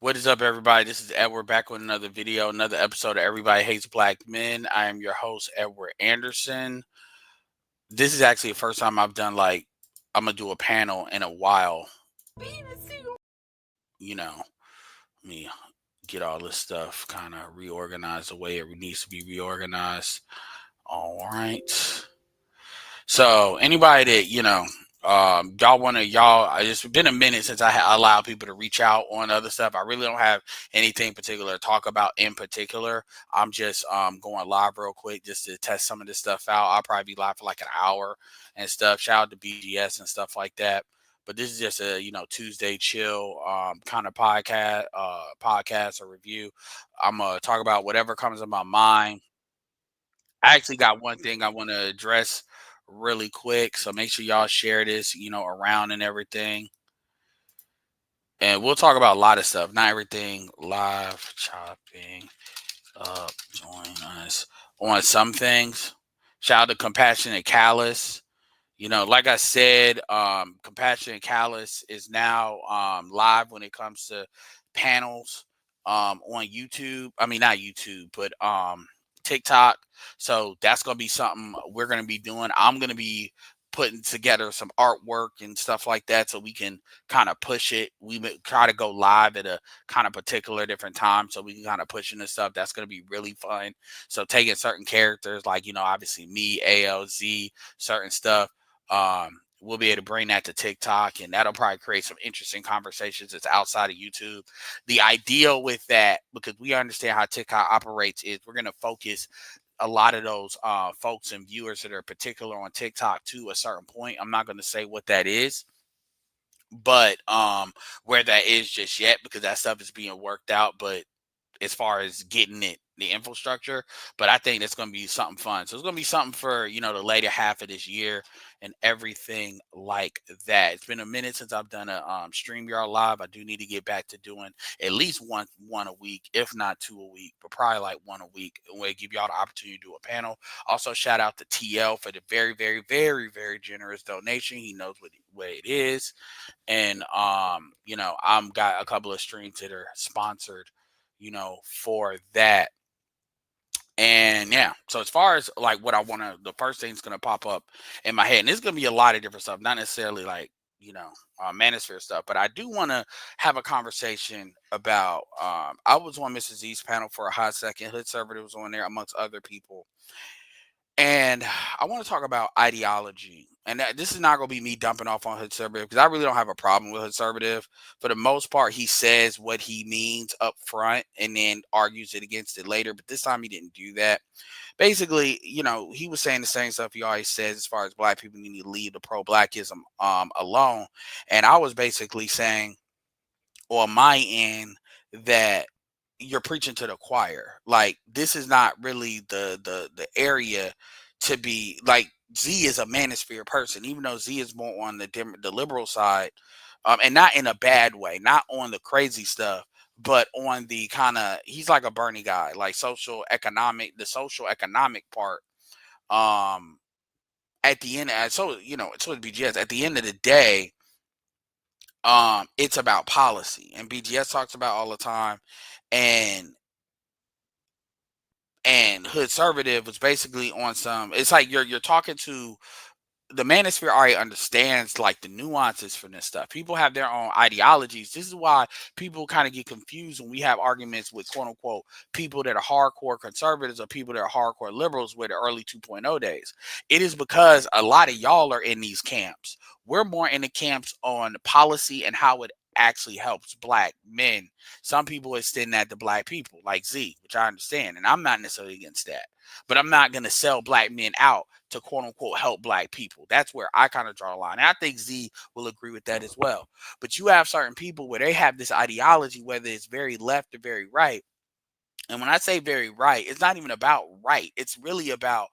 What is up, everybody? This is Edward back with another video, another episode of Everybody Hates Black Men. I am your host, Edward Anderson. This is actually the first time I've done I'm gonna do a panel in a while. You know, let me get all this stuff kind of reorganized the way it needs to be reorganized. All right. So anybody that y'all want to it's been a minute since allowed people to reach out on other stuff. I really don't have anything particular to talk about in particular. I'm just going live real quick just to test some of this stuff out. I'll probably be live for like an hour and stuff. Shout out to BGS and stuff like that. But this is just a Tuesday chill kind of podcast or review. I'm gonna talk about whatever comes to my mind. I actually got one thing I want to address really quick. So make sure y'all share this, around and everything. And we'll talk about a lot of stuff, not everything live, chopping up, join us on some things. Shout out to Compassionate Callus. Like I said, Compassionate Callus is now live when it comes to panels on YouTube. I mean, not YouTube, but TikTok. So that's going to be something we're going to be doing. I'm going to be putting together some artwork and stuff like that so we can kind of push it. We try to go live at a kind of particular different time so we can kind of push into stuff. That's going to be really fun. So taking certain characters like, obviously me, ALZ, certain stuff. We'll be able to bring that to TikTok, and that'll probably create some interesting conversations that's outside of YouTube. The ideal with that, because we understand how TikTok operates, is we're going to focus a lot of those folks and viewers that are particular on TikTok to a certain point. I'm not going to say what that is, but where that is just yet, because that stuff is being worked out. But as far as getting the infrastructure, but I think it's going to be something fun. So it's going to be something for, the later half of this year and everything like that. It's been a minute since I've done a StreamYard live. I do need to get back to doing at least one a week, if not two a week, but probably like one a week. And we'll give y'all the opportunity to do a panel. Also, shout out to TL for the very, very, very, very generous donation. He knows what it is. And I'm got a couple of streams that are sponsored, for that. And yeah, so as far as like what I want to, the first thing's going to pop up in my head, and there's going to be a lot of different stuff, not necessarily like, manosphere stuff, but I do want to have a conversation about, I was on Mrs. Z's panel for a hot second. Hood Server was on there amongst other people. And I want to talk about ideology. And this is not going to be me dumping off on conservative, because I really don't have a problem with conservative. For the most part, he says what he means up front and then argues it against it later. But this time he didn't do that. Basically, he was saying the same stuff he always says as far as black people need to leave the pro-blackism alone. And I was basically saying on my end that you're preaching to the choir. Like, this is not really the area to be like. Z is a manosphere person, even though Z is more on the liberal side, and not in a bad way, not on the crazy stuff, but on the kind of, he's like a Bernie guy, like the social economic part. Um, at the end, so BGS. At the end of the day, it's about policy, and BGS talks about all the time, and Hood Conservative was basically on some. It's like you're talking to the manosphere already understands like the nuances for this stuff. People have their own ideologies. This is why people kind of get confused when we have arguments with quote unquote people that are hardcore conservatives or people that are hardcore liberals with the early 2.0 days. It is because a lot of y'all are in these camps. We're more in the camps on policy and how it actually helps black men. Some people extend that to black people like Z, which I understand, and I'm not necessarily against that. But I'm not going to sell black men out to quote unquote help black people. That's where I kind of draw a line. And I think Z will agree with that as well. But you have certain people where they have this ideology, whether it's very left or very right. And when I say very right, it's not even about right. It's really about,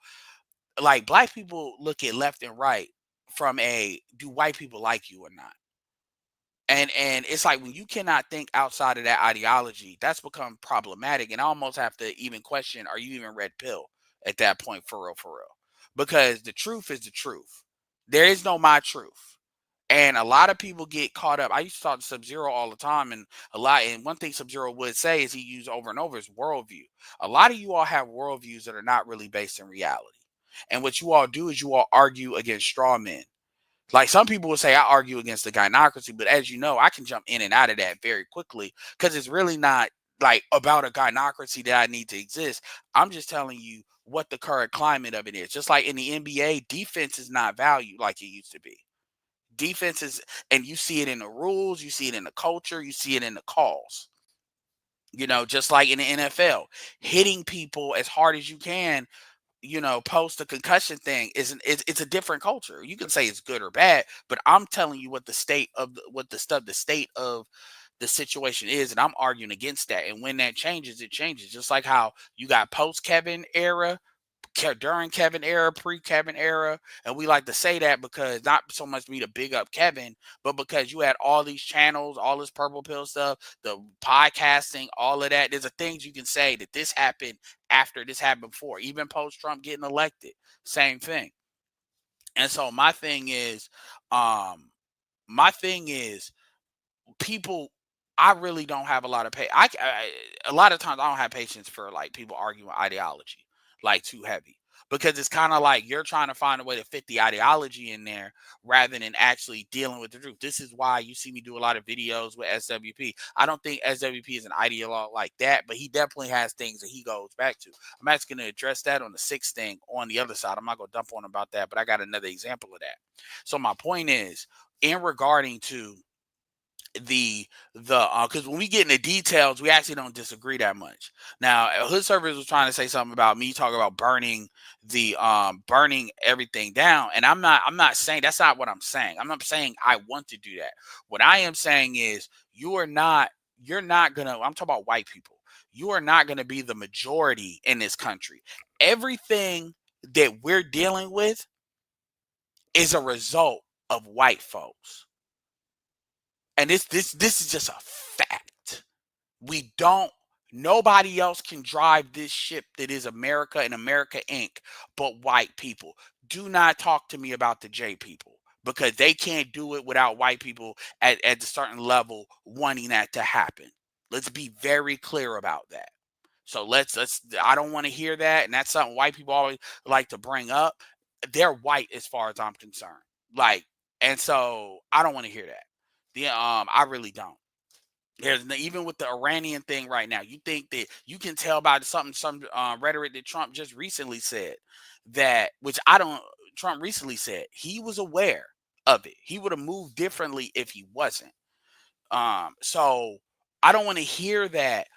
like, black people look at left and right from a, do white people like you or not? And it's like when you cannot think outside of that ideology, that's become problematic. And I almost have to even question, are you even red pill at that point, for real, for real? Because the truth is the truth. There is no my truth. And a lot of people get caught up. I used to talk to Sub-Zero all the time, and one thing Sub-Zero would say is he used over and over is worldview. A lot of you all have worldviews that are not really based in reality. And what you all do is you all argue against straw men. Like some people would say, I argue against the gynocracy, but as you know, I can jump in and out of that very quickly because it's really not like about a gynocracy that I need to exist. I'm just telling you what the current climate of it is. Just like in the NBA, defense is not valued like it used to be. Defense is, and you see it in the rules, you see it in the culture, you see it in the calls. Just like in the NFL, hitting people as hard as you can, post a concussion thing it's a different culture. You can say it's good or bad, but I'm telling you what the state of the state of the situation is, and I'm arguing against that. And when that changes, it changes. Just like how you got post Kevin era, during Kevin era, pre Kevin era. And we like to say that because not so much to me to big up Kevin, but because you had all these channels, all this purple pill stuff, the podcasting, all of that. There's a things you can say that this happened after, this happened before, even post Trump getting elected, same thing. And so my thing is people, I really don't have a lot of a lot of times I don't have patience for like people arguing ideology like too heavy, because it's kind of like you're trying to find a way to fit the ideology in there rather than actually dealing with the truth. This is why you see me do a lot of videos with SWP. I don't think SWP is an ideologue like that, but he definitely has things that he goes back to. I'm actually going to address that on the sixth thing on the other side. I'm not going to dump on about that, but I got another example of that. So my point is, in regarding to because when we get into details, we actually don't disagree that much. Now, Hood Servers was trying to say something about me talking about burning everything down, and I'm not saying that's not what I'm saying. I'm not saying I want to do that. What I am saying is you're not gonna. I'm talking about white people. You are not gonna be the majority in this country. Everything that we're dealing with is a result of white folks. And this is just a fact. We don't Nobody else can drive this ship that is America and America Inc. but white people. Do not talk to me about the J people, because they can't do it without white people at a certain level wanting that to happen. Let's be very clear about that. So let's I don't want to hear that. And that's something white people always like to bring up. They're white as far as I'm concerned. Like, and so I don't want to hear that. I really don't. Even with the Iranian thing right now, you think that you can tell by some rhetoric that Trump just recently said, that which I don't. Trump recently said he was aware of it. He would have moved differently if he wasn't. So I don't want to hear that.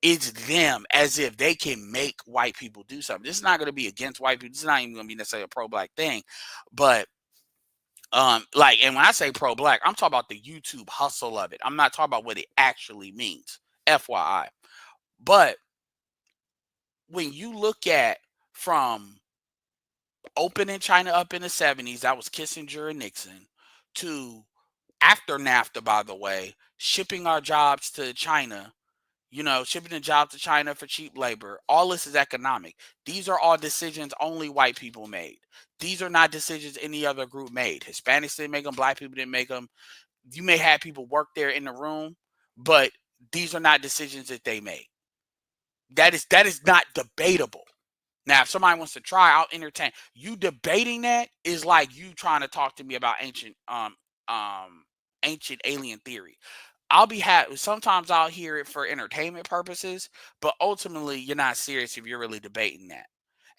It's them, as if they can make white people do something. This is not going to be against white people. This is not even going to be necessarily a pro-black thing, but and when I say pro-black, I'm talking about the YouTube hustle of it. I'm not talking about what it actually means, FYI. But when you look at from opening China up in the 70s, that was Kissinger and Nixon, to after NAFTA, by the way, shipping our jobs to China, shipping the jobs to China for cheap labor. All this is economic. These are all decisions only white people made. These are not decisions any other group made. Hispanics didn't make them. Black people didn't make them. You may have people work there in the room, but these are not decisions that they made. That is not debatable. Now, if somebody wants to try, I'll entertain. You debating that is like you trying to talk to me about ancient alien theory. I'll be happy. Sometimes I'll hear it for entertainment purposes, but ultimately you're not serious if you're really debating that.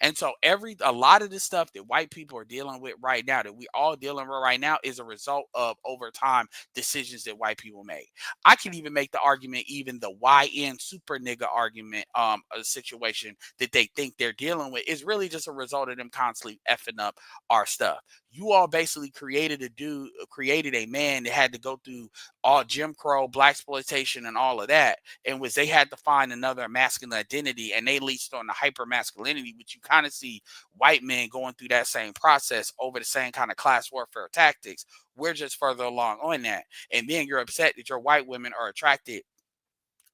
And so a lot of the stuff that white people are dealing with right now, that we all dealing with right now, is a result of over time decisions that white people made. I can even make the argument, even the YN super nigga argument, a situation that they think they're dealing with is really just a result of them constantly effing up our stuff. You all basically created a man that had to go through all Jim Crow, black exploitation, and all of that, and was they had to find another masculine identity, and they leached on the hyper masculinity, which you kind of see white men going through that same process over the same kind of class warfare tactics. We're just further along on that, and then you're upset that your white women are attracted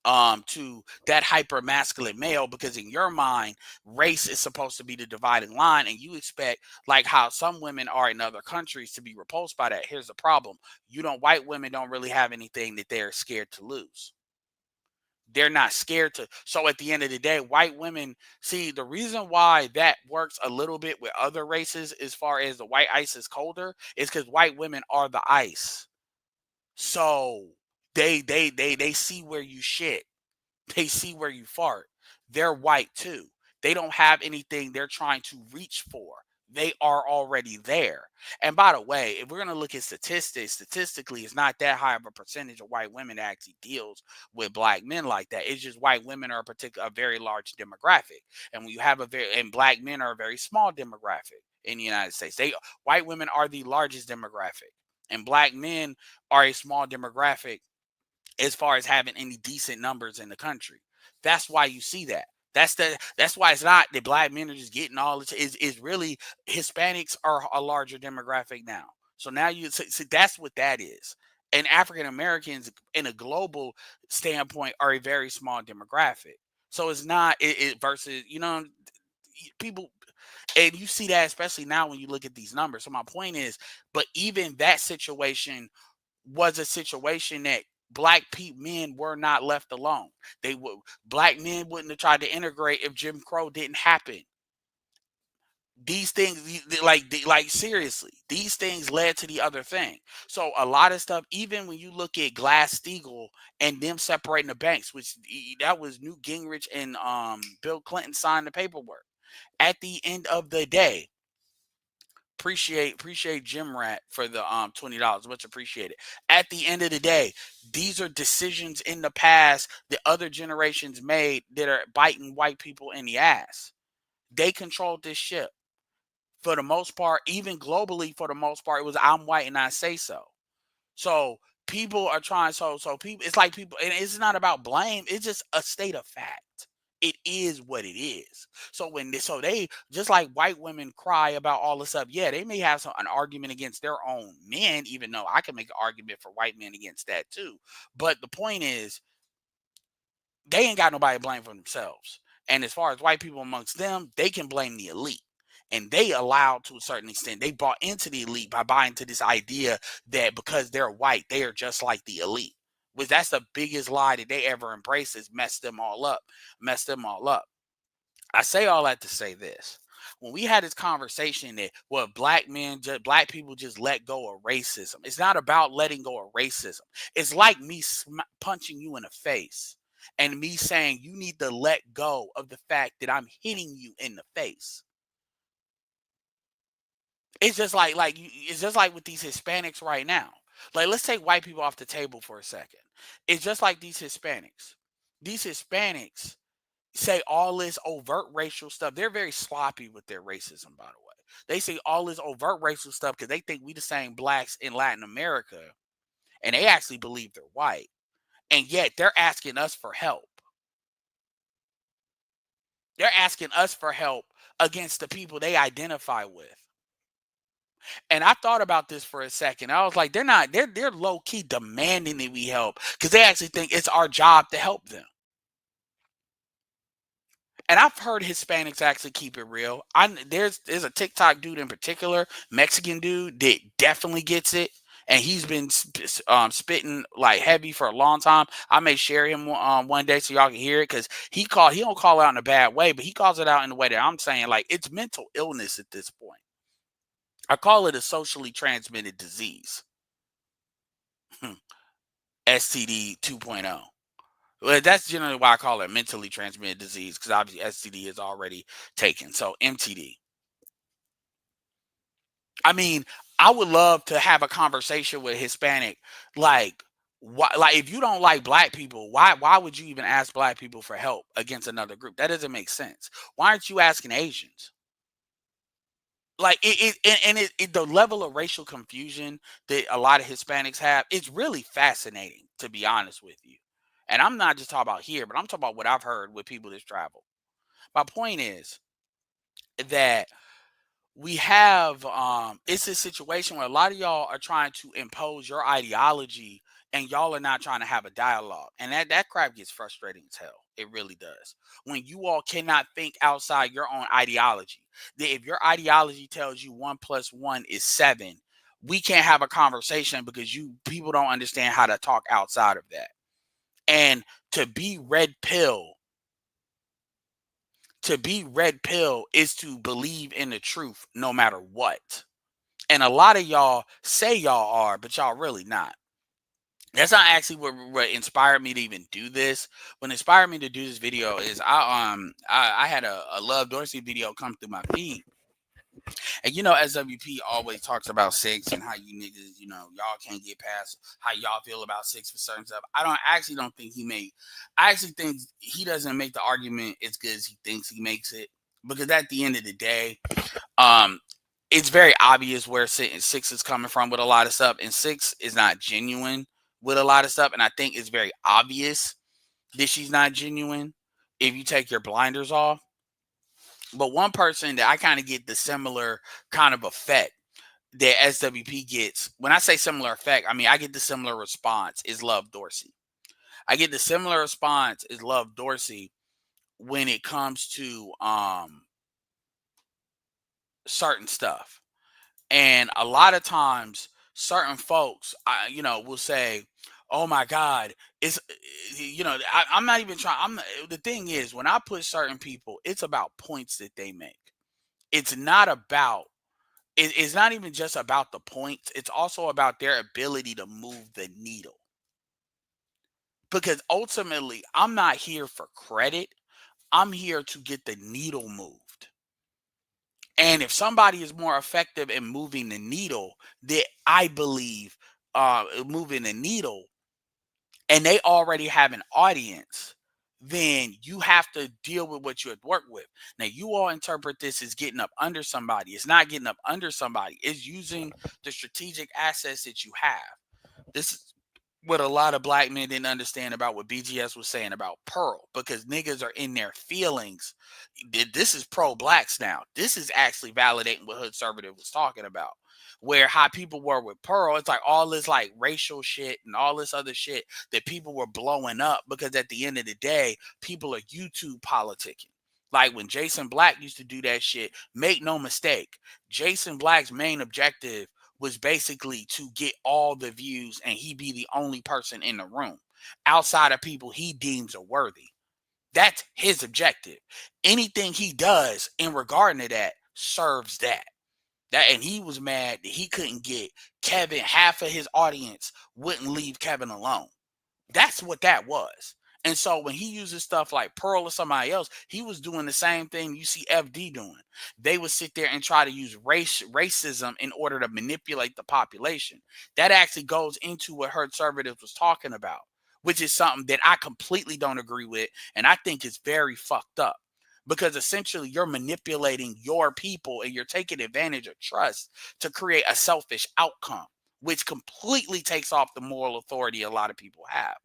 to that hyper masculine male, because in your mind race is supposed to be the dividing line, and you expect like how some women are in other countries to be repulsed by that. Here's the problem: you don't white women don't really have anything that they're scared to lose. They're not scared to. So at the end of the day, white women see the reason why that works a little bit with other races as far as the white ice is colder is because white women are the ice. So they see where you shit. They see where you fart. They're white too. They don't have anything they're trying to reach for. They are already there. And by the way, if we're going to look at statistics, statistically, it's not that high of a percentage of white women that actually deals with black men like that. It's just white women are a very large demographic. And when you have and black men are a very small demographic in the United States. White women are the largest demographic, and black men are a small demographic as far as having any decent numbers in the country. That's why you see that. That's why it's not that black men are just getting all this. Is really Hispanics are a larger demographic now. So now you see that's what that is. And African Americans in a global standpoint are a very small demographic. So it's not it versus people, and you see that especially now when you look at these numbers. So my point is, but even that situation was a situation that men were not left alone. Black men wouldn't have tried to integrate if Jim Crow didn't happen. These things, like seriously, these things led to the other thing. So a lot of stuff, even when you look at Glass-Steagall and them separating the banks, which that was Newt Gingrich and Bill Clinton signed the paperwork. At the end of the day, appreciate Jim Rat for the $20. Much appreciated. At the end of the day, these are decisions in the past that other generations made that are biting white people in the ass. They controlled this ship for the most part. Even globally, for the most part, it was I'm white and I say so. So people are trying. So people, it's like people, and it's not about blame. It's just a state of fact. It is what it is. So they just like white women cry about all this stuff. Yeah, they may have an argument against their own men, even though I can make an argument for white men against that too. But the point is, they ain't got nobody to blame for themselves. And as far as white people amongst them, they can blame the elite. And they allowed, to a certain extent, they bought into the elite by buying into this idea that because they're white, they are just like the elite. Which that's the biggest lie that they ever embraced, is messed them all up. I say all that to say this. When we had this conversation that, well, black people just let go of racism. It's not about letting go of racism. It's like me punching you in the face and me saying you need to let go of the fact that I'm hitting you in the face. It's just it's just like with these Hispanics right now. Like, let's take white people off the table for a second. It's just like these Hispanics. These Hispanics say all this overt racial stuff. They're very sloppy with their racism, by the way. They say all this overt racial stuff because they think we the same blacks in Latin America, and they actually believe they're white. And yet they're asking us for help. They're asking us for help against the people they identify with. And I thought about this for a second. I was like, they're low key demanding that we help because they actually think it's our job to help them. And I've heard Hispanics actually keep it real. There's a TikTok dude in particular, Mexican dude, that definitely gets it, and he's been spitting like heavy for a long time. I may share him one day so y'all can hear it, because he don't call it out in a bad way, but he calls it out in the way that I'm saying, like, it's mental illness at this point. I call it a socially transmitted disease. STD 2.0. Well, that's generally why I call it mentally transmitted disease, because obviously STD is already taken. So MTD. I mean, I would love to have a conversation with Hispanic. Like, why? Like, if you don't like black people, why would you even ask black people for help against another group? That doesn't make sense. Why aren't you asking Asians? Like the level of racial confusion that a lot of Hispanics have, it's really fascinating, to be honest with you. And I'm not just talking about here, but I'm talking about what I've heard with people that travel. My point is that we have it's a situation where a lot of y'all are trying to impose your ideology and y'all are not trying to have a dialogue. And that crap gets frustrating as hell. It really does. When you all cannot think outside your own ideology. That if your ideology tells you 1 + 1 is 7, we can't have a conversation because you people don't understand how to talk outside of that. And to be red pill is to believe in the truth no matter what. And a lot of y'all say y'all are, but y'all really not. That's not actually what inspired me to even do this. What inspired me to do this video is I had a Love Dorsey video come through my feed. And SWP always talks about sex and how you niggas, y'all can't get past how y'all feel about sex for certain stuff. I actually don't think I actually think he doesn't make the argument as good as he thinks he makes it. Because at the end of the day, it's very obvious where six is coming from with a lot of stuff, and six is not genuine with a lot of stuff. And I think it's very obvious that she's not genuine if you take your blinders off. But one person that I kind of get the similar kind of effect that SWP gets, when I say similar effect, I mean I get the similar response is Love Dorsey. I get the similar response is Love Dorsey when it comes to certain stuff. And a lot of times, certain folks, will say, "Oh my God, it's I'm not even trying." The thing is, when I put certain people, it's about points that they make. It's not about. It's not even just about the points. It's also about their ability to move the needle. Because ultimately, I'm not here for credit. I'm here to get the needle moved. And if somebody is more effective in moving the needle, that I believe moving the needle, and they already have an audience, then you have to deal with what you had worked with. Now, you all interpret this as getting up under somebody. It's not getting up under somebody. It's using the strategic assets that you have. This is what a lot of black men didn't understand about what BGS was saying about Pearl, because niggas are in their feelings. This is pro-blacks now. This is actually validating what Hood Conservative was talking about, where how people were with Pearl. It's like all this like racial shit and all this other shit that people were blowing up because at the end of the day, people are YouTube politicking. Like when Jason Black used to do that shit, make no mistake, Jason Black's main objective was basically to get all the views and he be the only person in the room outside of people he deems are worthy. That's his objective. Anything he does in regarding to that serves that. And he was mad that he couldn't get Kevin, half of his audience wouldn't leave Kevin alone. That's what that was. And so when he uses stuff like Pearl or somebody else, he was doing the same thing you see FD doing. They would sit there and try to use racism in order to manipulate the population. That actually goes into what Herd Conservatives was talking about, which is something that I completely don't agree with. And I think it's very fucked up because essentially you're manipulating your people and you're taking advantage of trust to create a selfish outcome, which completely takes off the moral authority a lot of people have.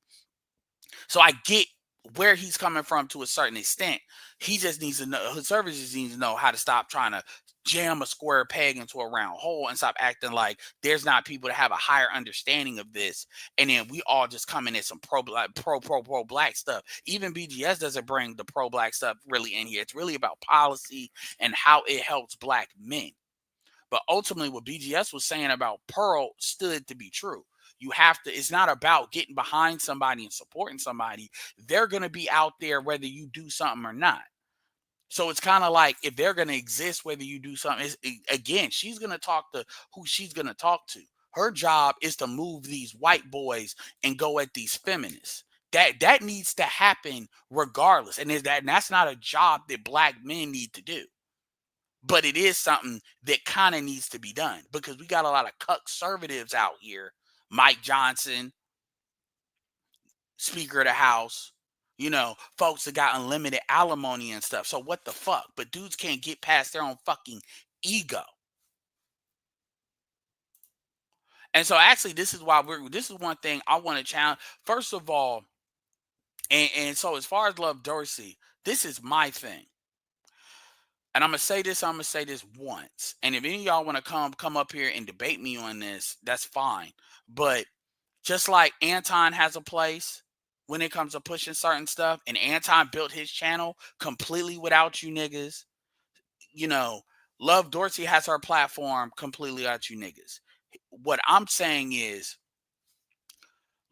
So I get where he's coming from to a certain extent. He just needs to know, his services needs to know how to stop trying to jam a square peg into a round hole and stop acting like there's not people that have a higher understanding of this. And then we all just come in at some pro black stuff. Even BGS doesn't bring the pro black stuff really in here. It's really about policy and how it helps black men. But ultimately, what BGS was saying about Pearl stood to be true. You have to, it's not about getting behind somebody and supporting somebody. They're going to be out there whether you do something or not. So it's kind of like if they're going to exist, whether you do something, again, she's going to talk to who she's going to talk to. Her job is to move these white boys and go at these feminists. That needs to happen regardless. And that's not a job that black men need to do. But it is something that kind of needs to be done because we got a lot of conservatives out here. Mike Johnson, Speaker of the House, folks that got unlimited alimony and stuff. So what the fuck? But dudes can't get past their own fucking ego. And so actually, this is one thing I want to challenge. First of all, and so as far as Love Dorsey, this is my thing. And I'm gonna say this once. And if any of y'all want to come up here and debate me on this, that's fine. But Just like Anton has a place when it comes to pushing certain stuff, and Anton built his channel completely without you niggas. You know, Love Dorsey has her platform completely without you niggas. What I'm saying is,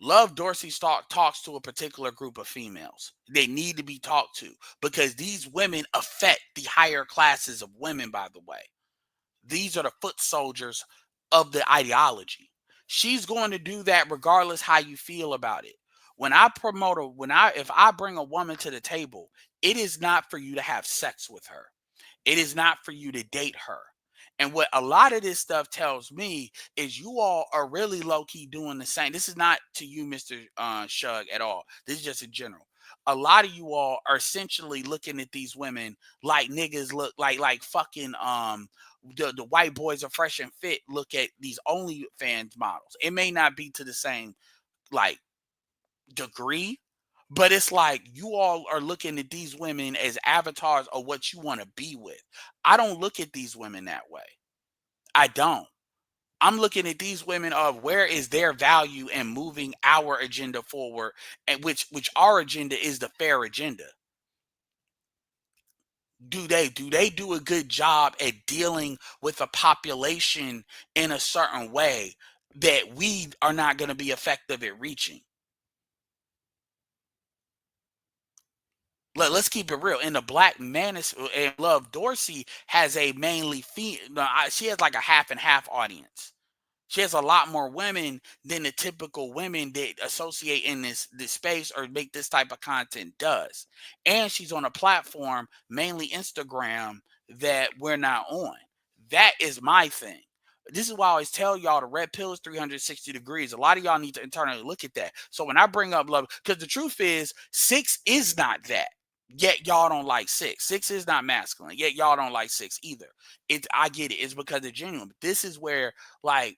Love Dorsey talks to a particular group of females. They need to be talked to because these women affect the higher classes of women, by the way. These are the foot soldiers of the ideology. She's going to do that regardless how you feel about it. When I promote if I bring a woman to the table, it is not for you to have sex with her. It is not for you to date her. And what a lot of this stuff tells me is you all are really low key doing the same. This is not to you, Mr. Shug, at all. This is just in general. A lot of you all are essentially looking at these women like niggas look like fucking the white boys are fresh and fit look at these OnlyFans models. It may not be to the same like degree, but it's like you all are looking at these women as avatars of what you want to be with. I don't look at these women that way. I don't. I'm looking at these women of where is their value in moving our agenda forward, and which our agenda is the fair agenda. Do they do a good job at dealing with a population in a certain way that we are not going to be effective at reaching? Let's keep it real. In the Black Manis and Love Dorsey has a mainly female. She has like a half and half audience. She has a lot more women than the typical women that associate in this space or make this type of content does. And she's on a platform, mainly Instagram, that we're not on. That is my thing. This is why I always tell y'all the red pill is 360 degrees. A lot of y'all need to internally look at that. So when I bring up love, because the truth is, six is not that. Yet y'all don't like six. Six is not masculine. Yet y'all don't like six either. I get it. It's because they're genuine. But this is where like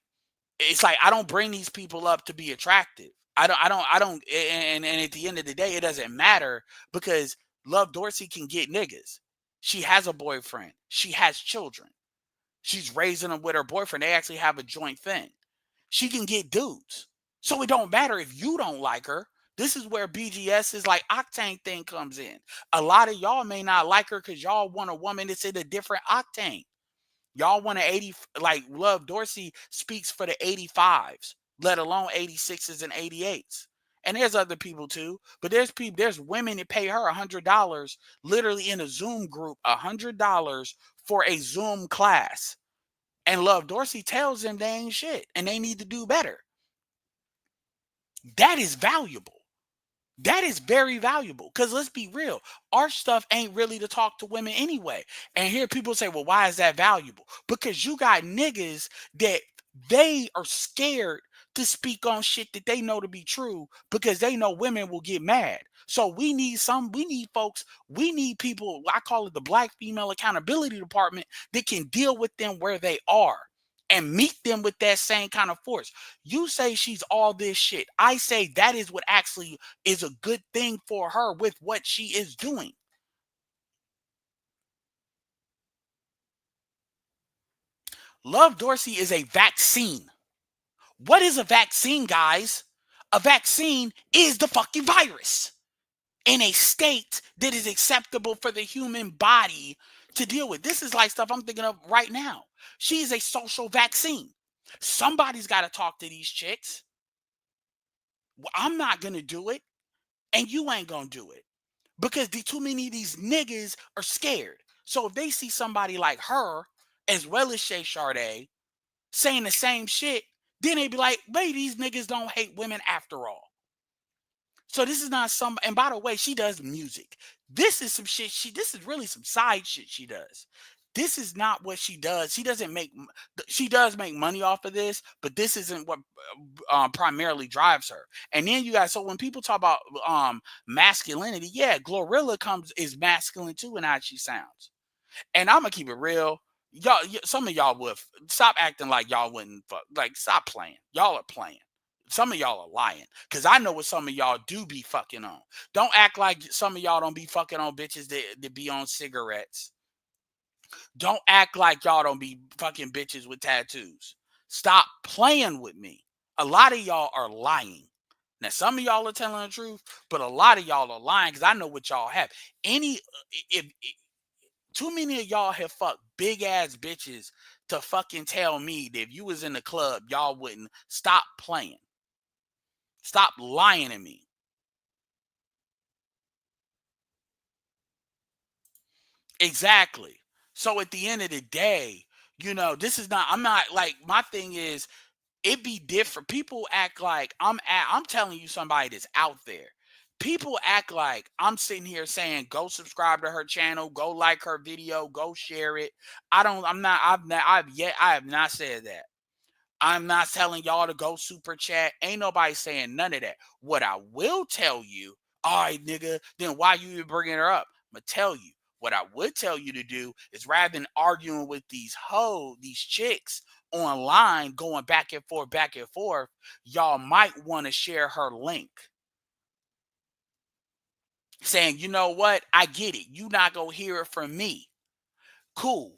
it's like I don't bring these people up to be attractive. I don't and at the end of the day, it doesn't matter because Love Dorsey can get niggas. She has a boyfriend. She has children. She's raising them with her boyfriend. They actually have a joint thing. She can get dudes. So it don't matter if you don't like her. This is where BGS is like octane thing comes in. A lot of y'all may not like her because y'all want a woman that's in a different octane. Y'all want an 80, like Love Dorsey speaks for the 85s, let alone 86s and 88s. And there's other people too, but there's women that pay her $100 literally in a Zoom group, $100 for a Zoom class. And Love Dorsey tells them they ain't shit and they need to do better. That is valuable. That is very valuable because let's be real, our stuff ain't really to talk to women anyway. And here people say, well, why is that valuable? Because you got niggas that they are scared to speak on shit that they know to be true because they know women will get mad. So we need folks, we need people, I call it the Black Female Accountability Department, that can deal with them where they are and meet them with that same kind of force. You say she's all this shit. I say that is what actually is a good thing for her with what she is doing. Love Dorsey is a vaccine. What is a vaccine, guys? A vaccine is the fucking virus in a state that is acceptable for the human body to deal with. This is like stuff I'm thinking of right now. She's a social vaccine. Somebody's got to talk to these chicks. Well, I'm not going to do it, and you ain't going to do it because too many of these niggas are scared. So if they see somebody like her, as well as Shay Sade, saying the same shit, then they be like, wait, these niggas don't hate women after all. So this is not some, and by the way, she does music. This is some shit. This is really some side shit she does. This is not what she does. She doesn't make, she does make money off of this, but this isn't what primarily drives her. And then you guys, so when people talk about masculinity, yeah, Glorilla is masculine too in how she sounds. And I'm gonna keep it real. Y'all, some of y'all would stop acting like y'all wouldn't fuck. Like, stop playing. Y'all are playing. Some of y'all are lying. Cause I know what some of y'all do be fucking on. Don't act like some of y'all don't be fucking on bitches that be on cigarettes. Don't act like y'all don't be fucking bitches with tattoos. Stop playing with me. A lot of y'all are lying. Now, some of y'all are telling the truth, but a lot of y'all are lying because I know what y'all have. If too many of y'all have fucked big ass bitches to fucking tell me that if you was in the club, y'all wouldn't stop playing. Stop lying to me. Exactly. So at the end of the day, this is not, I'm not like, my thing is, it be different. People act like I'm telling you somebody that's out there. People act like I'm sitting here saying, go subscribe to her channel, go like her video, go share it. I have not said that. I'm not telling y'all to go super chat. Ain't nobody saying none of that. What I will tell you, all right, nigga, then why you even bringing her up? I'm going to tell you. What I would tell you to do is rather than arguing with these chicks online, going back and forth, y'all might want to share her link. Saying, you know what? I get it. You not going to hear it from me. Cool.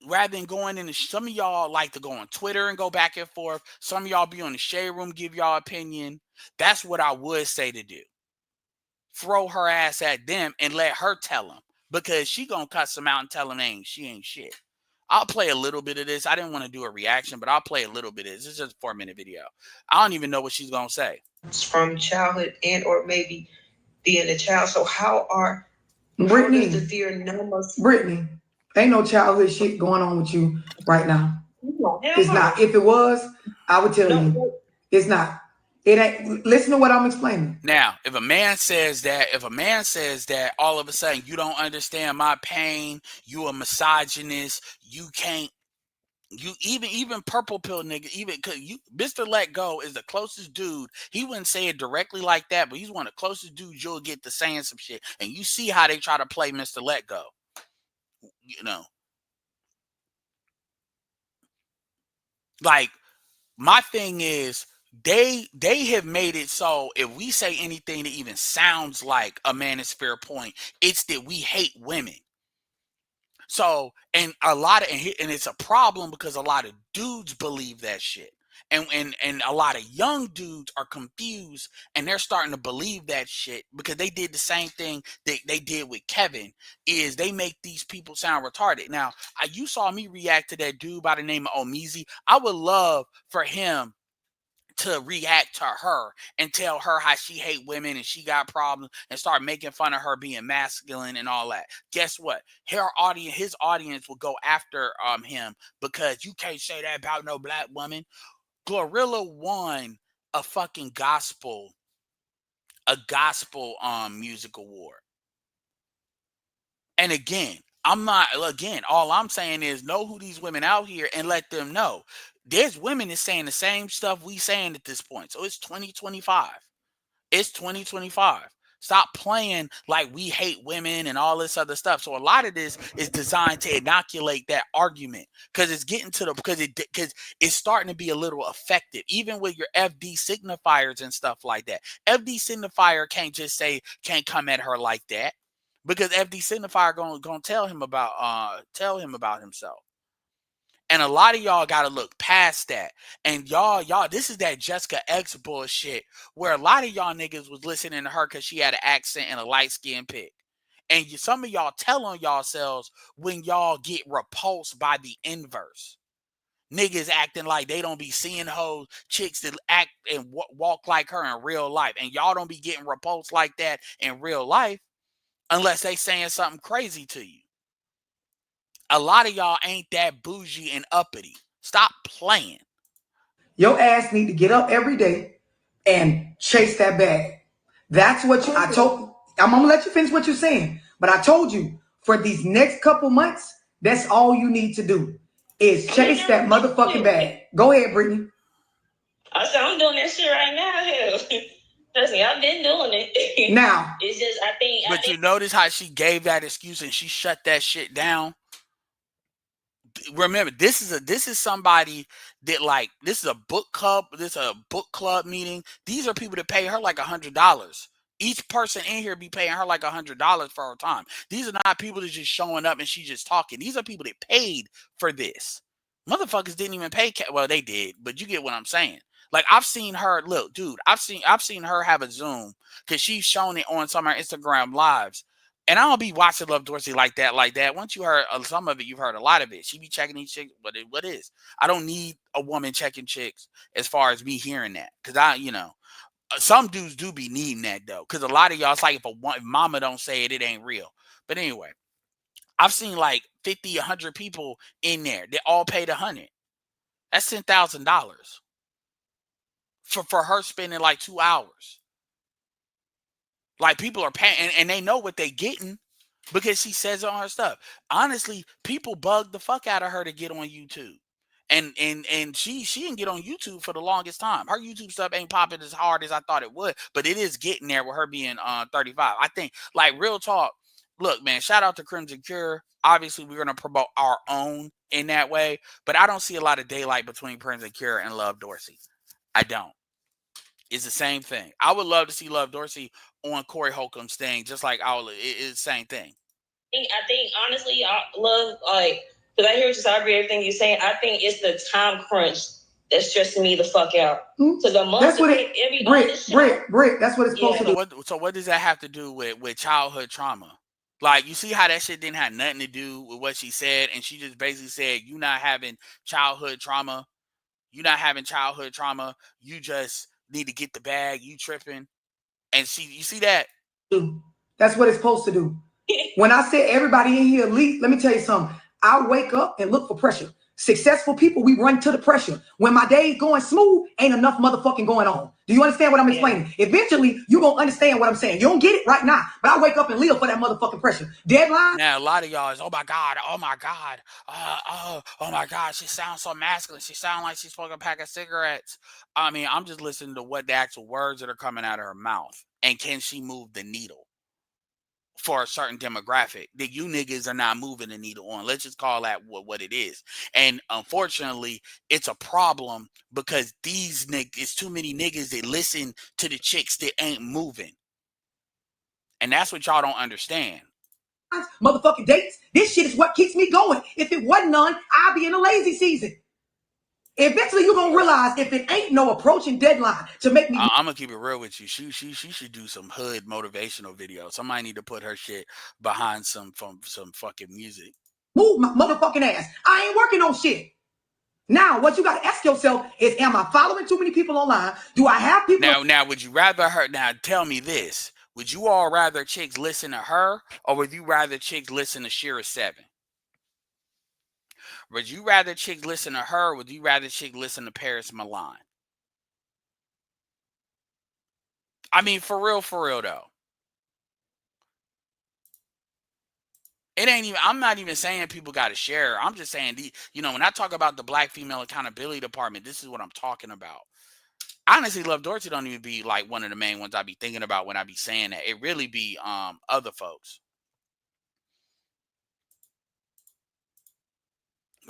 Rather than going in some of y'all like to go on Twitter and go back and forth. Some of y'all be on the shade room, give y'all opinion. That's what I would say to do. Throw her ass at them and let her tell them, because she gonna cuss them out and tell them she ain't shit. I'll play a little bit of this. I didn't want to do a reaction, but I'll play a little bit of this. It's just a 4-minute video. I don't even know what she's gonna say. From childhood and or maybe being a child. So how Brittany, does the fear numb us? Brittany, ain't no childhood shit going on with you right now. No, it's not. If it was, I would tell you. It's not. It ain't. Listen to what I'm explaining. Now, if a man says that, all of a sudden you don't understand my pain, you a misogynist, you can't. You even purple pill nigga, even cause Mr. Let Go is the closest dude. He wouldn't say it directly like that, but he's one of the closest dudes you'll get to saying some shit. And you see how they try to play Mr. Let Go. Like, my thing is, they have made it so if we say anything that even sounds like a manosphere point, it's that we hate women. So, and it's a problem because a lot of dudes believe that shit. And a lot of young dudes are confused and they're starting to believe that shit because they did the same thing that they did with Kevin, is they make these people sound retarded. Now, you saw me react to that dude by the name of Omizi. I would love for him to react to her and tell her how she hate women and she got problems and start making fun of her being masculine and all that. Guess what? His audience will go after him because you can't say that about no black woman. Glorilla won a fucking gospel music award. And again, all I'm saying is know who these women out here and let them know. There's women that's saying the same stuff we saying at this point. So it's 2025. It's 2025. Stop playing like we hate women and all this other stuff. So a lot of this is designed to inoculate that argument because it's getting to because it's starting to be a little effective, even with your FD signifiers and stuff like that. FD signifier can't come at her like that because FD signifier gonna tell him about himself. And a lot of y'all got to look past that. And y'all, this is that Jessica X bullshit where a lot of y'all niggas was listening to her because she had an accent and a light skin pick. And some of y'all tell on yourselves when y'all get repulsed by the inverse. Niggas acting like they don't be seeing hoes, chicks that act and walk like her in real life. And y'all don't be getting repulsed like that in real life unless they saying something crazy to you. A lot of y'all ain't that bougie and uppity. Stop playing. Your ass need to get up every day and chase that bag. That's what I told. I'm gonna let you finish what you're saying, but I told you for these next couple months, that's all you need to do is chase that motherfucking bag. Go ahead, Brittany. I said I'm doing that shit right now. Hell, trust me, I've been doing it. Now it's just I think. You notice how she gave that excuse and she shut that shit down. Remember, this is somebody that this is a book club. This is a book club meeting. These are people that pay her like $100. Each person in here be paying her like $100 for her time. These are not people that just showing up and she just talking. These are people that paid for this. Motherfuckers didn't even pay. Well, they did, but you get what I'm saying. Like I've seen her. Look, dude, I've seen her have a Zoom because she's shown it on some of her Instagram lives. And I don't be watching Love Dorsey like that. Once you heard some of it, you've heard a lot of it. She be checking these chicks. What is? I don't need a woman checking chicks as far as me hearing that. Because some dudes do be needing that though. Because a lot of y'all, it's like if mama don't say it, it ain't real. But anyway, I've seen like 50, 100 people in there. They all paid $100. That's $10,000 for her spending like 2 hours. Like people are paying, and they know what they getting because she says it on her stuff. Honestly, people bug the fuck out of her to get on YouTube. And she didn't get on YouTube for the longest time. Her YouTube stuff ain't popping as hard as I thought it would, but it is getting there with her being 35. I think, like, real talk. Look, man, shout out to Crimson Cure. Obviously, we're gonna promote our own in that way, but I don't see a lot of daylight between Crimson Cure and Love Dorsey. I don't. It's the same thing. I would love to see Love Dorsey on Corey Holcomb's thing, just like it's the same thing. I think honestly, I love because I hear what you say. I agree with everything you're saying. I think it's the time crunch that's stressing me the fuck out. So the month that's what Brick. That's what it's supposed to do. So what does that have to do with childhood trauma? Like, you see how that shit didn't have nothing to do with what she said, and she just basically said, "You not having childhood trauma. You not having childhood trauma. You just need to get the bag. You tripping." And you see that? That's what it's supposed to do. When I say everybody in here leave, let me tell you something. I wake up and look for pressure. Successful people, we run to the pressure. When my day's going smooth, ain't enough motherfucking going on. Do you understand what I'm explaining? Eventually, you're going to understand what I'm saying. You don't get it right now, but I wake up and live for that motherfucking pressure. Deadline? Now, a lot of y'all is, oh my God, oh my God, she sounds so masculine. She sounds like she's smoking a pack of cigarettes. I mean, I'm just listening to what the actual words that are coming out of her mouth. And can she move the needle for a certain demographic that you niggas are not moving the needle on? Let's just call that what it is. And unfortunately, it's a problem because these niggas, it's too many niggas that listen to the chicks that ain't moving. And that's what y'all don't understand. Motherfucking dates. This shit is what keeps me going. If it wasn't none, I'd be in a lazy season. Eventually, you're gonna realize if it ain't no approaching deadline to make me. I'm gonna keep it real with you. She should do some hood motivational videos. Somebody need to put her shit behind some fucking music. Move my motherfucking ass. I ain't working on shit. Now, what you gotta ask yourself is, am I following too many people online? Do I have people? Now, would you rather her? Now, tell me this: would you all rather chicks listen to her, or would you rather chicks listen to Shira 7? Would you rather chicks listen to her, or would you rather chicks listen to Paris Milan? I mean, for real though. It ain't even, I'm not even saying people got to share. I'm just saying, when I talk about the Black Female Accountability Department, this is what I'm talking about. Honestly, Love Dorsey don't even be like one of the main ones I be thinking about when I be saying that. It really be other folks.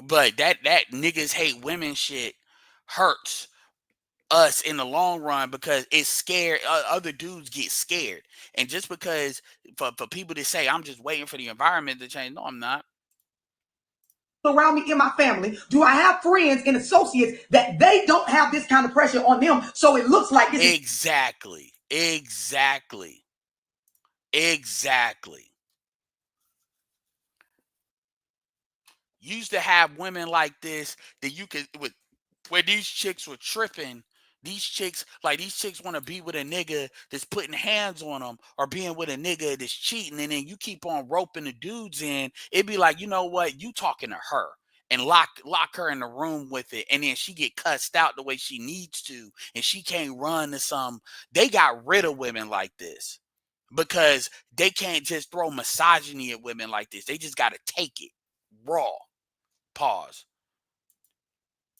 But that niggas hate women shit hurts us in the long run because it's scared. Other dudes get scared. And just because for people to say, I'm just waiting for the environment to change. No, I'm not. Around me in my family, do I have friends and associates that they don't have this kind of pressure on them? So it looks like this. Exactly. You used to have women like this that you could, where these chicks were tripping. These chicks want to be with a nigga that's putting hands on them or being with a nigga that's cheating. And then you keep on roping the dudes in. It'd be like, you know what? You talking to her and lock her in the room with it. And then she get cussed out the way she needs to. And she can't run to some. They got rid of women like this because they can't just throw misogyny at women like this. They just got to take it raw. Pause.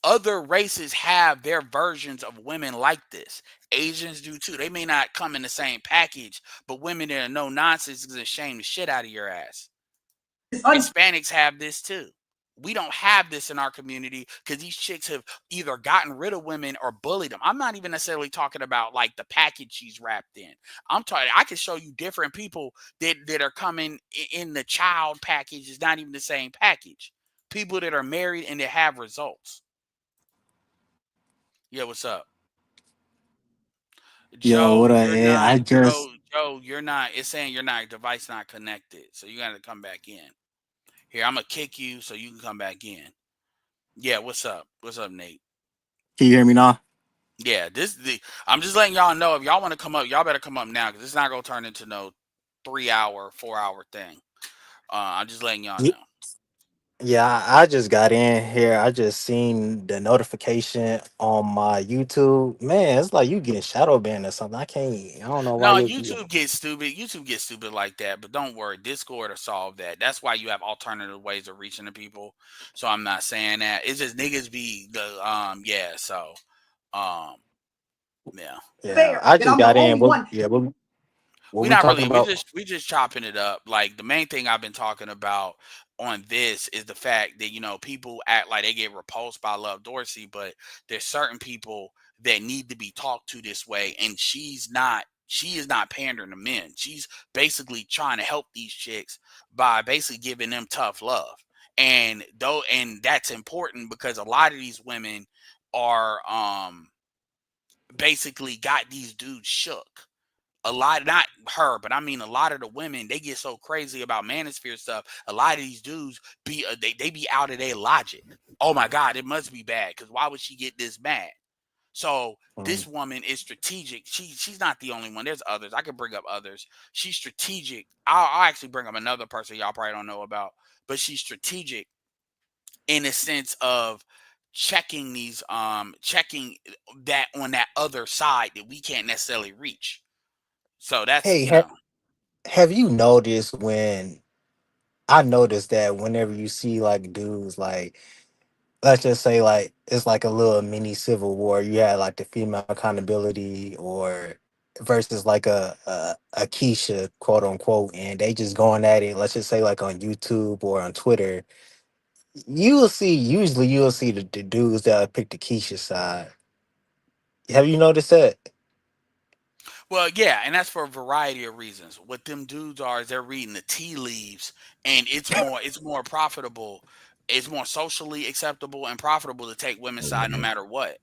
Other races have their versions of women like this. Asians do too. They may not come in the same package, but women that are no nonsense is gonna shame the shit out of your ass. Hispanics have this too. We don't have this in our community because these chicks have either gotten rid of women or bullied them. I'm not even necessarily talking about like the package she's wrapped in. I'm talking, I can show you different people that are coming in the child package. It's not even the same package. People that are married and that have results. Yeah, what's up? Yo, what Joe, up, you're Ed? not I just Joe, you're not. It's saying you're not device not connected, so you got to come back in. Here, I'm gonna kick you so you can come back in. Yeah, what's up? What's up, Nate? can you hear me now? Yeah, I'm just letting y'all know if y'all want to come up, y'all better come up now because it's not gonna turn into no 3 hour, 4 hour thing. I'm just letting y'all Ye- know. Yeah, I just got in here. I just seen the notification on my YouTube. Man, it's like you getting shadow banned or something. I don't know why No, you YouTube gets stupid. YouTube gets stupid like that, but don't worry, Discord will solve that. That's why you have alternative ways of reaching the people. So I'm not saying that. It's just niggas be the yeah. So um yeah. yeah, Fair I that just I'm the got in. only one. What We we not talking really. We about? just chopping it up. Like the main thing I've been talking about on this is the fact that people act like they get repulsed by Love Dorsey, but there's certain people that need to be talked to this way, and she's not. She is not pandering to men. She's basically trying to help these chicks by basically giving them tough love, and that's important because a lot of these women are basically got these dudes shook a lot, not her, but I mean a lot of the women, they get so crazy about manosphere stuff. A lot of these dudes be they be out of their logic. Oh my God, it must be bad because why would she get this mad? So Mm. this woman is strategic. She's not the only one. There's others. I could bring up others. She's strategic. I'll actually bring up another person y'all probably don't know about, but she's strategic in a sense of checking that on that other side that we can't necessarily reach. So that's Hey, have you noticed when I noticed that whenever you see like dudes like let's just say like it's like a little mini civil war. You had like the female accountability or versus like a Keisha quote unquote, and they just going at it. Let's just say like on YouTube or on Twitter, you'll see the dudes that pick the Keisha side. Have you noticed that? Well, yeah, and that's for a variety of reasons. What them dudes are is they're reading the tea leaves, and it's more profitable, it's more socially acceptable and profitable to take women's side no matter what.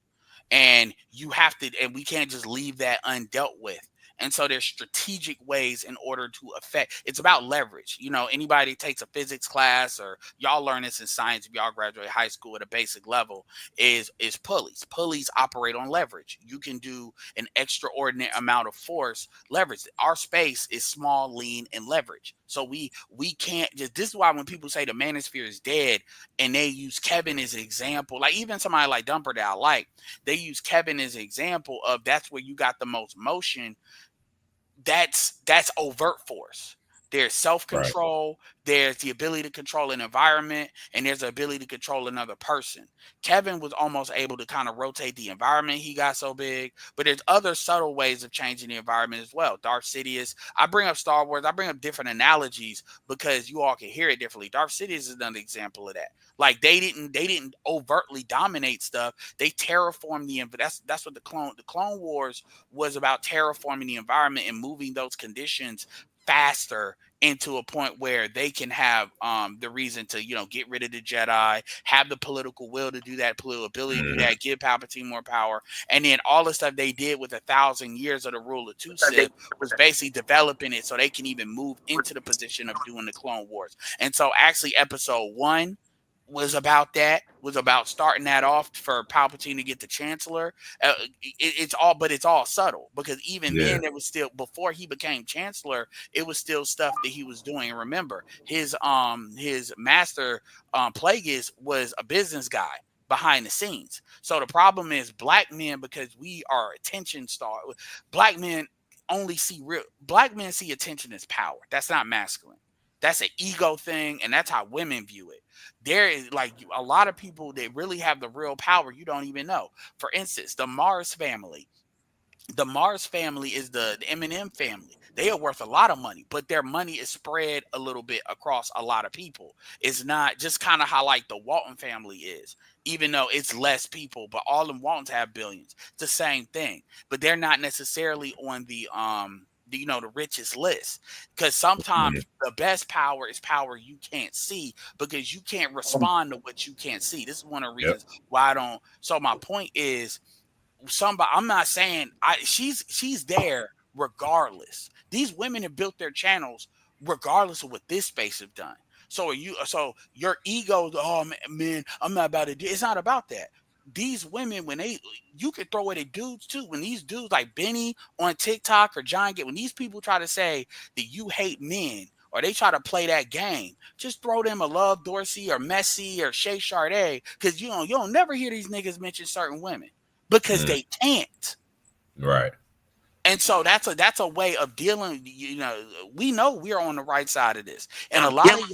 And you have to, and we can't just leave that undealt with. And so there's strategic ways in order to affect. It's about leverage. Anybody takes a physics class or y'all learn this in science if y'all graduate high school at a basic level is pulleys. Pulleys operate on leverage. You can do an extraordinary amount of force leverage. Our space is small, lean, and leverage. So we can't just. This is why when people say the manosphere is dead and they use Kevin as an example, like even somebody like Dumper that I like, they use Kevin as an example of that's where you got the most motion. That's overt force. There's Right. self-control, there's the ability to control an environment, and there's the ability to control another person. Kevin was almost able to kind of rotate the environment. He got so big, but there's other subtle ways of changing the environment as well. Darth Sidious, I bring up Star Wars, I bring up different analogies because you all can hear it differently. Darth Sidious is another example of that. Like they didn't overtly dominate stuff. They terraformed that's what the Clone Wars was about, terraforming the environment and moving those conditions faster into a point where they can have the reason to get rid of the Jedi, have the political will to do that, political ability to do Mhm. that, give Palpatine more power, and then all the stuff they did with 1,000 years of the rule of two Sith was basically developing it so they can even move into the position of doing the Clone Wars. And so actually, Episode 1 was about that, was about starting that off for Palpatine to get the Chancellor. It's all subtle because even Yeah. then, it was still before he became Chancellor, it was still stuff that he was doing. And remember, his master Plagueis was a business guy behind the scenes. So the problem is black men, because we are attention star. Black men black men see attention as power. That's not masculine. That's an ego thing, and that's how women view it. There is like a lot of people that really have the real power you don't even know. For instance, the Mars family. The Mars family is the Eminem family. They are worth a lot of money, but their money is spread a little bit across a lot of people. It's not just kind of how like the Walton family is, even though it's less people, but all them Waltons have billions. It's the same thing, but they're not necessarily on the richest list, because Mhm. sometimes the best power is power you can't see because you can't respond to what you can't see. This is one of the Yep. reasons why I don't. So my point is, somebody, I'm not saying she's there regardless. These women have built their channels regardless of what this space have done. So your ego, oh man, I'm not about to do, it's not about that. These women, you could throw it at dudes too. When these dudes like Benny on TikTok or John when these people try to say that you hate men or they try to play that game, just throw them a Love Dorsey or Messi or Shay Sade, because you'll never hear these niggas mention certain women because they can't. Right. And so that's a way of dealing. We know we're on the right side of this, and a lot of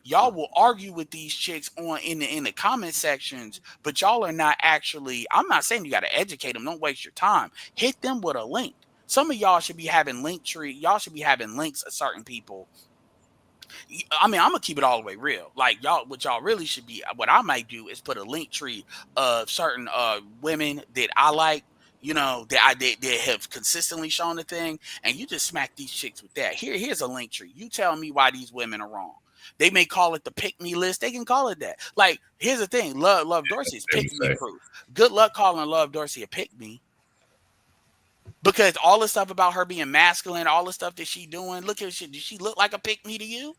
y'all will argue with these chicks in the comment sections, but y'all are not actually. I'm not saying you got to educate them. Don't waste your time. Hit them with a link. Some of y'all should be having Linktree. Y'all should be having links of certain people. I mean, I'm gonna keep it all the way real. Like what y'all really should be. What I might do is put a Linktree of certain women that I like. That have consistently shown the thing, and you just smack these chicks with that. Here's a Linktree. You tell me why these women are wrong. They may call it the pick me list. They can call it that. Like, here's the thing: Love Dorsey is pick me proof. Good luck calling Love Dorsey a pick me, because all the stuff about her being masculine, all the stuff that she doing. Look at does she look like a pick me to you?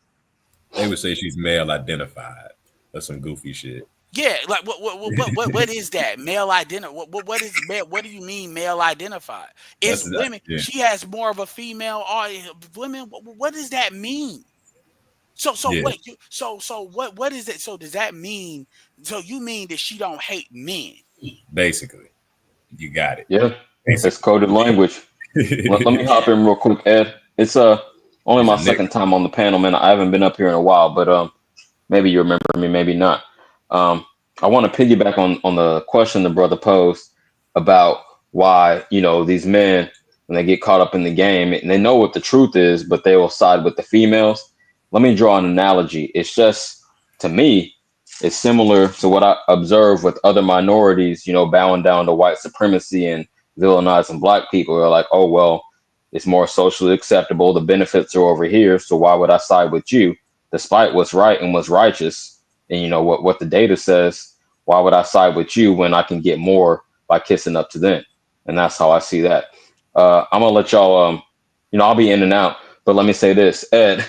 They would say she's male identified. That's some goofy shit. Yeah, like what is that? Male identified? What is male? What do you mean male identified? It's women. Yeah. She has more of a female women. What does that mean? So yeah. Wait. So what is it? So does that mean? So you mean that she don't hate men? Basically, you got it. Yeah, it's coded language. let me hop in real quick, Ed. It's only my second time on the panel, man. I haven't been up here in a while, but maybe you remember me, maybe not. I want to piggyback on the question the brother posed about why, these men, when they get caught up in the game and they know what the truth is, but they will side with the females. Let me draw an analogy. It's just, to me, it's similar to what I observe with other minorities, bowing down to white supremacy and villainizing black people. They're like, oh, well, it's more socially acceptable. The benefits are over here. So why would I side with you despite what's right and what's righteous? And what the data says, why would I side with you when I can get more by kissing up to them? And that's how I see that. I'm gonna let y'all, I'll be in and out, but let me say this, Ed,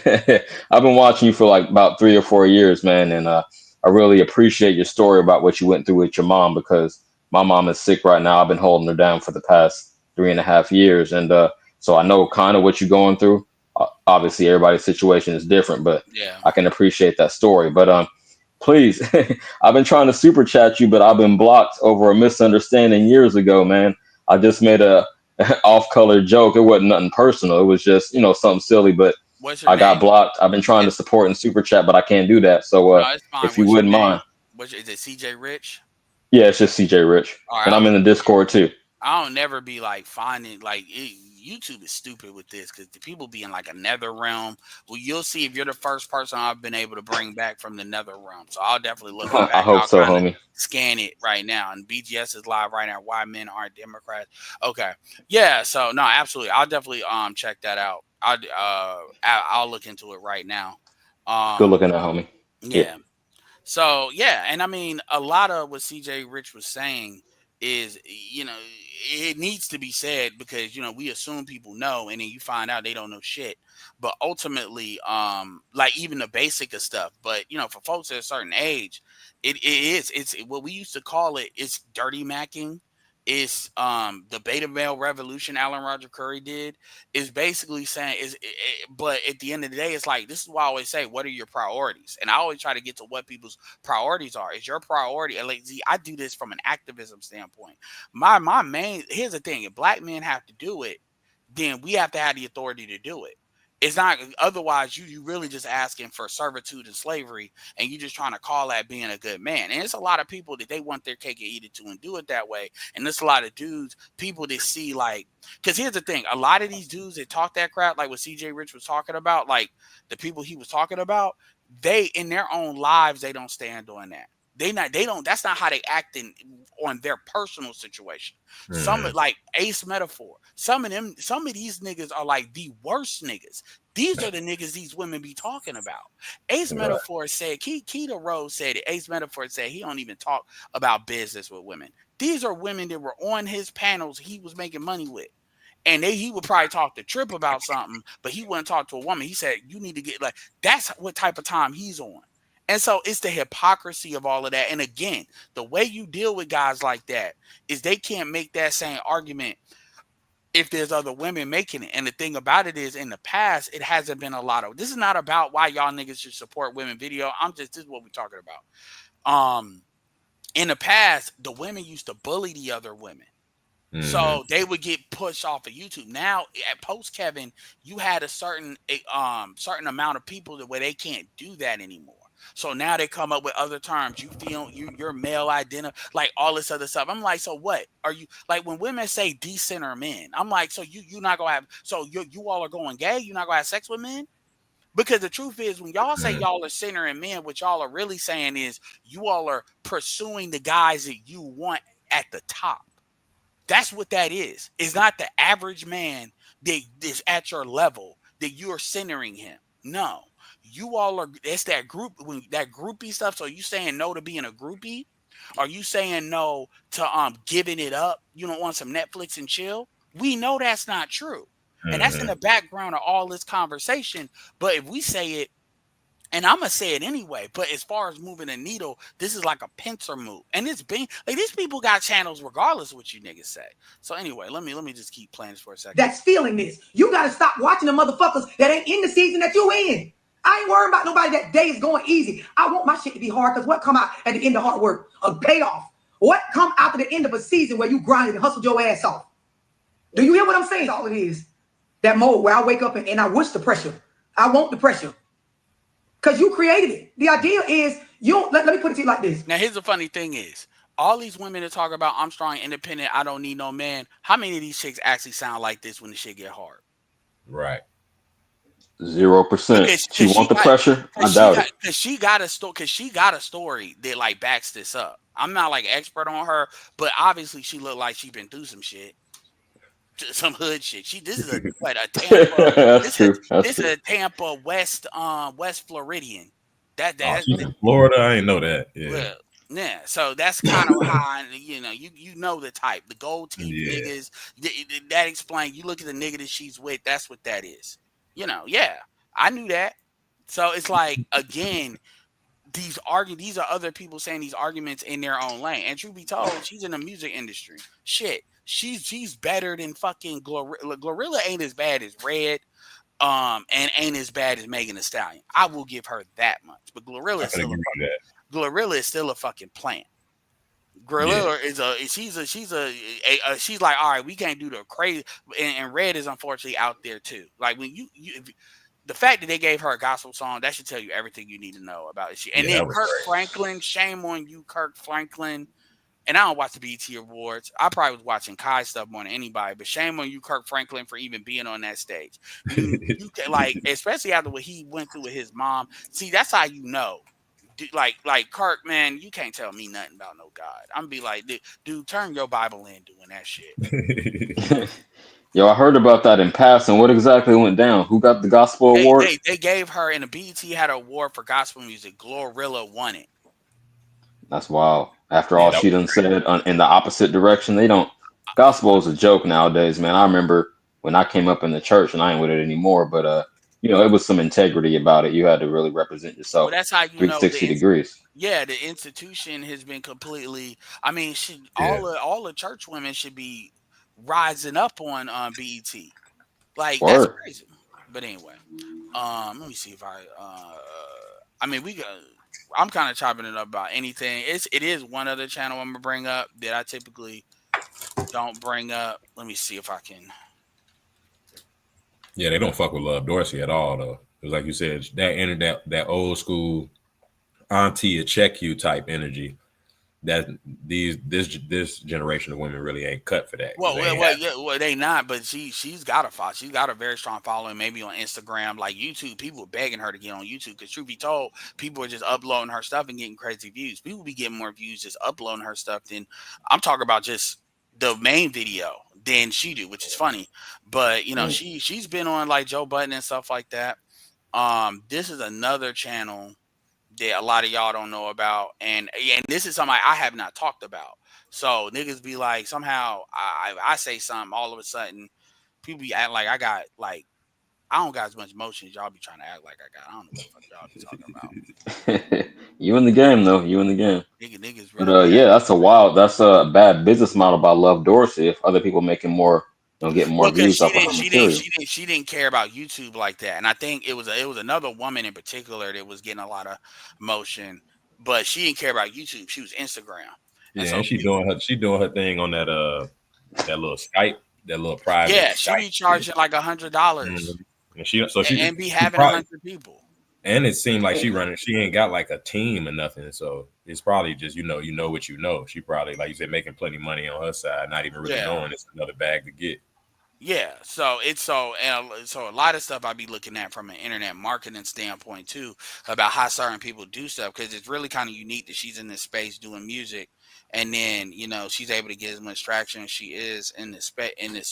I've been watching you for like about 3 or 4 years, man. And I really appreciate your story about what you went through with your mom, because my mom is sick right now. I've been holding her down for the past 3.5 years. And so I know kind of what you're going through. Obviously everybody's situation is different, but yeah, I can appreciate that story. But please, I've been trying to super chat you, but I've been blocked over a misunderstanding years ago, man. I just made a off-color joke. It wasn't nothing personal. It was just, something silly, but I got blocked. I've been trying to support and super chat, but I can't do that. So if you wouldn't mind. Is it CJ Rich? Yeah, it's just CJ Rich. Right, and I'm in the Discord too. I don't never be like finding YouTube is stupid with this, because the people be in like a nether realm. Well, you'll see if you're the first person I've been able to bring back from the nether realm. So I'll definitely look back. I hope so, homie. Scan it right now. And BGS is live right now. Why men aren't Democrats. Okay. Yeah. So no, absolutely. I'll definitely check that out. I'll look into it right now. Good looking at, homie. Yeah. So yeah, and I mean, a lot of what CJ Rich was saying is, it needs to be said, because we assume people know, and then you find out they don't know shit. But ultimately, like even the basic of stuff, but for folks at a certain age, it's what we used to call it. It's dirty macking. It's the beta male revolution Alan Roger Curry did, is basically saying but at the end of the day, it's like, this is why I always say, what are your priorities? And I always try to get to what people's priorities are. Is your priority, and like, I do this from an activism standpoint. My main, here's the thing: if black men have to do it, then we have to have the authority to do it. It's not, otherwise you really just asking for servitude and slavery, and you just trying to call that being a good man. And it's a lot of people that they want their cake and eat it too and do it that way. And there's a lot of dudes, people that see like, because here's the thing, a lot of these dudes that talk that crap, like what CJ Rich was talking about, like the people he was talking about, they in their own lives, they don't stand on that. That's not how they act on their personal situation. Some, like Ace Metaphor, some of these niggas are like the worst niggas. These are the niggas these women be talking about. Ace Metaphor said, Keita Rose said it. Ace Metaphor said he don't even talk about business with women. These are women that were on his panels he was making money with. And he would probably talk to Trip about something, but he wouldn't talk to a woman. He said, you need to get like, that's what type of time he's on. And so it's the hypocrisy of all of that. And again, the way you deal with guys like that is they can't make that same argument if there's other women making it. And the thing about it is, in the past, it hasn't been a lot of, this is not about why y'all niggas should support women video. This is what we're talking about. In the past, the women used to bully the other women. So they would get pushed off of YouTube. Now at Post Kevin, you had a certain amount of people where they can't do that anymore. So now they come up with other terms. You feel you're male identity, like all this other stuff. I'm like, so what are you like when women say decenter men? I'm like, so you not gonna have, so you all are going gay? You're not gonna have sex with men? Because the truth is, when y'all say y'all are centering men, what y'all are really saying is you all are pursuing the guys that you want at the top. That's what that is. It's not the average man that is at your level that you're centering him. No, you all are. It's that group, when that groupie stuff. So you saying no to being a groupie? Are you saying no to giving it up? You don't want some Netflix and chill? We know that's not true, and that's in the background of all this conversation. But if we say it, and I'm gonna say it anyway, but as far as moving a needle, this is like a pincer move, and it's been like these people got channels regardless of what you niggas say. So anyway, let me just keep playing this for a second. That's feeling this. You gotta stop watching the motherfuckers that ain't in the season that you in. I ain't worrying about nobody that day is going easy. I want my shit to be hard because what come out at the end of hard work? A payoff. What come after the end of a season where you grinded and hustled your ass off? Do you hear what I'm saying? All it is. That mode where I wake up and I wish the pressure. I want the pressure. Because you created it. The idea is, let me put it to you like this. Now, here's the funny thing is, all these women that talk about, I'm strong, independent, I don't need no man. How many of these chicks actually sound like this when the shit get hard? Right. 0%. She want the pressure? I doubt it. Because she got a story that like backs this up. I'm not like expert on her, but obviously she looked like she been through some shit. Some hood shit. This is a Tampa. That's true. This is a Tampa West Floridian. She's in Florida. I didn't know that. Yeah. Well, yeah. So that's kind of how you know the type, the gold teeth niggas. That explains. You look at the nigga that she's with. That's what that is. Yeah, I knew that. So it's like again. These are other people saying these arguments in their own lane. And truth be told, she's in the music industry. Shit, she's better than fucking Glorilla. Glorilla ain't as bad as Red, and ain't as bad as Megan Thee Stallion. I will give her that much. But Glorilla is still a fucking plant. Glorilla is she's like, all right, we can't do the crazy. And Red is unfortunately out there too. Like when the fact that they gave her a gospel song, that should tell you everything you need to know about it. And then Kirk Franklin, shame on you, Kirk Franklin. And I don't watch the BET Awards. I probably was watching Kai stuff more than anybody, but shame on you, Kirk Franklin, for even being on that stage. You can, like, especially after what he went through with his mom. See, that's how you know. Like Kirk, man, you can't tell me nothing about no God. I'm gonna be like, dude, turn your Bible in doing that shit. Yo, I heard about that in passing. What exactly went down? Who got the gospel award? They gave her, and the BET had an award for gospel music. Glorilla won it. That's wild. After all she done said in the opposite direction, they don't. Gospel is a joke nowadays, man. I remember when I came up in the church, and I ain't with it anymore, but it was some integrity about it. You had to really represent yourself. Well, that's how you 360 degrees. Yeah, the institution has been completely. I mean, all the church women should be rising up on BET. Like that's crazy. But anyway, let me see if I mean I'm kind of chopping it up about anything. It is one other channel I'm gonna bring up that I typically don't bring up. Let me see if I can. Yeah, they don't fuck with Love Dorsey at all though. Because like you said, that old school auntie a check you type energy. That this generation of women really ain't cut for that. Well, they not, but she's got a follow. She's got a very strong following, maybe on Instagram, like YouTube. People are begging her to get on YouTube because, truth be told, people are just uploading her stuff and getting crazy views. People be getting more views just uploading her stuff than I'm talking about just the main video than she do, which is funny. But she's been on like Joe Budden and stuff like that. This is another channel that a lot of y'all don't know about, and this is something I have not talked about. So niggas be like, somehow I say something, all of a sudden people be acting like I got like I don't got as much emotion as y'all be trying to act like I got. I don't know what the fuck y'all be talking about. You in the game though. You in the game. Niggas But really be yeah, acting. that's a bad business model by Love Dorsey. If other people making more, getting more Well, because views off of her material. she didn't care about YouTube like that, and I think it was another woman in particular that was getting a lot of motion, but she didn't care about YouTube. She was Instagram, and Yeah, so and she doing her thing on that that little Skype, that little private yeah, she Skype. be charging like $100, and she and be having probably, 100 people. and it seemed like she ain't got like a team or nothing, so it's probably just you know what you know. She probably, like you said, making plenty of money on her side, not even really Yeah. knowing it's another bag to get. Yeah, so so a lot of stuff I be looking at from an internet marketing standpoint too, about how certain people do stuff, because it's really kind of unique that she's in this space doing music, and then she's able to get as much traction as she is in this space, in that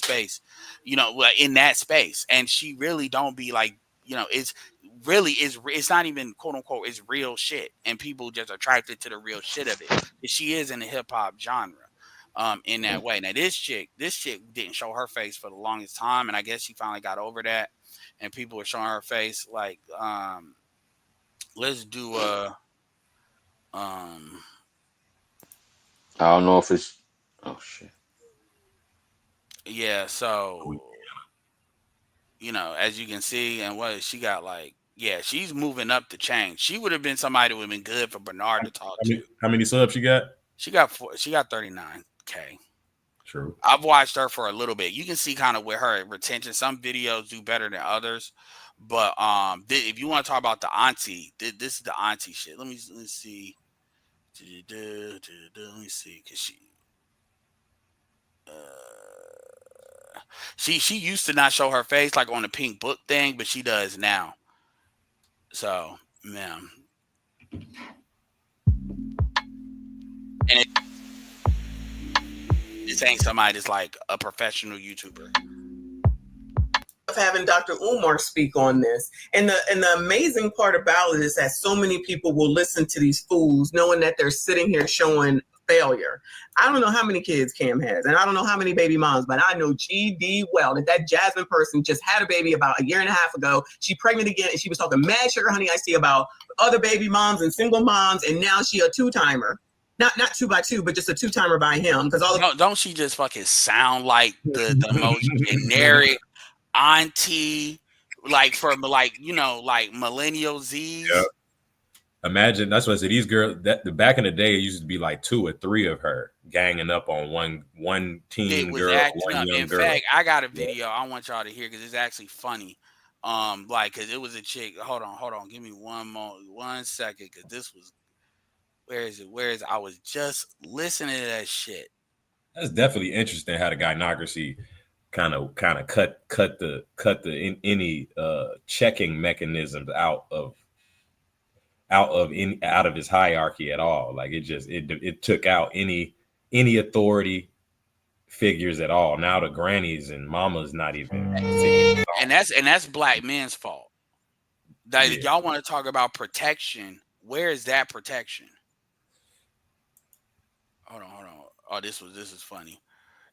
space, and she really don't be like it's not even quote unquote it's real shit, and people just attracted to the real shit of it. She is in the hip hop genre. In that way. Now this chick didn't show her face for the longest time, and I guess she finally got over that, and people were showing her face. Like, let's do a I don't know if it's shit. Yeah, so as you can see, and what she got, like, yeah, she's moving up the chain. She would have been somebody that would have been good for Bernard to talk to. How many subs she got? She got 39K. True. I've watched her for a little bit. You can see kind of with her retention. Some videos do better than others, but if you want to talk about the auntie, this is the auntie shit. Let me see. Let me see, cause she used to not show her face like on the Pink Book thing, but she does now. So, man. And this ain't somebody that's like a professional YouTuber. Of having Dr. Umar speak on this, and the amazing part about it is that so many people will listen to these fools knowing that they're sitting here showing failure. I don't know how many kids Cam has, and I don't know how many baby moms, but I know GD well that Jasmine person just had a baby about a year and a half ago. She's pregnant again, and she was talking mad sugar honey I see about other baby moms and single moms, and now she a two-timer. Not 2x2, but just a two-timer by him. Because don't she just fucking sound like the most generic auntie, like from like millennial Z's? Yeah. Imagine, that's what I said. These girls, back in the day, it used to be like 2 or 3 of her ganging up on one teen girl, one young girl. In fact, I got a video I want y'all to hear because it's actually funny. Because it was a chick. Hold on. Give me one second, because this was. Where is it? I was just listening to that shit. That's definitely interesting how the gynocracy kind of cut any checking mechanisms out of his hierarchy at all. Like it took out any authority figures at all. Now the grannies and mamas not even. And that's black men's fault. Y'all want to talk about protection? Where is that protection? Hold on. Oh, this is funny.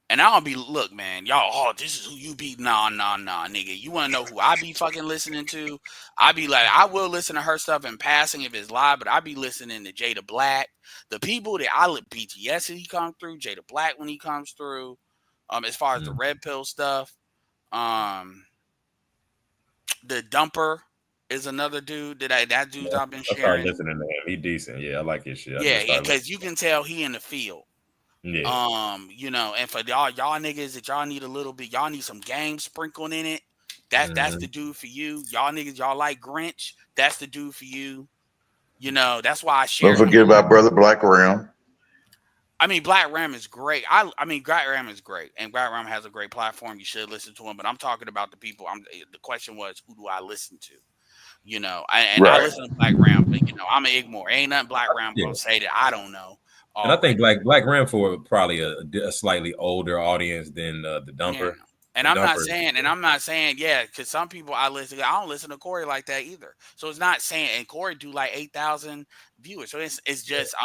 And I don't be, look, man, y'all, this is who you be. Nah, nigga. You want to know who I be fucking listening to? I be like, I will listen to her stuff in passing if it's live, but I be listening to Jada Black. The people that I let BTS when he comes through, Jada Black when he comes through. As far as the Red Pill stuff, the Dumper is another dude that dude I've been sharing. I started listening to him. He decent. Yeah, I like his shit. Yeah, because you can tell he in the field. Yeah. And for y'all niggas that y'all need a little bit, y'all need some game sprinkled in it. That's the dude for you. Y'all niggas, y'all like Grinch. That's the dude for you. That's why I share. Don't forget about Brother Black Ram. I mean, Black Ram is great. I mean, Black Ram is great, and Black Ram has a great platform. You should listen to him. But I'm talking about the people. The question was, who do I listen to? I listen to Black Ram, but I'm an Igmore. Ain't nothing Black Ram gonna say that I don't know. And I think Black Ram for probably a slightly older audience than the Dumper. And I'm not saying, yeah, because some people I don't listen to Corey like that either. So it's not saying, and Corey do like 8,000 viewers. So it's just,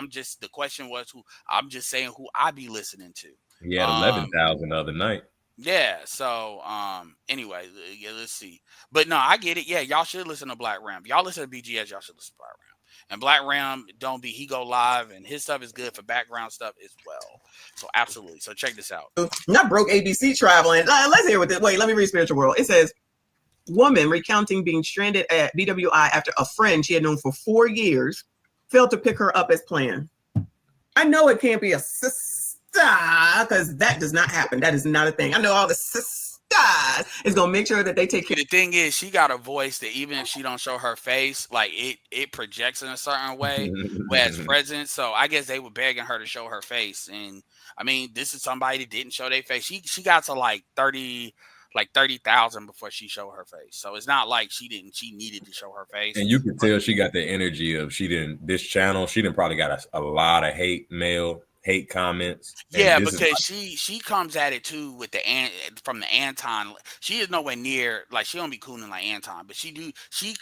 the question was I'm just saying who I be listening to. He had 11,000 the other night. Yeah. So anyway, yeah, let's see. But no, I get it. Yeah, y'all should listen to Black Ram. Y'all listen to BGS, y'all should listen to Black Ram. And Black Ram he go live, and his stuff is good for background stuff as well. So absolutely. So check this out. Not broke ABC traveling. Let's hear what this. Wait, let me read Spiritual World. It says, woman recounting being stranded at BWI after a friend she had known for 4 years failed to pick her up as planned. I know it can't be a sister, because that does not happen. That is not a thing. I know all the sisters is gonna make sure that they take care. The thing is, she got a voice that even if she don't show her face, like it projects in a certain way, whereas presence. So I guess they were begging her to show her face, and I mean, this is somebody that didn't show their face. She got to like 30,000 before she showed her face. So it's not like she needed to show her face. And you can tell she got the energy of this channel. She didn't probably got a lot of hate comments. Yeah, because she comes at it too with from the Anton. She is nowhere near, like, she don't be cooling like Anton, but she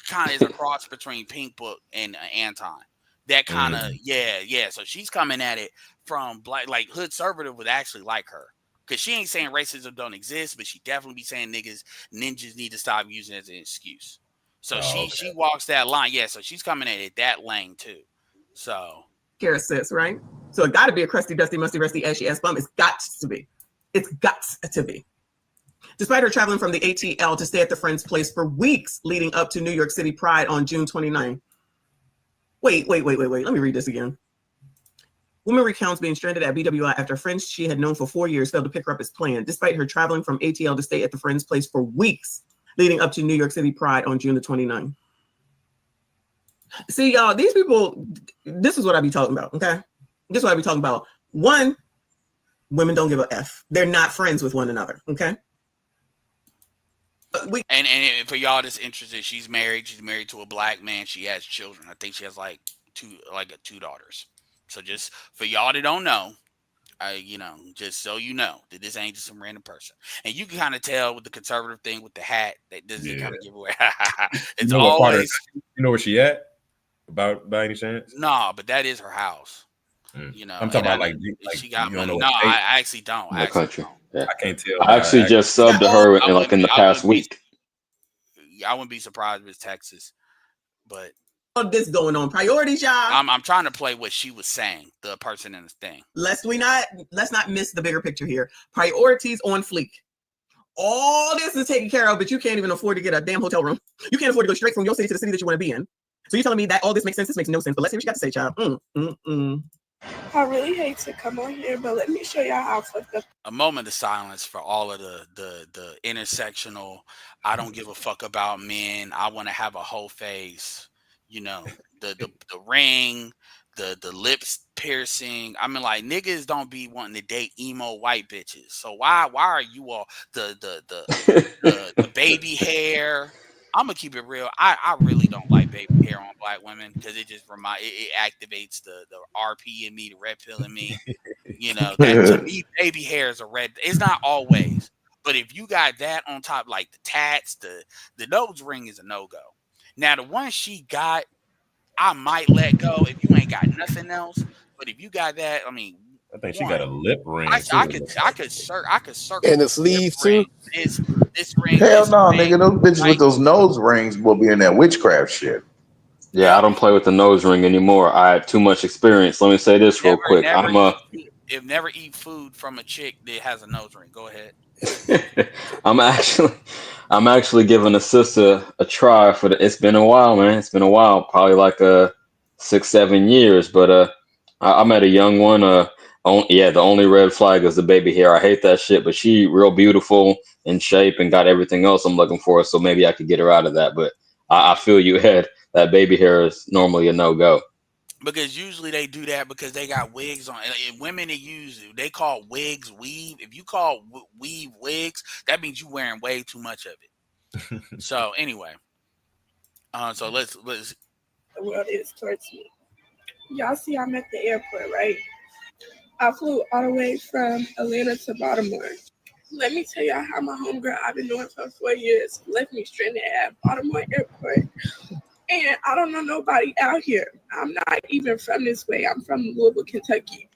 kind of is a cross between Pink Book and Anton. That kind of yeah. So she's coming at it from black, like Hood Conservative would actually like her. Because she ain't saying racism don't exist, but she definitely be saying ninjas need to stop using it as an excuse. So she walks that line. Yeah, so she's coming at it that lane too. So care, sis, right? So it got to be a crusty, dusty, musty, rusty, ashy ass bum. It's got to be. It's got to be. Despite her traveling from the ATL to stay at the friend's place for weeks leading up to New York City Pride on June 29th. Wait. Let me read this again. Woman recounts being stranded at BWI after friends she had known for 4 years failed to pick her up as planned, despite her traveling from ATL to stay at the friend's place for weeks leading up to New York City Pride on June the 29th. See, y'all, these people, this is what I be talking about, okay? This is what I be talking about. One, women don't give a F. They're not friends with one another, okay? And for y'all that's interested, she's married. She's married to a black man. She has children. I think she has like two daughters. So just for y'all that don't know, just so you know that this ain't just some random person. And you can kind of tell with the conservative thing with the hat that this is kind of give away. It's always. You know where she at? By any chance? No, but that is her house. You know, I'm talking about like she got money. No, I actually don't. In the country. Yeah. I can't tell. I actually just subbed to her in the past week. I wouldn't be surprised if it's Texas, but this going on priorities, y'all. I'm trying to play what she was saying, the person in the thing. Let's not miss the bigger picture here. Priorities on fleek. All this is taken care of, but you can't even afford to get a damn hotel room. You can't afford to go straight from your city to the city that you want to be in. So you're telling me that all this makes sense? This makes no sense. But let's see what you got to say, child. I really hate to come on here, but let me show y'all how fucked up. A moment of silence for all of the intersectional. I don't give a fuck about men. I want to have a whole face. You know, the ring, the lips piercing. I mean, like, niggas don't be wanting to date emo white bitches. So why are you all the baby hair? I'm gonna keep it real. I really don't like baby hair on black women because it just it activates the RP in me, the red pill in me. You know, that to me, baby hair is a red. It's not always, but if you got that on top, like the tats, the nose ring is a no-go. Now the one she got, I might let go if you ain't got nothing else. But if you got that, I mean, I think she got a lip ring. I could circle and the sleeve too. This ring. Hell no, nigga. Those bitches with those nose rings will be in that witchcraft shit. Yeah, I don't play with the nose ring anymore. I had too much experience. Let me say this real quick. Never eat food from a chick that has a nose ring. Go ahead. I'm actually giving a sister a try for it's been a while, man. It's been a while, probably like 6-7 years. But I met a young one. The only red flag is the baby hair. I hate that shit, but she real beautiful in shape and got everything else I'm looking for. So maybe I could get her out of that. But I feel you, Ed. That baby hair is normally a no-go. Because usually they do that because they got wigs on. And women they call wigs weave. If you call weave wigs, that means you wearing way too much of it. So anyway, so let's. The world is towards me. Y'all see, I'm at the airport, right? I flew all the way from Atlanta to Baltimore. Let me tell y'all how my homegirl I've been knowing for 4 years left me stranded at Baltimore Airport. And I don't know nobody out here. I'm not even from this way. I'm from Louisville, Kentucky.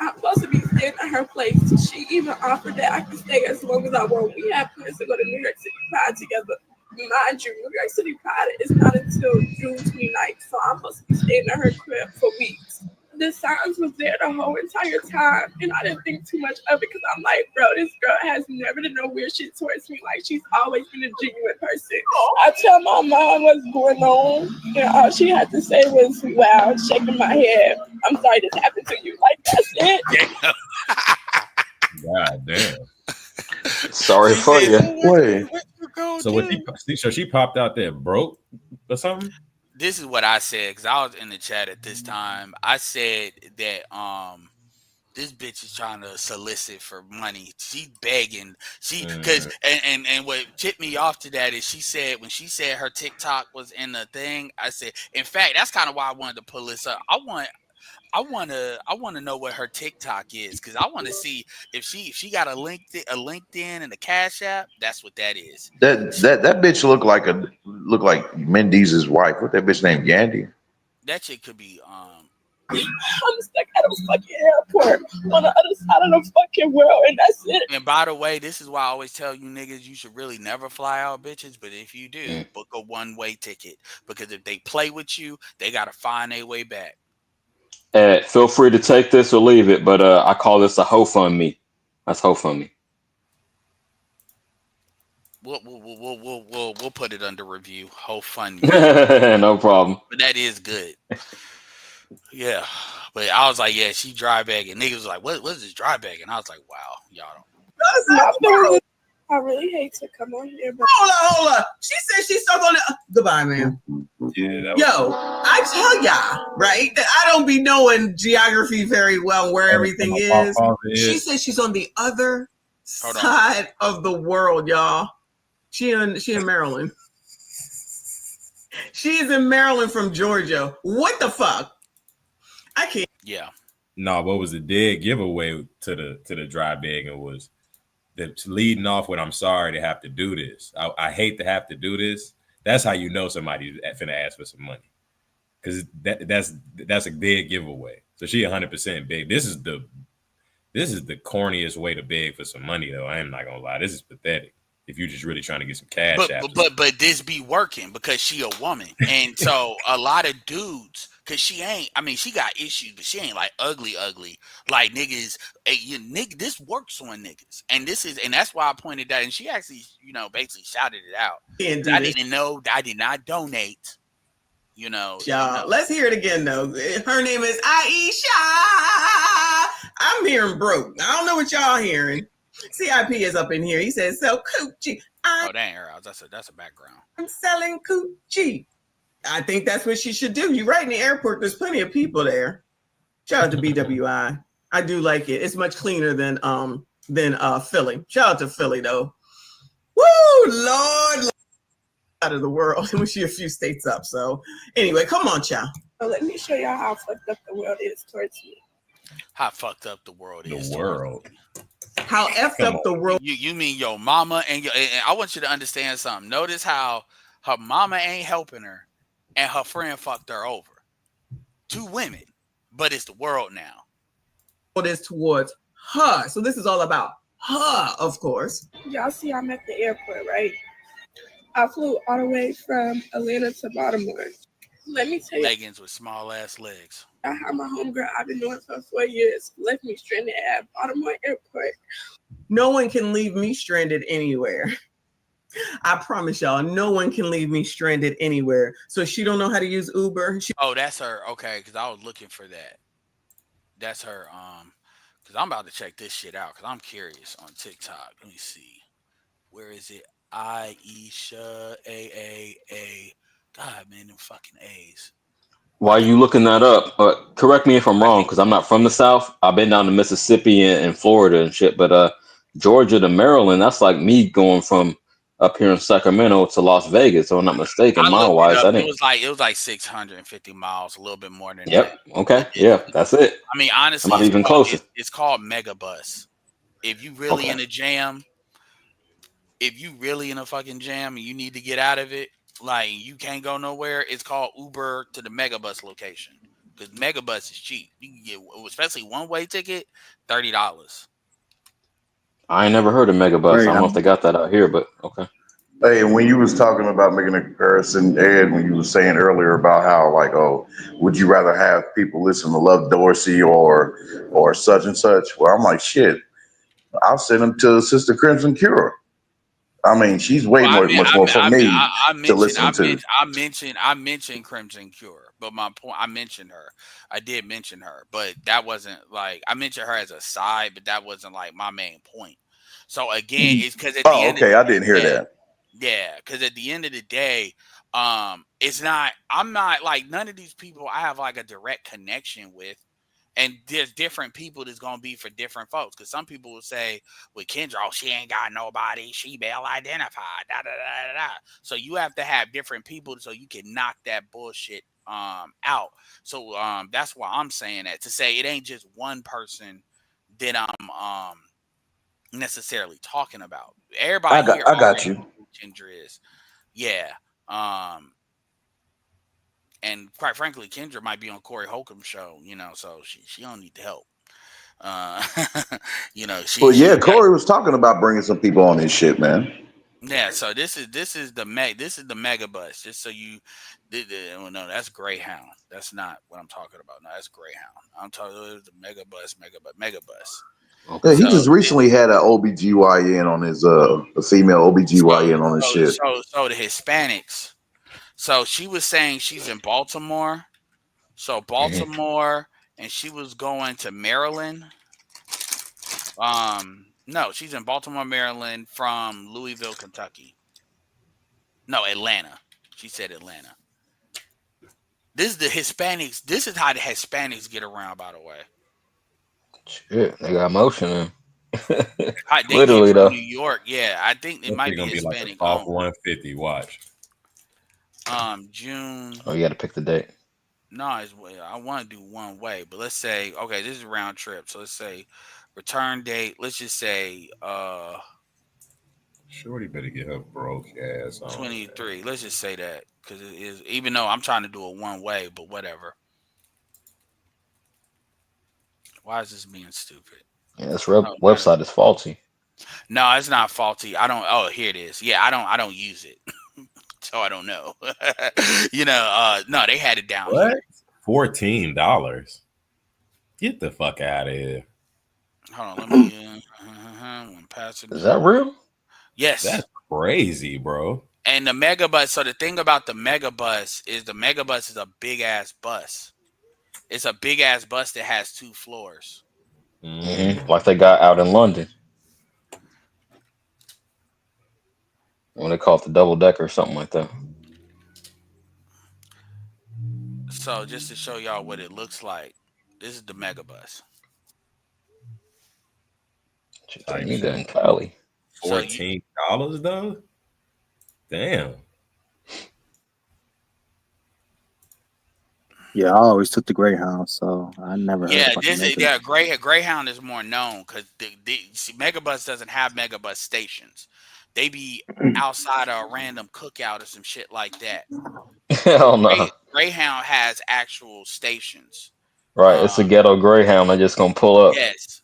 I'm supposed to be staying at her place. She even offered that I could stay as long as I want. We had plans to go to New York City Pride together. Mind you, New York City Pride is not until June 29th, so I'm supposed to be staying at her crib for weeks. The signs was there the whole entire time, and I didn't think too much of it because I'm like, bro, this girl has never done no weird shit towards me. Like, she's always been a genuine person. I tell my mom what's going on, and all she had to say was, wow, shaking my head. I'm sorry this happened to you. Like, that's it. God damn. Sorry for you. Wait. So what she popped out there broke or something? This is what I said because I was in the chat at this time. I said that this bitch is trying to solicit for money. She's begging. And what tipped me off to that is she said when she said her TikTok was in the thing. I said, in fact, that's kind of why I wanted to pull this up. I want to know what her TikTok is because I want to see if she got a LinkedIn and a Cash App. That's what that is. That bitch look like Mendez's wife. What that bitch named Yandy? That shit could be I'm stuck at a fucking airport on the other side of the fucking world, and that's it. And by the way, this is why I always tell you niggas you should really never fly out, bitches. But if you do, book a one-way ticket because if they play with you, they gotta find their way back. Feel free to take this or leave it, but I call this a HoFundMe. That's HoFundMe. We'll put it under review. HoFundMe. No problem. But that is good. Yeah. But I was like, yeah, she dry bagging. Niggas was like, what is this dry bag? And I was like, wow, y'all don't. I really hate to come on here, but Hold up. She said she's stuck on it. Goodbye, man. Yeah. Yo, I tell y'all, right, that I don't be knowing geography very well where everything is. She said she's on the other side of the world, y'all. She in Maryland. She is in Maryland from Georgia. What the fuck? I can't. Yeah. No, what was the dead giveaway to the dry bagging was the leading off with I'm sorry to have to do this. I hate to have to do this. That's how you know somebody's finna ask for some money. Because that's a dead giveaway. So she 100% big. This is the corniest way to beg for some money, though. I am not gonna lie. This is pathetic. If you're just really trying to get some cash out. But this be working because she a woman. And so a lot of dudes, because she got issues, but she ain't like ugly. Like niggas, this works on niggas. And that's why I pointed that. And she actually, basically shouted it out. I didn't know, I did not donate. Let's hear it again, though. Her name is Aisha. I'm hearing broke. I don't know what y'all hearing. CIP is up in here. He says, "So coochie." Oh, dang, that's a background. I'm selling coochie. I think that's what she should do. You're right in the airport. There's plenty of people there. Shout out to BWI. I do like it. It's much cleaner than Philly. Shout out to Philly though. Woo, Lord, out of the world. And we see a few states up. So anyway, come on, child. So let me show y'all how fucked up the world is towards me. How fucked up the world is. The world. How effed up the world. You mean your mama and I want you to understand something. Notice how her mama ain't helping her and her friend fucked her over. 2 women, but it's the world now. It is towards her. So this is all about her, of course. Y'all see I'm at the airport, right? I flew all the way from Atlanta to Baltimore. Let me tell you. Leggings with small ass legs. How my homegirl I've been knowing for 4 years left me stranded at Baltimore Airport. No one can leave me stranded anywhere. I promise y'all, no one can leave me stranded anywhere. So she don't know how to use Uber. That's her. Okay, because I was looking for that. That's her. Because I'm about to check this shit out because I'm curious on TikTok. Let me see. Where is it? Aisha A. God, man, them fucking A's. While you looking that up, correct me if I'm wrong, because I'm not from the South. I've been down to Mississippi and Florida and shit, but Georgia to Maryland, that's like me going from up here in Sacramento to Las Vegas, so I'm not mistaken, mile wise. It was like 650 miles, a little bit more than that. Okay. Yeah, that's it. I mean, honestly, I'm not even closer. It's called Megabus. If you really Okay. in a jam, if you really in a fucking jam and you need to get out of it, like you can't go nowhere, it's called Uber to the Megabus location. Because Megabus is cheap. You can get, especially one-way ticket, $30. I ain't never heard of Megabus. I don't know if Greyhound. they got that out here, but okay. Hey, when you was talking about making a comparison, Ed, when you was saying earlier about how like, oh, would you rather have people listen to Love Dorsey or such and such? Well, I'm like, shit, I'll send them to Sister Crimson Cure. I mean, she's way Well, much more for me to listen to. I mentioned Crimson Cure, but my point, I mentioned her. I did mention her, but that wasn't like I mentioned her as a side, but that wasn't like my main point. So again, it's because at the Oh, end of okay, I didn't hear yeah, that. yeah, because at the end of the day, it's not. I'm not like none of these people I have like a direct connection with. And there's different people that's gonna be for different folks. Because some people will say with Kendra, oh, she ain't got nobody, she male identified, da da da da da. So you have to have different people so you can knock that bullshit out. So that's why I'm saying that to say it ain't just one person that I'm necessarily talking about. Everybody here I got already you. knows who Kendra is. Yeah. And quite frankly, Kendra might be on Corey Holcomb's show, you know, so she don't need the help. Uh, you know, Well, she yeah, got Corey was talking about bringing some people on his shit, man. yeah. So this is the Megabus. Just so you, oh, no, that's Greyhound. That's not what I'm talking about. No, that's Greyhound. I'm talking about the Megabus. Okay. Yeah, he So just recently had an OBGYN on his a female OBGYN on his shit. so the Hispanics. So she was saying she's in Baltimore. So Baltimore, and she was going to Maryland. No, she's in Baltimore, Maryland from Louisville, Kentucky. No, Atlanta. She said Atlanta. This is the Hispanics. This is how the Hispanics get around, by the way. Shit, they got motion in. They Literally get from though. New York. Yeah, I think it It's might be gonna be like a Hispanic soft owned. 150. Watch. June. Oh, you got to pick the date. No, I want to do one way, but let's say okay, this is round trip. So let's say return date. Let's just say Shorty better get her broke ass on. 23. Let's just say that because it is. Even though I'm trying to do it one way, but whatever. Why is this being stupid? Yeah, this website is faulty. No, it's not faulty. I don't. Oh, here it is. Yeah, I don't use it, so I don't know. You know, no, they had it down What? here. $14. Get the fuck out of here. Hold on, let me. One passenger. Is that real? Yes. That's crazy, bro. And the Megabus. So the thing about the Megabus is a big ass bus. It's a big ass bus that has 2 floors. Like they got out in London when they call it the double decker or something like that. So just to show y'all what it looks like, this is the Megabus. Shit, they need that in Cali. $14 though. Damn. Yeah, I always took the Greyhound, so I never heard Yeah, of this is Megabus. Greyhound is more known because see, Megabus doesn't have Megabus stations. They be outside of a random cookout or some shit like that. Hell no. Greyhound has actual stations. Right, it's a ghetto Greyhound. They're just gonna pull up. Yes,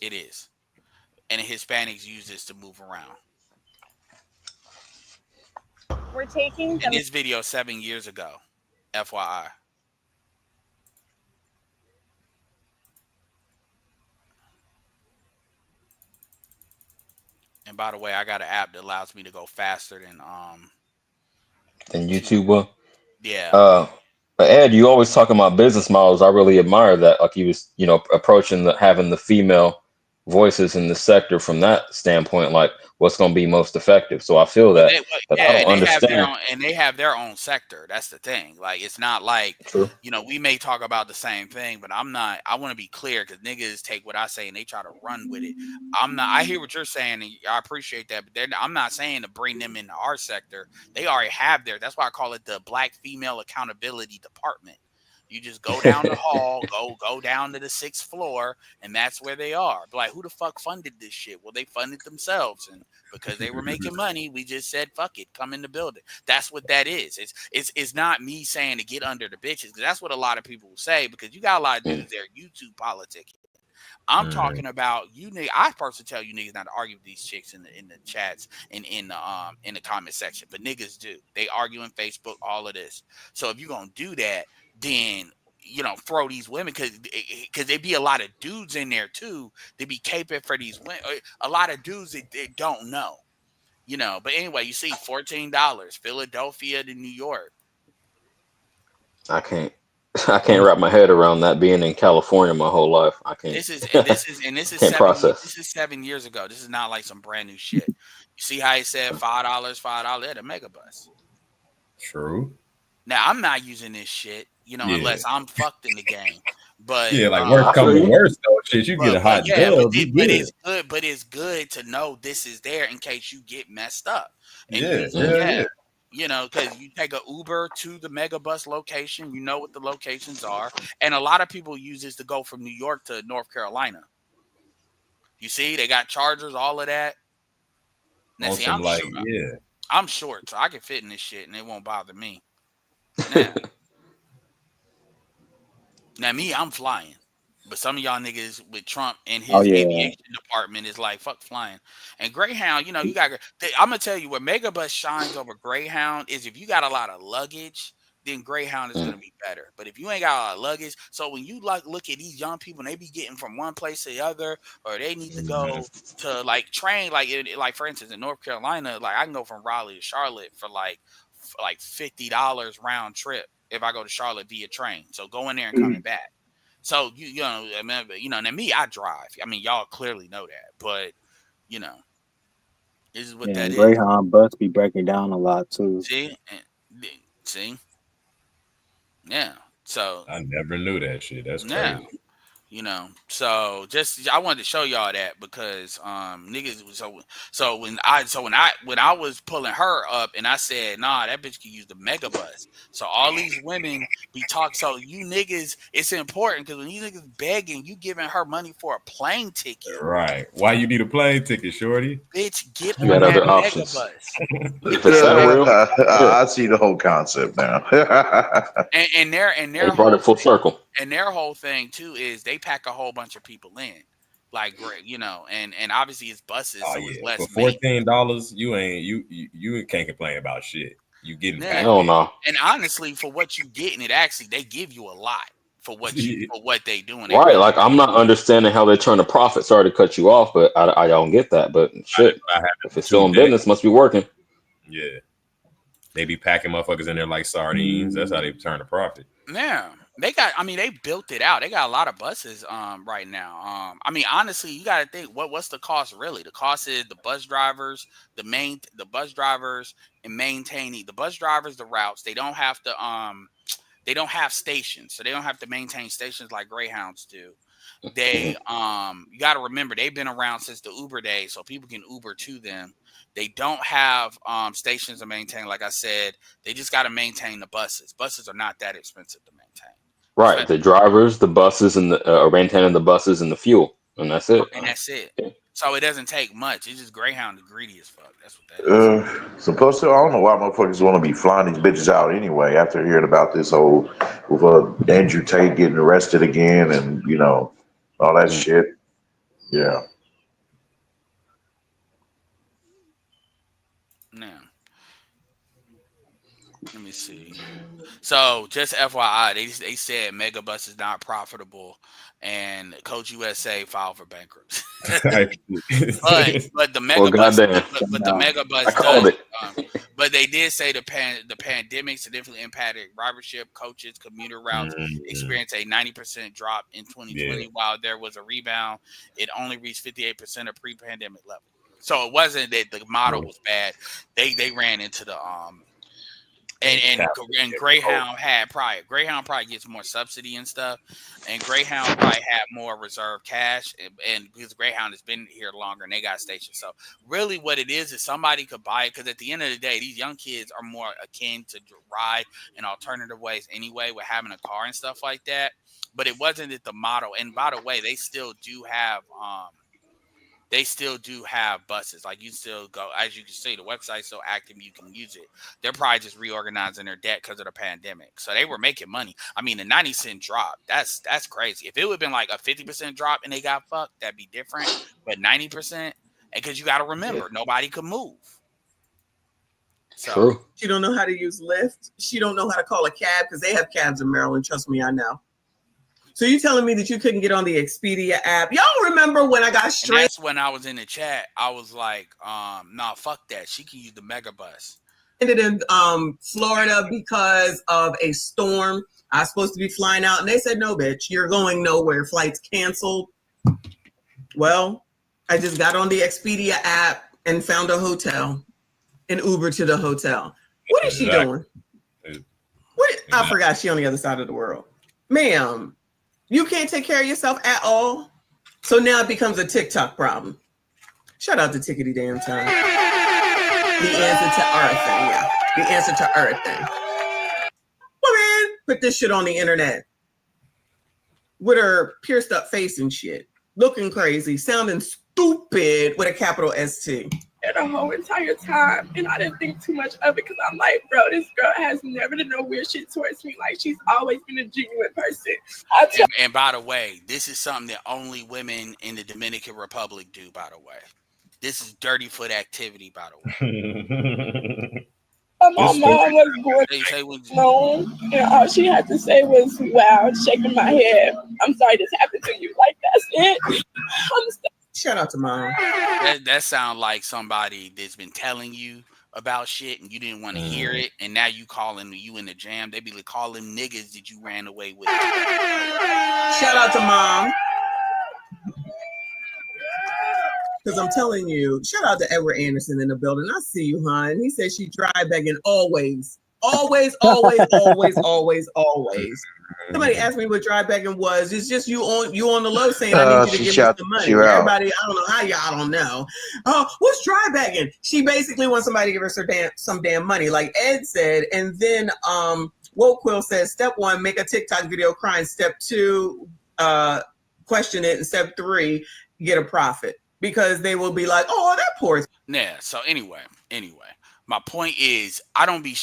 it is. And the Hispanics use this to move around. We're taking in this video 7 years ago, FYI. And by the way, I got an app that allows me to go faster than YouTube will. Yeah. But Ed, you always talking about business models. I really admire that. Like he was, approaching having the female voices in the sector from that standpoint, like what's going to be most effective. So I feel that. I don't understand. They have their own sector. That's the thing. Like it's not like True. We may talk about the same thing, but I'm not. I want to be clear because niggas take what I say and they try to run with it. I'm not. I hear what you're saying, and I appreciate that, but I'm not saying to bring them into our sector. They already have their. That's why I call it the Black Female Accountability Department. You just go down the hall, go down to the 6th floor, and that's where they are. But like, who the fuck funded this shit? Well, they funded themselves, and because they were making money, we just said, fuck it, come in the building. That's what that is. It's not me saying to get under the bitches, because that's what a lot of people say, because you got a lot of dudes there YouTube politicking. I'm talking about you niggas. I personally tell you niggas not to argue with these chicks in the chats and in the comment section, but niggas do. They argue on Facebook, all of this. So if you're gonna do that, then throw these women, because there be a lot of dudes in there too. They be caping for these women. A lot of dudes that they don't know, But anyway, you see $14, Philadelphia to New York. I can't wrap my head around that being in California my whole life. I can't. This is can't process. This is 7 years ago. This is not like some brand new shit. You see how he said $5 at a Megabus. True. Now I'm not using this shit, unless I'm fucked in the game. But yeah, like worst come to worst though, shit, you get a hot dub. But it's good to know this is there in case you get messed up. And because you take an Uber to the Megabus location, you know what the locations are, and a lot of people use this to go from New York to North Carolina. You see, they got chargers, all of that. Now, see, I'm short, so I can fit in this shit, and it won't bother me. Now me, I'm flying. But some of y'all niggas with Trump and his aviation department is like, fuck flying. And Greyhound, you got. I'm gonna tell you where Megabus shines over Greyhound is if you got a lot of luggage, then Greyhound is gonna be better. But if you ain't got a lot of luggage, so when you look at these young people and they be getting from one place to the other, or they need to go to train, like for instance in North Carolina, like I can go from Raleigh to Charlotte for like $50 round trip if I go to Charlotte via train. So going there and coming back. So now me, I drive. I mean, y'all clearly know that, but this is what that Greyhound is. Greyhound bus be breaking down a lot too. See, yeah. So I never knew that shit. That's crazy. So just I wanted to show y'all that because niggas so when I was pulling her up and I said, nah, that bitch can use the Megabus. So all these women be talking. So you niggas, it's important because when you niggas begging, you giving her money for a plane ticket. Right. Why you need a plane ticket, shorty? Bitch, get you on got that other options. Megabus. If it's that real, I see the whole concept now. and their brought it full circle. And their whole thing too is they pack a whole bunch of people in, and obviously it's buses, so it's less. For $14, you can't complain about shit. You getting hell no. And honestly, for what you getting, they give you a lot for what they doing. Right, like I'm not understanding how they're trying to profit. Sorry to cut you off, but I don't get that. But shit, if it's still in business, must be working. Yeah, they be packing motherfuckers in there like sardines. That's how they turn a profit. Yeah. They built it out. They got a lot of buses right now. Honestly, you got to think what's the cost really? The cost is the bus drivers, the bus drivers and maintaining the bus drivers, the routes. They don't have to stations, so they don't have to maintain stations like Greyhounds do. They you got to remember they've been around since the Uber days, so people can Uber to them. They don't have stations to maintain. Like I said, they just got to maintain the buses. Buses are not that expensive to maintain. Right, the drivers, the buses, and the maintaining the buses and the fuel, and that's it. And that's it. So it doesn't take much. It's just Greyhound is greedy as fuck. That's what that is. Supposed to. I don't know why motherfuckers want to be flying these bitches out anyway. After hearing about this whole with Andrew Tate getting arrested again, and all that shit. Yeah. Now, let me see. So just FYI, they said Megabus is not profitable, and Coach USA filed for bankruptcy. but the Megabus, the Megabus does. But they did say the pandemic significantly impacted ridership. Coaches, commuter routes experienced a 90% drop in 2020. Yeah. While there was a rebound, it only reached 58% of pre-pandemic level. So it wasn't that the model was bad. They ran into the And Greyhound probably gets more subsidy and stuff, and Greyhound probably had more reserve cash, and because Greyhound has been here longer and they got stations, so really what it is somebody could buy it, because at the end of the day, these young kids are more akin to ride in alternative ways anyway, with having a car and stuff like that. But it wasn't at the model. And by the way, they still do have buses. Like, you still go, as you can see, the website's still active. You can use it. They're probably just reorganizing their debt because of the pandemic. So they were making money. I mean, the 90-cent drop, that's crazy. If it would have been like a 50% drop and they got fucked, that'd be different. But 90%, and because you got to remember, nobody could move. So, True. She don't know how to use Lyft. She don't know how to call a cab, because they have cabs in Maryland. Trust me, I know. So you telling me that you couldn't get on the Expedia app? Y'all remember when I got straight? And that's when I was in the chat. I was like, nah, fuck that. She can use the Megabus. Ended in Florida because of a storm. I was supposed to be flying out, and they said, no, bitch, you're going nowhere. Flights canceled. Well, I just got on the Expedia app and found a hotel and Uber to the hotel. What is she doing? I forgot she on the other side of the world. Ma'am, you can't take care of yourself at all. So now it becomes a TikTok problem. Shout out to Tickety Damn Time. The answer to everything, yeah. The answer to everything. Woman, put this shit on the internet with her pierced up face and shit, looking crazy, sounding stupid with a capital ST. The whole entire time, and I didn't think too much of it, because I'm like, bro, this girl has never done no weird shit towards me. Like, she's always been a genuine person. And by the way, this is something that only women in the Dominican Republic do, by the way. This is dirty foot activity, by the way. My mom was born alone, and all she had to say was, wow, shaking my head. I'm sorry this happened to you. Like, that's it. Shout out to Mom. That sounds like somebody that's been telling you about shit and you didn't want to hear it, and now you calling you in the jam. They be like, call them niggas that you ran away with. Shout out to Mom. Because I'm telling you, shout out to Edward Anderson in the building. I see you, hon. He said she dry begging always. Always, always, always, always, always. Somebody asked me what dry begging was. It's just you on the low saying, I need you to give me some money. Everybody, I don't know how y'all don't know. Oh, what's dry begging? She basically wants somebody to give her some damn money, like Ed said. And then Woke Quill says, step 1, make a TikTok video crying. Step 2, question it. And step 3, get a profit. Because they will be like, oh, that poor. Yeah. So anyway, my point is, I don't be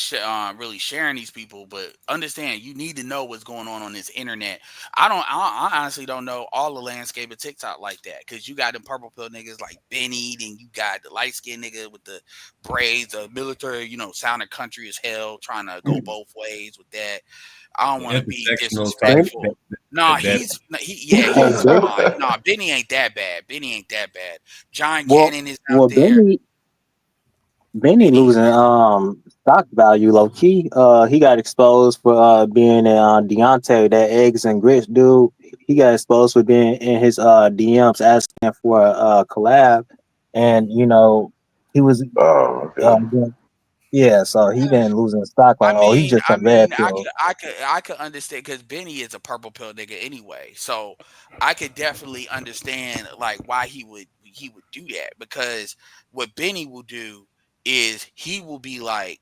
really sharing these people, but understand you need to know what's going on this internet. I honestly don't know all the landscape of TikTok like that, because you got them purple pill niggas like Benny, then you got the light skinned nigga with the braids, the military, sounding country as hell, trying to go both ways with that. I don't want to be disrespectful. No, Benny ain't that bad. John Cannon is out there. Benny losing stock value low key. He got exposed for being Deontay, that eggs and grits dude. He got exposed for being in his DMs asking for a collab, and he was so he been losing stock. Like, he's just a red pill. I could understand, because Benny is a purple pill nigga anyway, so I could definitely understand like why he would do that, because what Benny will do is he will be like,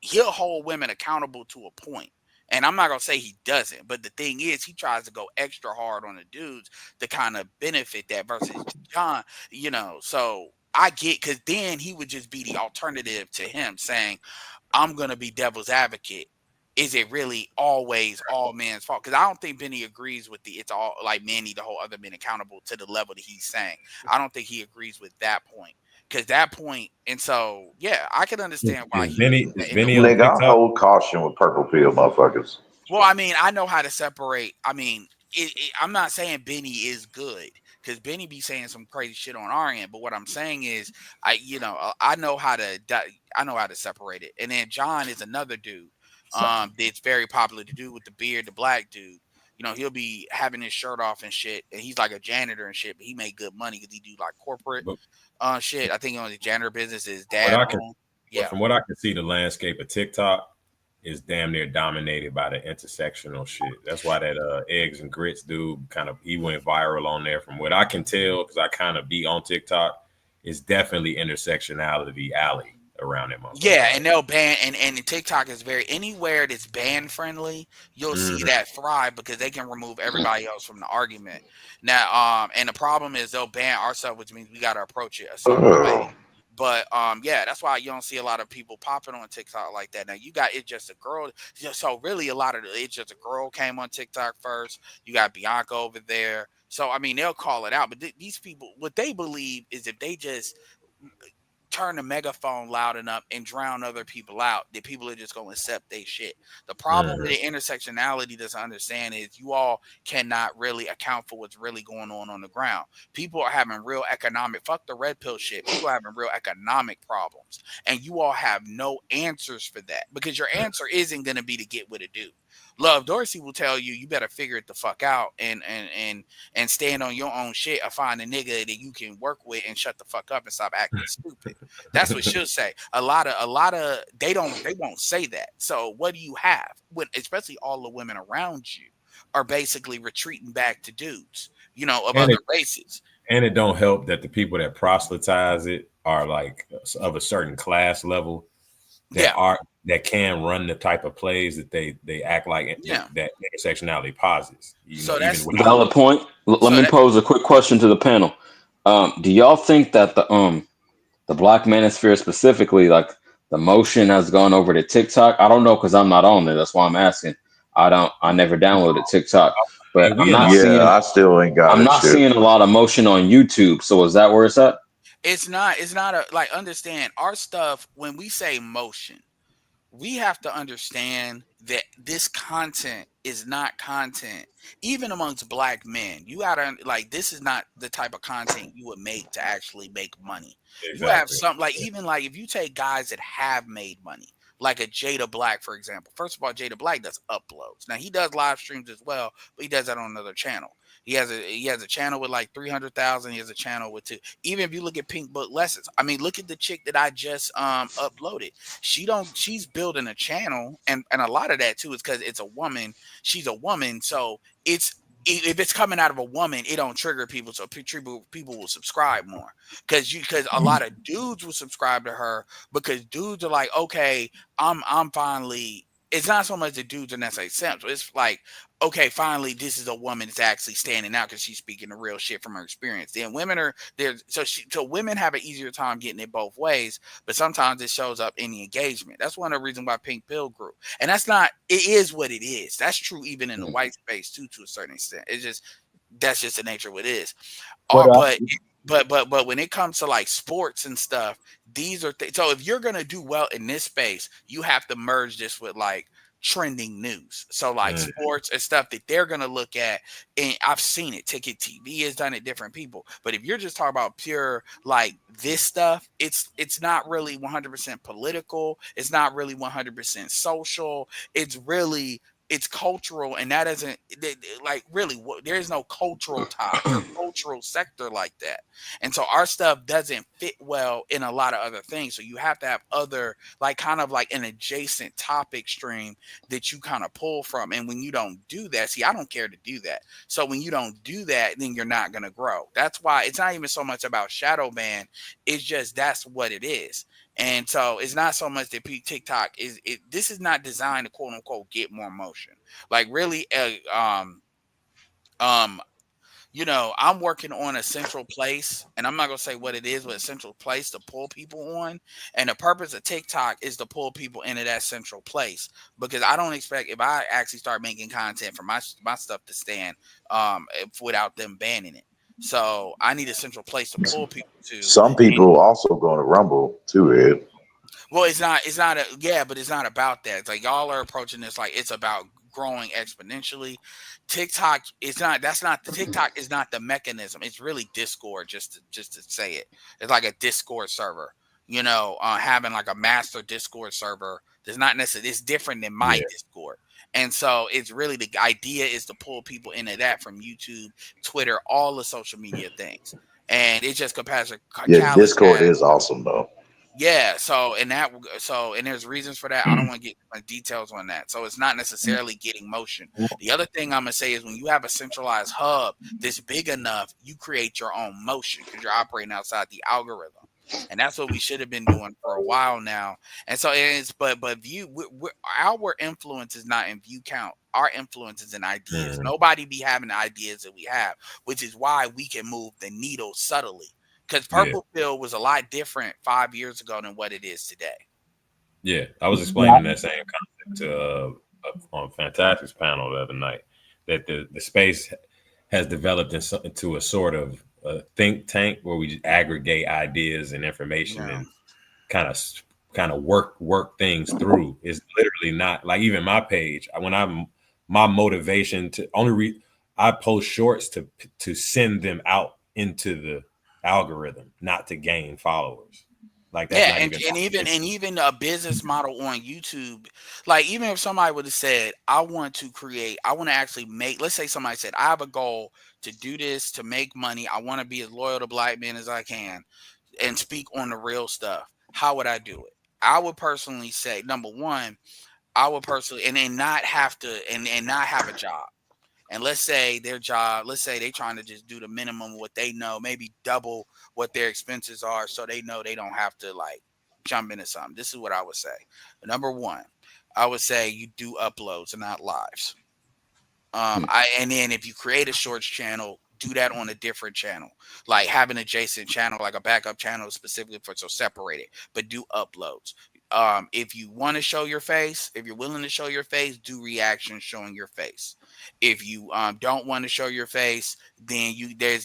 he'll hold women accountable to a point. And I'm not gonna say he doesn't, but the thing is, he tries to go extra hard on the dudes to kind of benefit that versus John, so I get, because then he would just be the alternative to him saying, I'm gonna be devil's advocate. Is it really always all men's fault? Because I don't think Benny agrees with it's all like men need to hold other men accountable to the level that he's saying. I don't think he agrees with that point. Because that point, and so I can understand why Benny I hold caution with purple pill motherfuckers. Well, I mean, I know how to separate. I mean, I'm not saying Benny is good, because Benny be saying some crazy shit on our end. But what I'm saying is, I know how to separate it. And then John is another dude that's very popular. The dude with the beard, the black dude. He'll be having his shirt off and shit, and he's like a janitor and shit, but he make good money because he do like corporate shit. I think the janitor business is dad. From what I can see, the landscape of TikTok, is damn near dominated by the intersectional shit. That's why that eggs and grits dude he went viral on there. From what I can tell, because I kind of be on TikTok, it's definitely intersectionality alley around that motherfucker. Yeah, and they'll ban and TikTok is very anywhere that's ban friendly, you'll see that thrive because they can remove everybody else from the argument. Now, and the problem is they'll ban our stuff, which means we gotta approach it a certain way. But yeah, that's why you don't see a lot of people popping on TikTok like that. Now you got It's Just a Girl. So really, a lot of It's Just a Girl came on TikTok first. You got Bianca over there. So I mean, they'll call it out. But these people, what they believe is if they just turn the megaphone loud enough and drown other people out, that people are just going to accept their shit. The problem with the intersectionality doesn't understand is you all cannot really account for what's really going on the ground. People are having real economic, fuck the red pill shit. People are having real economic problems, and you all have no answers for that because your answer isn't going to be to get with a dude. Love Dorsey will tell you better figure it the fuck out and stand on your own shit or find a nigga that you can work with and shut the fuck up and stop acting stupid. That's what she'll say. A lot of they won't say that. So what do you have when especially all the women around you are basically retreating back to dudes, of other races. And it don't help that the people that proselytize it are like of a certain class level that can run the type of plays that they act like that intersectionality posits. So that's a valid point. Let me pose a quick question to the panel. Do y'all think that the Black Manosphere specifically, like the motion has gone over to TikTok? I don't know because I'm not on there. That's why I'm asking. I never downloaded TikTok, but I'm not seeing. I still ain't got. I'm not seeing a lot of motion on YouTube. So is that where it's at? It's not understand our stuff. When we say motion, we have to understand that this content is not content, even amongst Black men. You gotta this is not the type of content you would make to actually make money. Exactly. You have some even if you take guys that have made money, like a Jada Black, for example. First of all, Jada Black does uploads. Now he does live streams as well, but he does that on another channel. He has a channel with 300,000. He has a channel with 2. Even if you look at Pink Book Lessons, I mean, look at the chick that I just uploaded. She's building a channel, and a lot of that too is because it's a woman. She's a woman, so if it's coming out of a woman, it don't trigger people, so people will subscribe more because a lot of dudes will subscribe to her because dudes are like, okay, I'm finally. It's not so much the dudes are necessarily simps. It's like, okay, finally, this is a woman that's actually standing out because she's speaking the real shit from her experience. Then women are there, so women have an easier time getting it both ways, but sometimes it shows up in the engagement. That's one of the reasons why Pink Pill grew, and it is what it is. That's true even in the white space too, to a certain extent. That's just the nature of what it is. But when it comes to sports and stuff, these are so if you're gonna do well in this space, you have to merge this with trending news. So sports and stuff that they're gonna look at, and I've seen it. Ticket TV has done it, different people. But if you're just talking about pure this stuff, it's not really 100% political. It's not really 100% social. It's cultural, and that isn't really. There is no cultural tie or cultural sector like that, and so our stuff doesn't fit well in a lot of other things. So you have to have other an adjacent topic stream that you kind of pull from. And when you don't do that, I don't care to do that. So when you don't do that, then you're not gonna grow. That's why it's not even so much about shadow ban. It's just that's what it is. And so it's not so much that TikTok this is not designed to quote unquote get more motion. I'm working on a central place, and I'm not gonna say what it is, but a central place to pull people on. And the purpose of TikTok is to pull people into that central place, because I don't expect if I actually start making content for my stuff to stand without them banning it. So I need a central place to pull people to. Some people also going to Rumble too, Ed. Well, it's not but it's not about that. It's y'all are approaching this it's about growing exponentially. TikTok TikTok is not the mechanism. It's really Discord, just to say it. It's like a Discord server, having a master Discord server. There's not necessarily, it's different than my Discord. And so it's really the idea is to pull people into that from YouTube, Twitter, all the social media things. And it just compares to Discord is awesome though. Yeah, so and there's reasons for that. I don't want to get my details on that. So it's not necessarily getting motion. The other thing I'm gonna say is when you have a centralized hub that's big enough, you create your own motion because you're operating outside the algorithm, and that's what we should have been doing for a while now. And so it's but our influence is not in view count. Our influence is in ideas. Nobody be having the ideas that we have, which is why we can move the needle subtly. Because Purple Pill was a lot different 5 years ago than what it is today. Yeah, I was explaining that same concept to on Fantastic's panel the other night, that the space has developed into a sort of a think tank where we just aggregate ideas and information and kind of work things through. It's literally not like even my page. My motivation to I post shorts to send them out into the algorithm, not to gain followers. Like that's even a business model on YouTube. Like even if somebody would have said, I want to actually make, let's say somebody said, I have a goal to do this, to make money. I want to be as loyal to black men as I can and speak on the real stuff. How would I do it? I would personally say, number one, and not have a job. And let's say their job, let's say they're trying to just do the minimum of what they know, maybe double what their expenses are, so they know they don't have to like jump into something. This is what I would say. Number one, I would say you do uploads and not lives. And then if you create a shorts channel, do that on a different channel, like have an adjacent channel, like a backup channel specifically so separate it, but do uploads. If you want to show your face, if you're willing to show your face, do reactions showing your face. If you don't want to show your face, then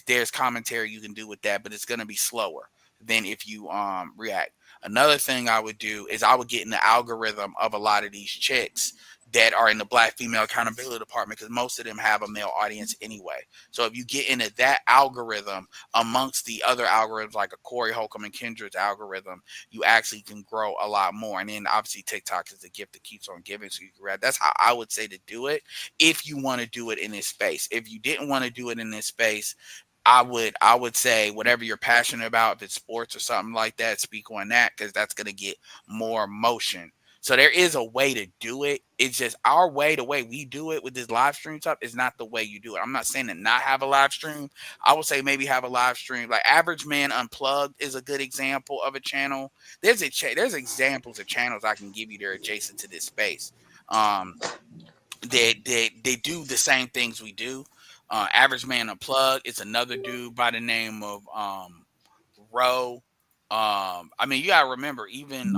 there's commentary you can do with that, but it's going to be slower than if you react. Another thing I would do is I would get in the algorithm of a lot of these chicks that are in the Black Female Accountability Department, because most of them have a male audience anyway. So if you get into that algorithm amongst the other algorithms like a Corey Holcomb and Kendrick's algorithm, you actually can grow a lot more. And then obviously TikTok is the gift that keeps on giving. So you can grab. That's how I would say to do it if you want to do it in this space. If you didn't want to do it in this space, I would say whatever you're passionate about, if it's sports or something like that, speak on that, because that's going to get more motion. So there is a way to do it. It's just our way, the way we do it with this live stream stuff is not the way you do it. I'm not saying to not have a live stream. I would say maybe have a live stream. Like Average Man Unplugged is a good example of a channel. There's examples of channels I can give you that are adjacent to this space. They do the same things we do. Average Man Unplugged is another dude by the name of Ro. I mean, you gotta remember, even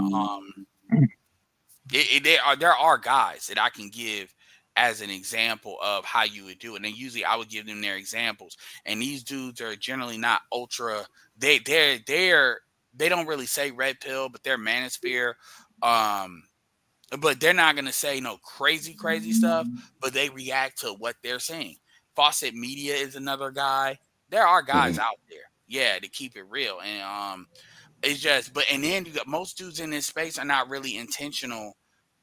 there are guys that I can give as an example of how you would do it, and usually I would give them their examples. And these dudes are generally not ultra. They don't really say red pill, but they're manosphere. But they're not gonna say no crazy stuff, but they react to what they're seeing. Fawcett Media is another guy. There are guys out there, yeah, to keep it real. And it's just, and then you got most dudes in this space are not really intentional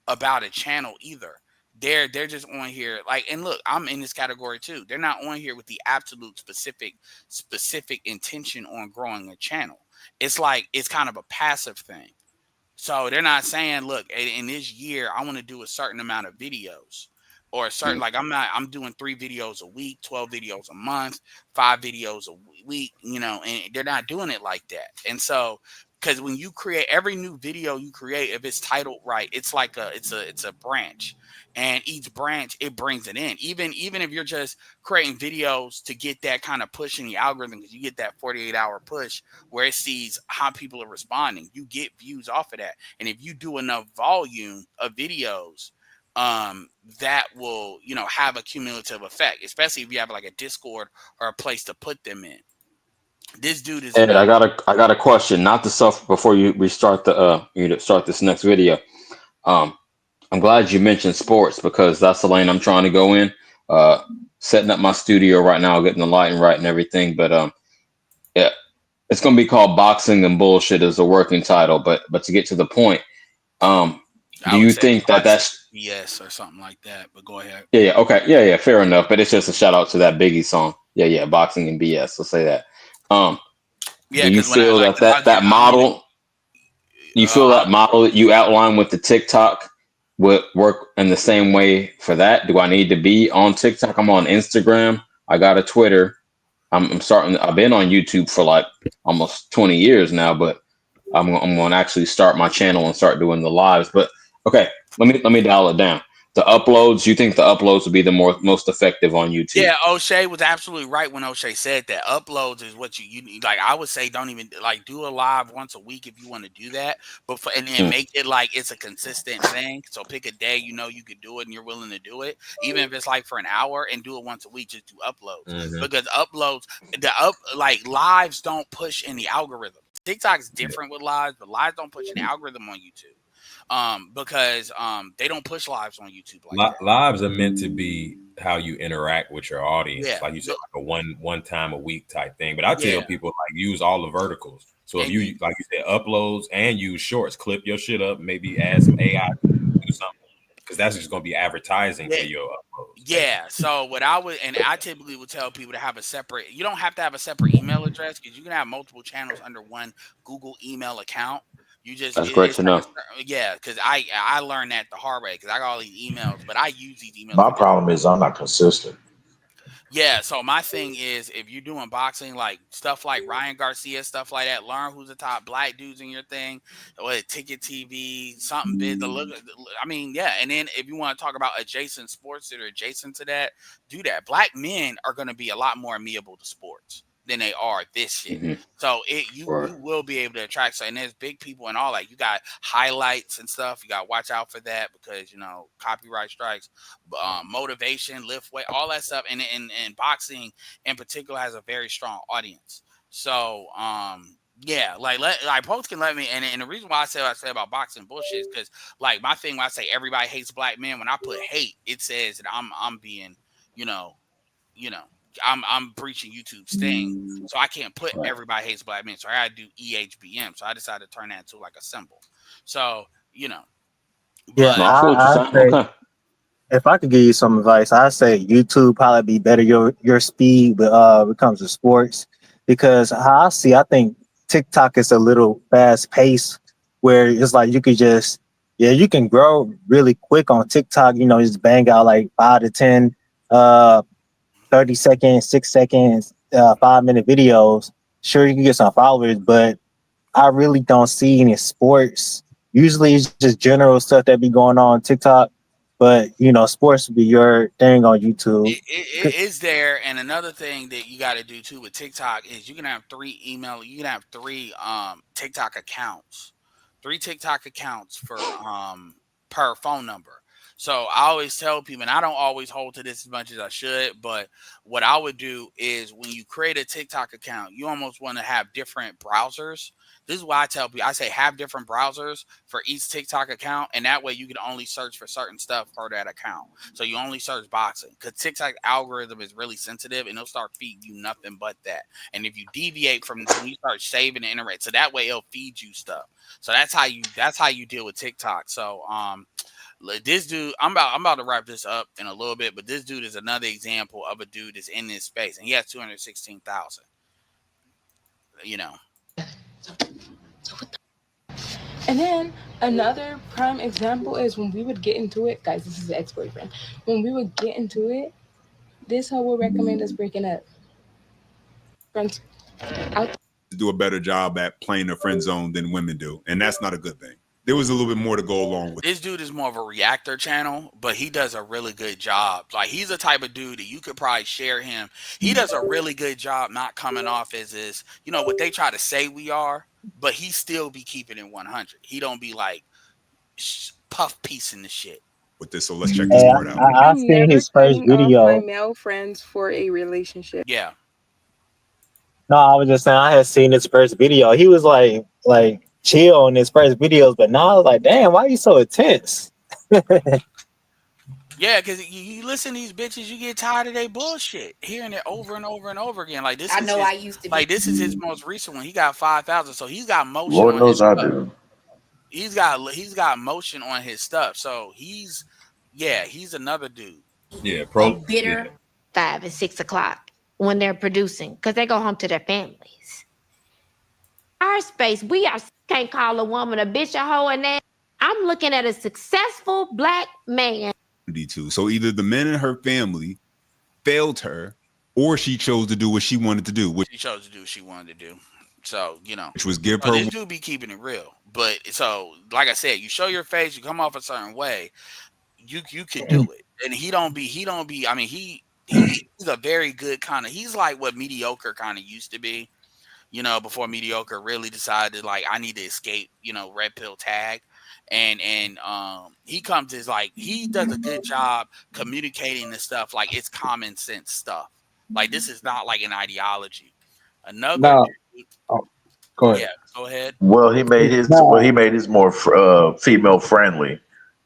about a channel either. They're just on here like, and look, I'm in this category too. They're not on here with the absolute specific intention on growing a channel. It's like, it's kind of a passive thing. So they're not saying, look, in this year, I want to do a certain amount of videos. Or a certain, like I'm doing 3 videos a week, 12 videos a month, 5 videos a week, and they're not doing it like that. And so, because when you create every new video you create, if it's titled right, it's like it's a branch, and each branch, it brings it in. Even if you're just creating videos to get that kind of push in the algorithm, because you get that 48-hour push where it sees how people are responding, you get views off of that. And if you do enough volume of videos, that will, have a cumulative effect, especially if you have like a Discord or a place to put them in. This dude is. Ed, I got a question. Not the stuff before we start start this next video. I'm glad you mentioned sports, because that's the lane I'm trying to go in. Setting up my studio right now, getting the lighting right and everything. But yeah, it's gonna be called Boxing and Bullshit as a working title. But to get to the point, do you think that's BS or something like that? But go ahead. Yeah. Okay. Yeah. Fair enough. But it's just a shout out to that Biggie song. Yeah. Boxing and BS. Let's say that. Yeah. Do you feel that model? You feel that model that you outlined with the TikTok would work in the same way for that? Do I need to be on TikTok? I'm on Instagram. I got a Twitter. I'm starting. I've been on YouTube for like almost 20 years now, but I'm going to actually start my channel and start doing the lives. But okay, let me dial it down. The uploads. You think the uploads would be the most effective on YouTube? Yeah, O'Shea was absolutely right when O'Shea said that. Uploads is what you need. Like, I would say don't even like do a live once a week if you want to do that. But and then make it like it's a consistent thing. So pick a day you know you could do it and you're willing to do it, even if it's like for an hour, and do it once a week. Just do uploads because uploads, like lives don't push in the algorithm. TikTok's different with lives, but lives don't push in the algorithm on YouTube. Because they don't push lives on YouTube like that. Lives are meant to be how you interact with your audience, Yeah. like you said, like a one time a week type thing. But I tell people like use all the verticals. So if you like you said uploads and use shorts, clip your shit up, maybe add some AI, do something, because that's just gonna be advertising for your uploads. Yeah. So what I typically would tell people to have a separate. You don't have to have a separate email address because you can have multiple channels under one Google email account. You just That's great to know. Yeah, because I learned that the hard way because I got all these emails, but I use these emails. My problem is I'm not consistent. Yeah, so my thing is if you're doing boxing, like stuff like Ryan Garcia, stuff like that, learn who's the top black dudes in your thing, what Ticket TV, something big. I mean, yeah, and then if you want to talk about adjacent sports that are adjacent to that, do that. Black men are going to be a lot more amenable to sports than they are this shit. So you will be able to attract. So, and there's big people and all that. You got highlights and stuff. You got to watch out for that because copyright strikes, motivation, lift weight, all that stuff. And boxing in particular has a very strong audience. So yeah, like folks can let me. And the reason why I say what I say about boxing bullshit is because like my thing when I say everybody hates black men, when I put hate, it says that I'm being I'm preaching YouTube's thing, so I can't put everybody hates black men. So I gotta do EHBM. So I decided to turn that into like a symbol. So if I could give you some advice, I'd say YouTube probably be better your speed when it comes to sports, because how I think TikTok is a little fast paced where it's like you could just you can grow really quick on TikTok. Just bang out like 5 to 10 30 seconds, 6 seconds, 5-minute videos. Sure, you can get some followers, but I really don't see any sports. Usually it's just general stuff that be going on TikTok, but sports would be your thing on YouTube. It is there. And another thing that you got to do too with TikTok is you can have 3 TikTok accounts, 3 TikTok accounts for per phone number. So I always tell people, and I don't always hold to this as much as I should, but what I would do is when you create a TikTok account, you almost want to have different browsers. This is why I tell people, I say have different browsers for each TikTok account, and that way you can only search for certain stuff for that account. So you only search boxing because TikTok algorithm is really sensitive, and it'll start feeding you nothing but that. And if you deviate from when you start saving the internet, so that way it'll feed you stuff. So that's how you deal with TikTok. So this dude, I'm about to wrap this up in a little bit, but this dude is another example of a dude that's in this space, and he has 216,000. And then another prime example is when we would get into it, guys. This is the ex-boyfriend. When we would get into it, this hoe will recommend us breaking up. Friends, do a better job at playing the friend zone than women do, and that's not a good thing. There was a little bit more to go along with. This dude is more of a reactor channel, but he does a really good job. Like he's the type of dude that you could probably share him. He does a really good job not coming off as this, what they try to say we are, but he still be keeping it 100. He don't be like puff piecing the shit. With this, so let's check this part out. I've seen his first video. My male friends for a relationship. Yeah. No, I was just saying I had seen his first video. He was like chill on his first videos, but now I was like, damn, why are you so intense? Yeah, because you listen to these bitches, you get tired of their bullshit, hearing it over and over and over again. Like this, I used to. Like this is his most recent one. He got 5,000, so he's got motion. Lord knows I do. He's got motion on his stuff, so he's another dude. Yeah, bitter 5 and 6 o'clock when they're producing because they go home to their families. our space. Can't call a woman a bitch, a hoe, and that. I'm looking at a successful black man. Too. So either the men in her family failed her, or she chose to do what she wanted to do. She chose to do what she wanted to do. So, you know, which was give so her. This dude be keeping it real. But so, like I said, you show your face, you come off a certain way, you can do it. And he don't be. I mean, he's a very good kind of. He's like what Mediocre kind of used to be. You know, before Mediocre really decided like I need to escape. You know, red pill tag. And he comes as like he does a good job communicating this stuff like it's common sense stuff. Like this is not like an ideology. Another go ahead. Yeah, go ahead. Well, he made his more female friendly,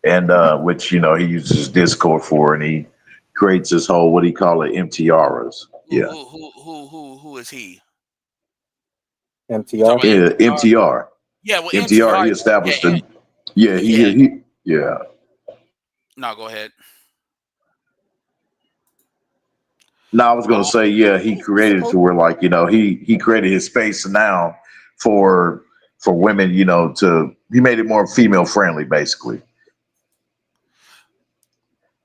and which you know he uses Discord for, and he creates this whole what do you call it, MTRs. Yeah. Who is he? MTR. Yeah, MTR. Yeah, well, MTR. He established the. Yeah, he. No, go ahead. No, I was gonna say, yeah, he created it to where like, you know, he created his space now for women, you know, he made it more female friendly, basically.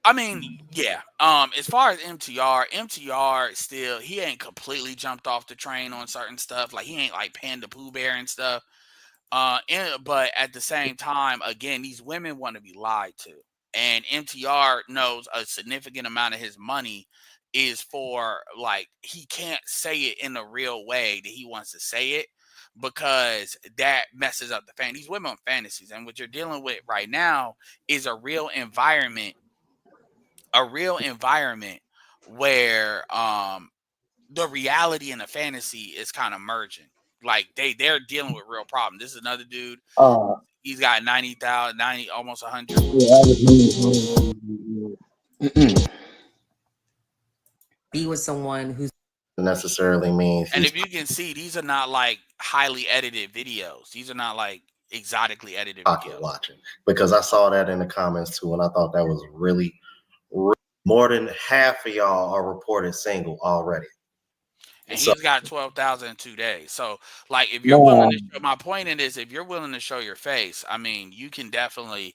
I mean, yeah. As far as MTR still he ain't completely jumped off the train on certain stuff. Like he ain't like Panda Pooh Bear and stuff. But at the same time, again, these women want to be lied to, and MTR knows a significant amount of his money is for like he can't say it in the real way that he wants to say it because that messes up the fan. These women on fantasies, and what you're dealing with right now is a real environment where the reality and the fantasy is kind of merging. Like they're dealing with real problems. This is another dude. He's got 90,000, almost 100. Be with someone who's necessarily means. And if you can see, these are not like highly edited videos. These are not like exotically edited videos. Watching because I saw that in the comments too, and I thought that was really more than half of y'all are reported single already. And he's got 12,000 in 2 days. So, like, if you're willing to show, my point in this, if you're willing to show your face, I mean, you can definitely.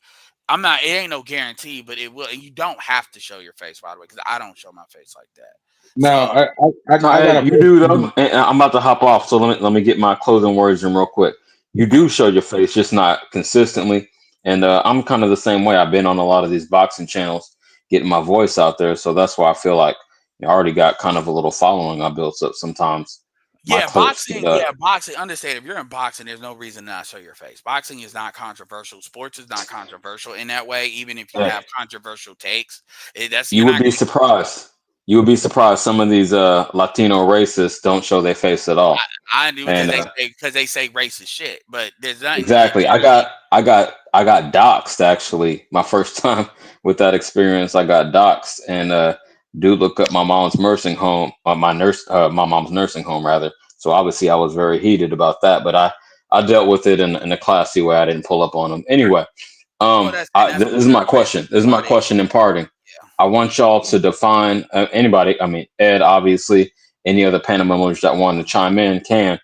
It ain't no guarantee, but it will. And you don't have to show your face, by the way, because I don't show my face like that. No, you do though. And I'm about to hop off, so let me get my closing words in real quick. You do show your face, just not consistently. And I'm kind of the same way. I've been on a lot of these boxing channels, getting my voice out there, so that's why I feel like I already got kind of a little following I built up sometimes. Boxing. Understand, if you're in boxing, there's no reason not to show your face. Boxing is not controversial. Sports is not controversial in that way. Even if you have controversial takes, you would be surprised. You would be surprised. Some of these Latino racists don't show their face at all. I do because they say racist shit, but there's not exactly. I got doxxed actually. My first time with that experience, I got doxxed, and dude looked up my mom's nursing home, my mom's nursing home rather. So obviously I was very heated about that, but I dealt with it in a classy way. I didn't pull up on him. Anyway, this is my question. This is my question in parting. I want y'all to define anybody. I mean, Ed, obviously, any other panel members that want to chime in can.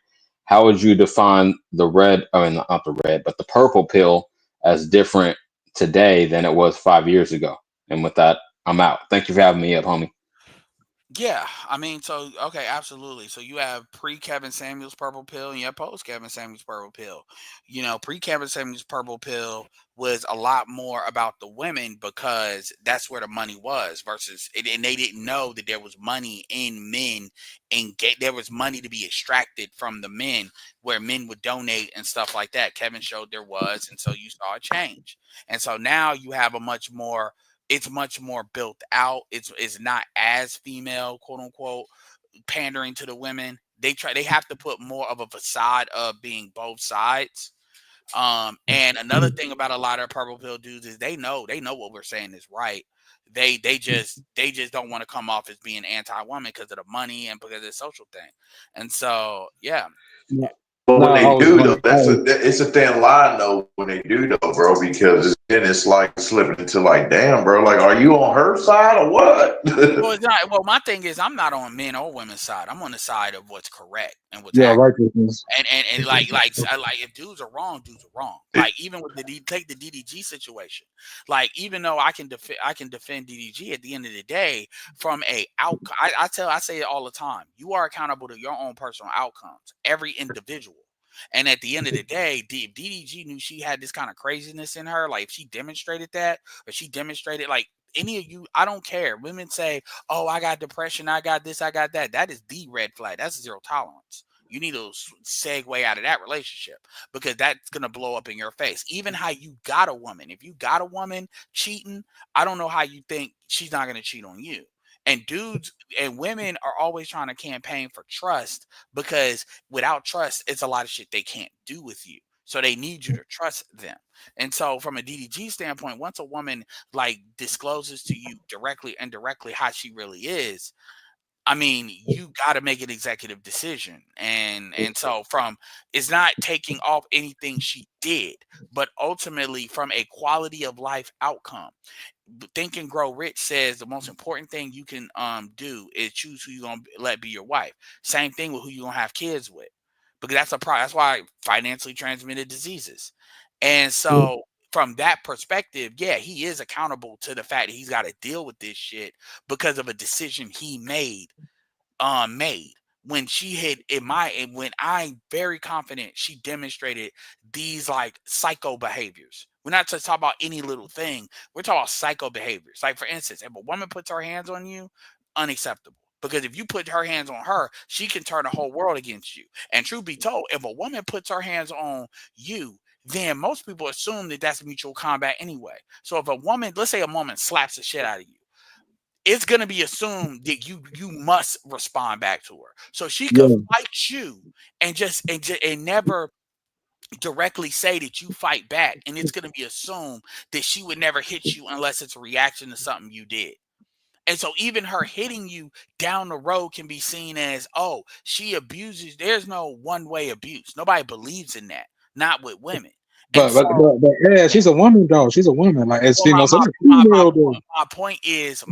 How would you define the red? I mean, not the red, but the purple pill as different today than it was 5 years ago? And with that, I'm out. Thank you for having me up, homie. Yeah, I mean, so okay, absolutely. So you have pre-Kevin Samuels purple pill, and you have post-Kevin Samuels purple pill. You know, pre-Kevin Samuels purple pill was a lot more about the women because that's where the money was versus, and they didn't know that there was money in men, and there was money to be extracted from the men where men would donate and stuff like that. Kevin showed there was, and so you saw a change. And so now you have it's much more built out. It's not as female, quote unquote, pandering to the women. They have to put more of a facade of being both sides. And another thing about a lot of purple pill dudes is they know what we're saying is right. They just don't want to come off as being anti-woman because of the money and because of the social thing. And so, yeah. But when they do though, it's a thin line though when they do though, bro, because then it's like slipping into like, damn, bro, like, are you on her side or what? Well, it's not. Well, my thing is, I'm not on men or women's side. I'm on the side of what's correct and what's accurate. righteousness. And like if dudes are wrong, dudes are wrong. Like even with take the DDG situation. Like even though I can defend DDG, at the end of the day, from a outcome, I say it all the time. You are accountable to your own personal outcomes. Every individual. And at the end of the day, if DDG knew she had this kind of craziness in her, like if she demonstrated that, or she demonstrated like any of you, I don't care. Women say, oh, I got depression, I got this, I got that. That is the red flag. That's zero tolerance. You need to segue out of that relationship because that's going to blow up in your face. Even how you got a woman. If you got a woman cheating, I don't know how you think she's not going to cheat on you. And dudes and women are always trying to campaign for trust because without trust, it's a lot of shit they can't do with you. So they need you to trust them. And so from a DDG standpoint, once a woman like discloses to you directly and indirectly how she really is, I mean, you got to make an executive decision. And so from it's not taking off anything she did, but ultimately from a quality of life outcome. Think and Grow Rich says the most important thing you can do is choose who you're gonna let be your wife. Same thing with who you're gonna have kids with, because that's a problem. That's why financially transmitted diseases. And so from that perspective, yeah, he is accountable to the fact that he's got to deal with this shit because of a decision he made when she had when I'm very confident she demonstrated these like psycho behaviors. We're not just talking about any little thing. We're talking about psycho behaviors. Like for instance, if a woman puts her hands on you, unacceptable. Because if you put her hands on her, she can turn the whole world against you. And truth be told, if a woman puts her hands on you, then most people assume that that's mutual combat anyway. So if a woman, let's say a woman slaps the shit out of you, it's going to be assumed that you must respond back to her. So she could fight you and never directly say that you fight back. And it's going to be assumed that she would never hit you unless it's a reaction to something you did. And so even her hitting you down the road can be seen as, oh, she abuses. There's no one-way abuse. Nobody believes in that. Not with women. But yeah, she's a woman though. She's a woman. Like it's female. My point is,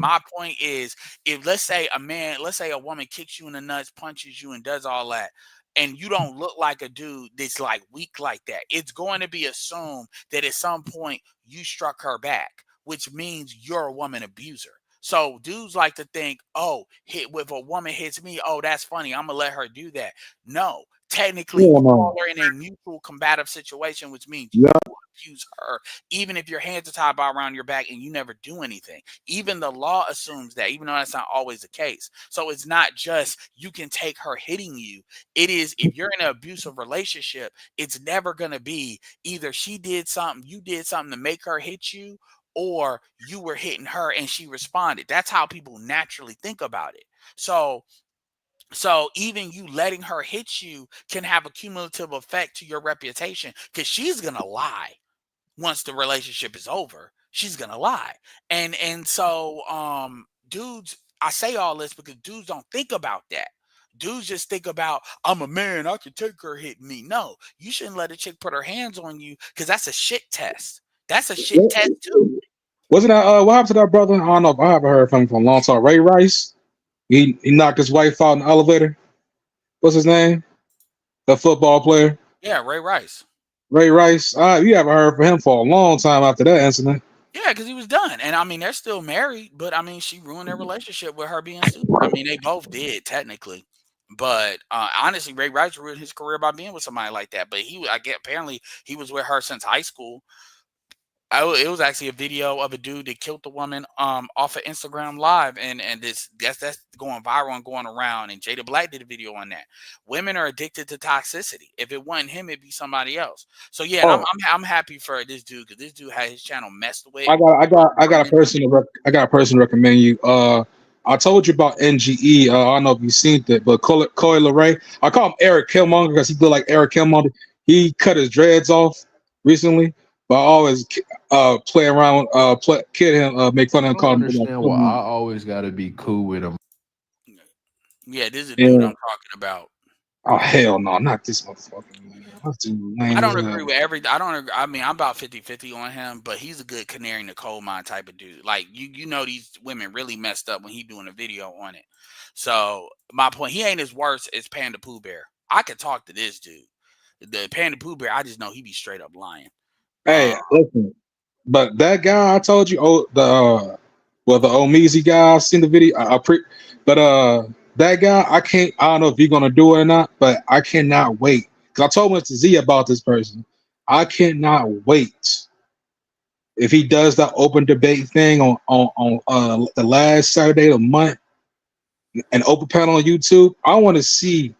if let's say a woman kicks you in the nuts, punches you, and does all that, and you don't look like a dude that's like weak like that, it's going to be assumed that at some point you struck her back, which means you're a woman abuser. So dudes like to think, oh, if a woman hits me, oh, that's funny, I'm gonna let her do that. No, technically, you are in a mutual combative situation, which means you abuse her, even if your hands are tied around your back and you never do anything. Even the law assumes that, even though that's not always the case. So it's not just you can take her hitting you. It is if you're in an abusive relationship, it's never gonna be either she did something, you did something to make her hit you, or you were hitting her and she responded. That's how people naturally think about it. So even you letting her hit you can have a cumulative effect to your reputation because she's going to lie once the relationship is over. She's going to lie. And so dudes, I say all this because dudes don't think about that. Dudes just think about, I'm a man, I can take her hitting me. No, you shouldn't let a chick put her hands on you because that's a shit test. That's a shit test too. Wasn't that what happened to that brother? I don't know if I haven't heard from him for a long time. Ray Rice. He knocked his wife out in the elevator. What's his name? The football player. Yeah, Ray Rice. Ray Rice. You haven't heard from him for a long time after that incident. Yeah, because he was done. And I mean, they're still married, but I mean, she ruined their relationship with her being stupid. I mean, they both did technically. But honestly, Ray Rice ruined his career by being with somebody like that. But apparently he was with her since high school. It was actually a video of a dude that killed the woman off of Instagram Live, and that's going viral and going around. And Jada Black did a video on that. Women are addicted to toxicity. If it wasn't him, it'd be somebody else. So yeah, I'm happy for this dude because this dude had his channel messed with. I got a person to recommend you. I told you about NGE. I don't know if you've seen it, but Coy Leray. I call him Eric Killmonger because he look like Eric Killmonger. He cut his dreads off recently. But I always play around, kid him, make fun of him. I don't understand why I always got to be cool with him. Yeah, this is a dude I'm talking about. Oh hell no, not this motherfucker. I don't agree with I don't agree. I mean, I'm about 50-50 on him, but he's a good canary in the coal mine type of dude. Like you know, these women really messed up when he doing a video on it. So my point, he ain't as worse as Panda Pooh Bear. I could talk to this dude. The Panda Pooh Bear, I just know he be straight up lying. Hey, listen, but that guy I told you, the Omeezy guy, I seen the video. That guy, I don't know if you're gonna do it or not, but I cannot wait. Cause I told Mr. Z about this person. I cannot wait if he does that open debate thing on the last Saturday of the month, an open panel on YouTube. I want to see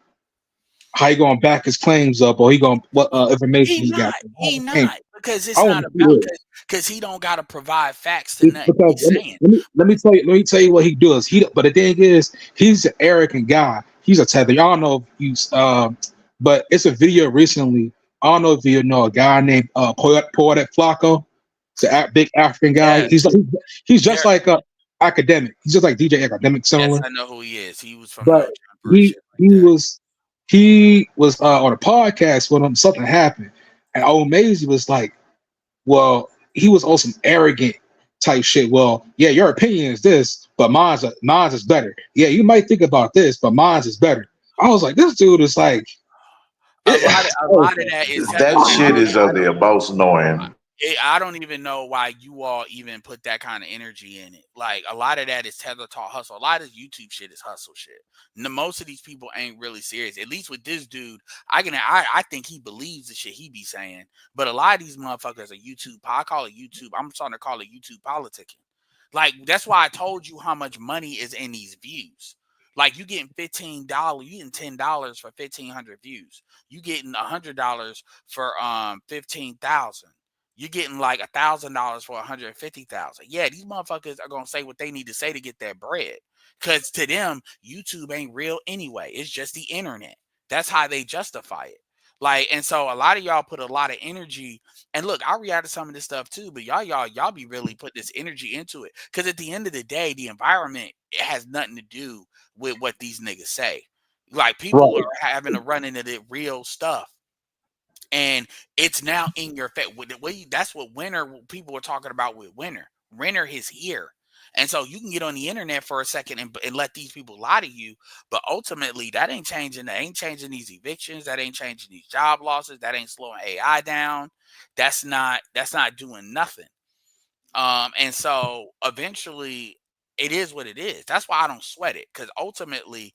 how he gonna back his claims up, or what information he got. He not because it's not about because he don't gotta provide facts to nothing he's saying. Let me tell you what he does. But the thing is, he's an arrogant guy. He's a tether. Y'all know but it's a video recently. I don't know if you know a guy named Poetic Flacco. It's a big African guy. Yeah. He's just like a academic. He's just like DJ Academic, similar. Yes, I know who he is. He was from. But he was on a podcast when something happened, and Omeezy was like, "Well, he was on some arrogant type shit. Well, yeah, your opinion is this, but mine's is better. Yeah, you might think about this, but mine's is better." I was like, this dude is like. A lot of that is that shit is of the most annoying. I don't even know why you all even put that kind of energy in it. Like a lot of that is Tether Talk hustle. A lot of YouTube shit is hustle shit. Most of these people ain't really serious. At least with this dude, I think he believes the shit he be saying. But a lot of these motherfuckers are YouTube. I call it YouTube. I'm starting to call it YouTube politicking. Like that's why I told you how much money is in these views. Like you getting $15, you getting $10 for 1,500 views. You getting $100 for 15,000. You're getting like $1,000 for 150,000. Yeah, these motherfuckers are gonna say what they need to say to get that bread. Cause to them, YouTube ain't real anyway. It's just the internet. That's how they justify it. Like, and so a lot of y'all put a lot of energy. And look, I react to some of this stuff too, but y'all be really putting this energy into it. Cause at the end of the day, the environment has nothing to do with what these niggas say. Like people are having to run into the real stuff. And it's now in your face. That's what people were talking about with Winter. Winter is here. And so you can get on the internet for a second and let these people lie to you. But ultimately, that ain't changing. That ain't changing these evictions. That ain't changing these job losses. That ain't slowing AI down. That's not doing nothing. And so eventually, it is what it is. That's why I don't sweat it. Because ultimately,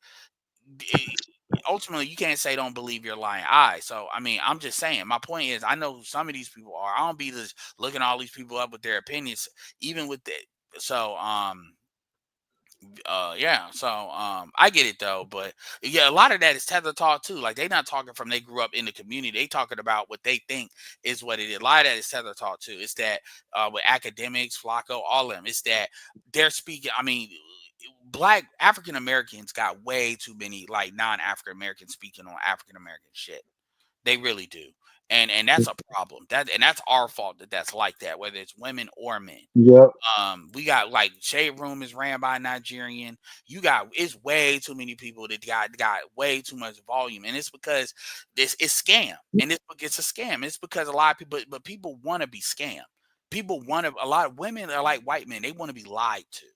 you can't say don't believe your lying eye. So I mean, I'm just saying, my point is I know who some of these people are. I don't be just looking all these people up with their opinions, even with it. So I get it though, but yeah, a lot of that is Tether Talk too. Like they not talking from they grew up in the community. They talking about what they think is what it is. A lot of that is Tether Talk too. It's that with academics, Flacco, all of them. It's that they're speaking. I mean, Black African Americans got way too many like non-African Americans speaking on African American shit. They really do. And that's a problem. That's our fault that's like that, whether it's women or men. Yep. We got like Shade Room is ran by a Nigerian. It's way too many people that got way too much volume. And it's because it's scam. And it's a scam. It's because a lot of people, but people want to be scammed. A lot of women are like white men. They want to be lied to.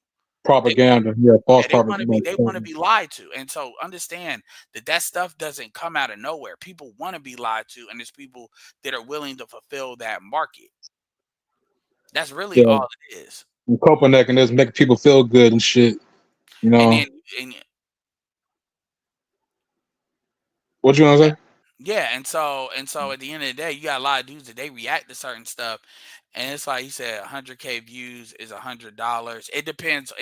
Propaganda, false propaganda. They want to be lied to, and so understand that stuff doesn't come out of nowhere. People want to be lied to, and there's people that are willing to fulfill that market. That's really all it is. And coping mechanism make people feel good and shit. You know. What you want to say? Yeah, and so at the end of the day, you got a lot of dudes that they react to certain stuff, and it's like he said, 100K views is $100. It depends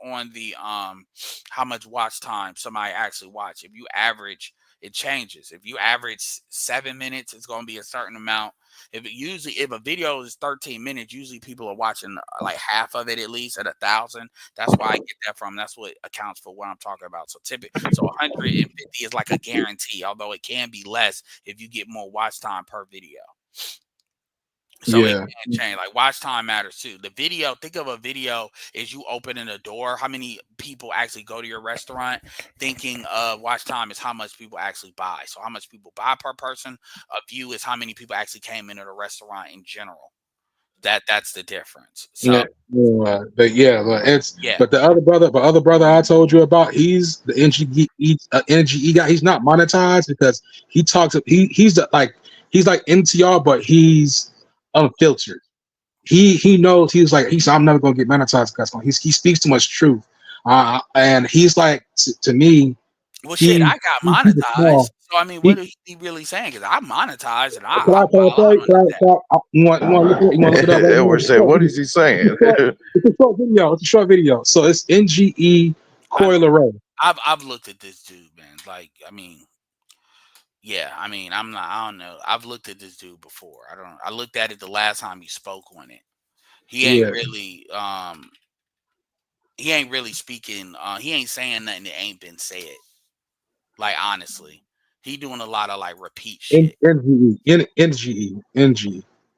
on the how much watch time somebody actually watch. If you average, it changes. If you average 7 minutes, it's going to be a certain amount. If a video is 13 minutes, usually people are watching like half of it at least at 1,000. That's why I get that from. That's what accounts for what I'm talking about. So 150 is like a guarantee, although it can be less if you get more watch time per video. So it Yeah. can change. Like watch time matters too. The video, think of a video as you opening a door. How many people actually go to your restaurant? Thinking of watch time is how much people actually buy. So how much people buy per person. A view is how many people actually came into the restaurant in general. That's the difference. So But it's yeah. but the other brother I told you about, he's the NGE guy. He's not monetized because he talks. He's like NTR, but he's unfiltered. He knows he's I'm never gonna get monetized because he speaks too much truth. And he's like to me. Well, shit, I got monetized. So I mean, what is he really saying? Because I monetized and I You want to look it up? Edward said, "What is he saying?" It's a short video. It's a short video. So it's NGE Coi Leray. I've looked at this dude, man. Like, I mean, yeah, I mean, I don't know. I've looked at this dude before. I looked at it the last time he spoke on it. He ain't really speaking. He ain't saying nothing that ain't been said. Like, honestly, he doing a lot of like repeat shit. NGE.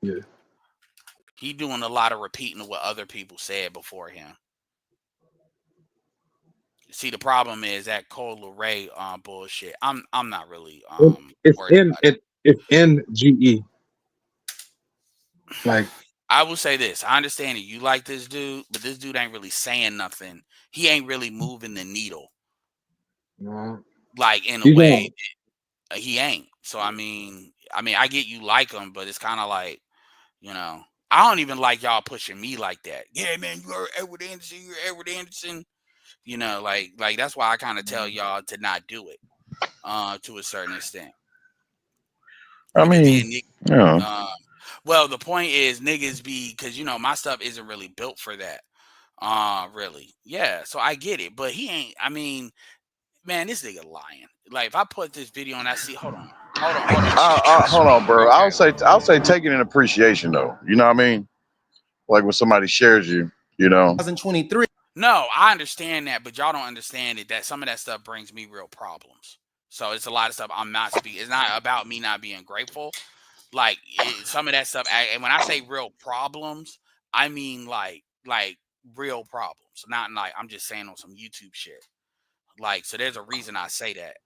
Yeah. He doing a lot of repeating of what other people said before him. See, the problem is that Coi Leray bullshit. I'm not really It's NGE. Like, I will say this. I understand that you like this dude, but this dude ain't really saying nothing. He ain't really moving the needle. Like in a way that he ain't. So I mean, I get you like him, but it's kind of like, you know, I don't even like y'all pushing me like that. Yeah, man, you're Edward Anderson. You're Edward Anderson. You know, like that's why I kind of tell y'all to not do it, to a certain extent. I mean, yeah. Well, the point is niggas because you know my stuff isn't really built for that. Really, yeah. So I get it, but he ain't. I mean, man, this nigga lying. Like if I put this video and I see, hold on. Hold on, bro. I'll say take it in appreciation though. You know what I mean? Like when somebody shares you, you know. 2023. No, I understand that, but y'all don't understand it. That some of that stuff brings me real problems. So it's a lot of stuff I'm not speaking. It's not about me not being grateful. Like some of that stuff, and when I say real problems, I mean like real problems. Not like I'm just saying on some YouTube shit. Like, so there's a reason I say that.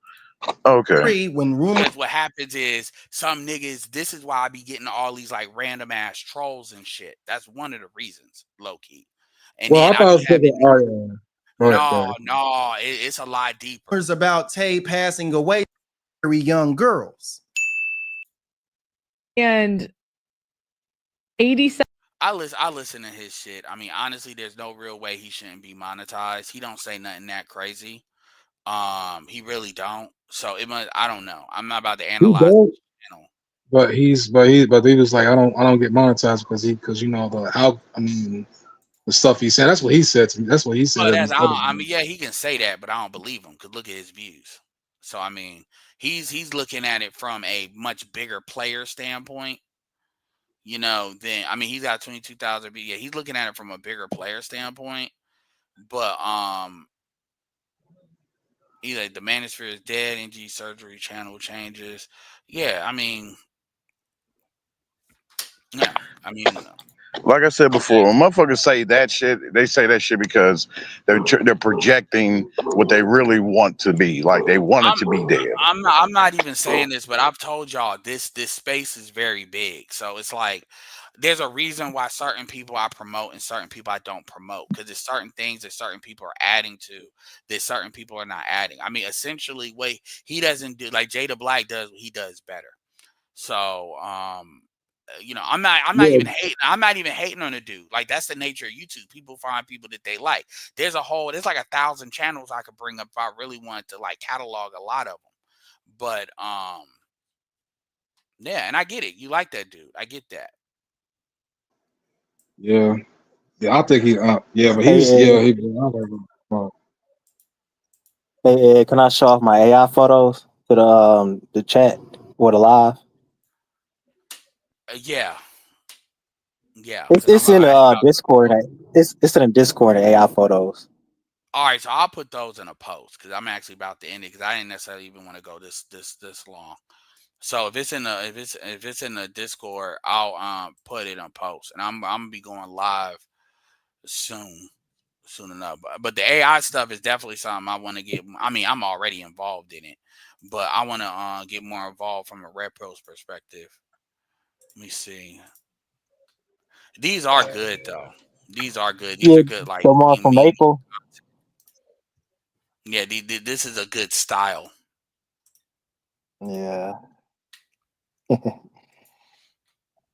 Okay. Because what happens is some niggas, this is why I be getting all these like random ass trolls and shit. That's one of the reasons, low key. And well, then I thought it was no, it's a lot deeper. It's about Tay passing away, very young girls. And 87. I listen to his shit. I mean, honestly, there's no real way he shouldn't be monetized. He don't say nothing that crazy. He really don't. So it must. I don't know. I'm not about to analyze the channel. But he was like, I don't get monetized because you know the stuff he said. That's what he said to me. That's what he said. I mean, yeah, he can say that, but I don't believe him because look at his views. So I mean, he's looking at it from a much bigger player standpoint. You know, then I mean, he's got 22,000. But yeah, he's looking at it from a bigger player standpoint. But either the manosphere is dead, NG surgery channel changes. Yeah, I mean, yeah, I mean. Like I said before, when motherfuckers say that shit, they say that shit because they're projecting what they really want to be. Like they want it to be dead. I'm not even saying this, but I've told y'all this space is very big. So it's like there's a reason why certain people I promote and certain people I don't promote, because there's certain things that certain people are adding to that certain people are not adding. I mean, essentially, what he doesn't do, like Jada Black does, what he does better. So you know, I'm not even hating. I'm not even hating on the dude. Like that's the nature of YouTube. People find people that they like. There's like 1,000 channels I could bring up if I really wanted to like catalog a lot of them. But yeah, and I get it. You like that dude. I get that. Yeah, I think he. But he's Hey, can I show off my AI photos to the chat or the live? Yeah. It's in Discord. It's in the Discord. AI photos. All right, so I'll put those in a post because I'm actually about to end it because I didn't necessarily even want to go this long. So if it's in the Discord, I'll put it on post, and I'm gonna be going live soon enough. But the AI stuff is definitely something I want to get. I mean, I'm already involved in it, but I want to get more involved from a Red Pros perspective. Let me see. These are good though. These are good. These Yeah, are good. Like the one from April. yeah, this is a good style. Yeah.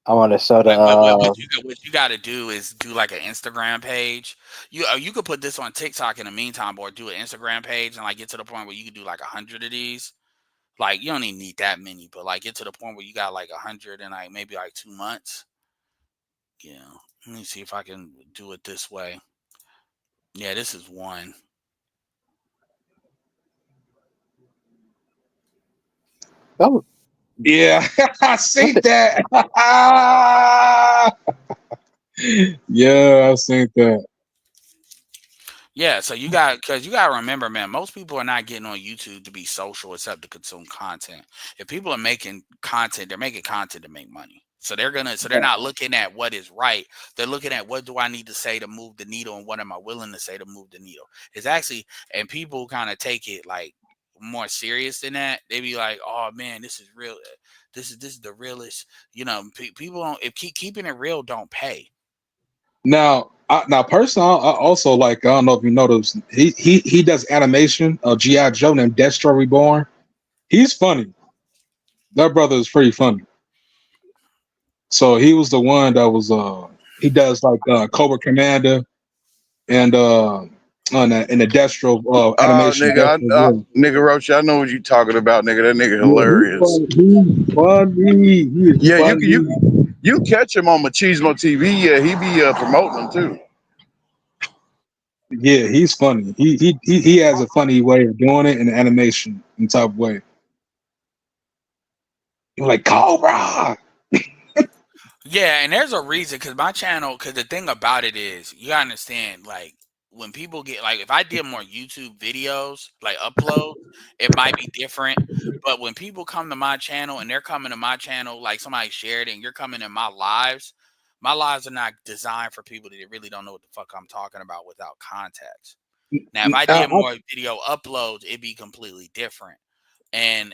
I want to show the. What you got to do is do like an Instagram page. You could put this on TikTok in the meantime, or do an Instagram page and like get to the point where you can do like 100 of these. Like you don't even need that many, but like get to the point where you got like 100 in like maybe like 2 months. Yeah, let me see if I can do it this way. Yeah, this is one. Oh. Yeah, I seen that. Yeah, I seen that. Yeah, so you got because you gotta remember, man, most people are not getting on YouTube to be social except to consume content. If people are making content, they're making content to make money. So they're not looking at what is right. They're looking at what do I need to say to move the needle and what am I willing to say to move the needle. It's actually, and people kind of take it like more serious than that. They be like, oh man, this is real. This is the realest. You know, people don't, if keeping it real don't pay. Now personally, I also like. I don't know if you noticed. He does animation of G.I. Joe named Destro Reborn. He's funny. That brother is pretty funny. So he was the one that was. He does like Cobra Commander, and in the Destro animation. Nigga Roach, I know what you talking about, nigga. That nigga hilarious. He's funny. He is funny. You catch him on Machismo TV. Yeah, he be promoting them too. Yeah, he's funny. He has a funny way of doing it in the animation in type of way. You're like Cobra. Yeah, and there's a reason because my channel. Because the thing about it is, you gotta understand, like when people get like, if I did more YouTube videos, like upload, it might be different. But when people come to my channel and they're coming to my channel, like somebody shared it, and you're coming in my lives are not designed for people that really don't know what the fuck I'm talking about without context. Now, if I did more video uploads, it'd be completely different. And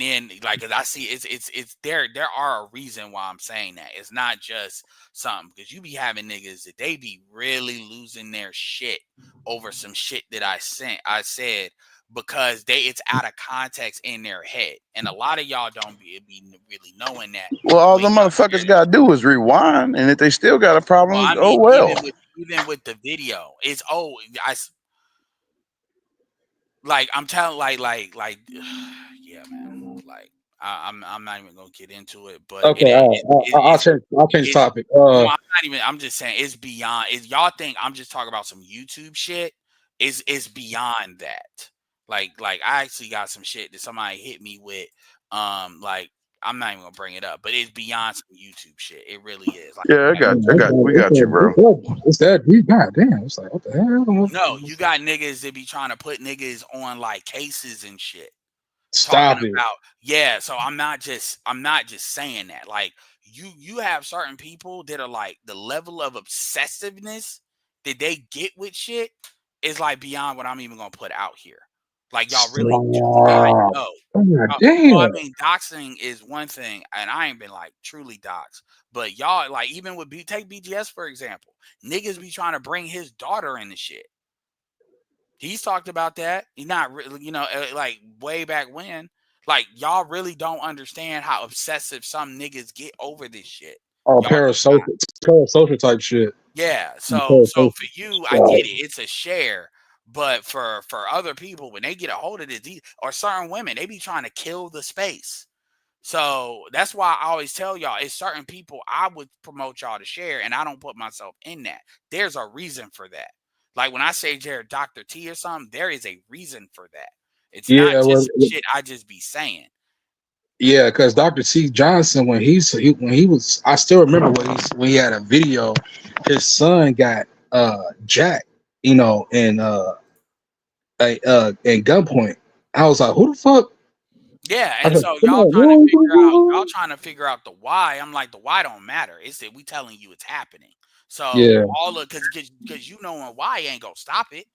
then like, cause I see it's there are a reason why I'm saying that. It's not just something, because you be having niggas that they be really losing their shit over some shit that I said because it's out of context in their head. And a lot of y'all don't be really knowing that. Well, all the motherfuckers gotta do is rewind, and if they still got a problem, even with the video, it's I'm telling yeah, man. Like I'm not even gonna get into it, but okay, I'll change topic. No, I'm not even. I'm just saying it's beyond. Y'all think I'm just talking about some YouTube shit? It's beyond that. Like I actually got some shit that somebody hit me with. Like I'm not even gonna bring it up, but it's beyond some YouTube shit. It really is. Like, yeah, we got you, bro. It's that deep. God damn. It's like, what the hell? No, you got niggas that be trying to put niggas on like cases and shit. Stop it. Yeah, so I'm not just saying that. Like you have certain people that are like the level of obsessiveness that they get with shit is like beyond what I'm even gonna put out here. Like y'all really know. Well, I mean, doxing is one thing, and I ain't been like truly doxed, but y'all like even with take BGS for example, niggas be trying to bring his daughter in the shit. He's talked about that. He's not really, like way back when. Like y'all really don't understand how obsessive some niggas get over this shit. Oh, parasocial type shit. Yeah. So for you, I get it. It's a share. But for other people, when they get a hold of this, or certain women, they be trying to kill the space. So that's why I always tell y'all, it's certain people I would promote y'all to share, and I don't put myself in that. There's a reason for that. Like when I say Jared Dr. T or something, there is a reason for that. It's not just shit I just be saying. Yeah, because Dr. T. Johnson, when he was, I still remember when he had a video, his son got jacked, in gunpoint. I was like, who the fuck? Yeah, I and said, so come y'all on. y'all trying to figure out the why. I'm like, the why don't matter. It's that we telling you it's happening. So Yeah. all of because you knowing why ain't gonna stop it.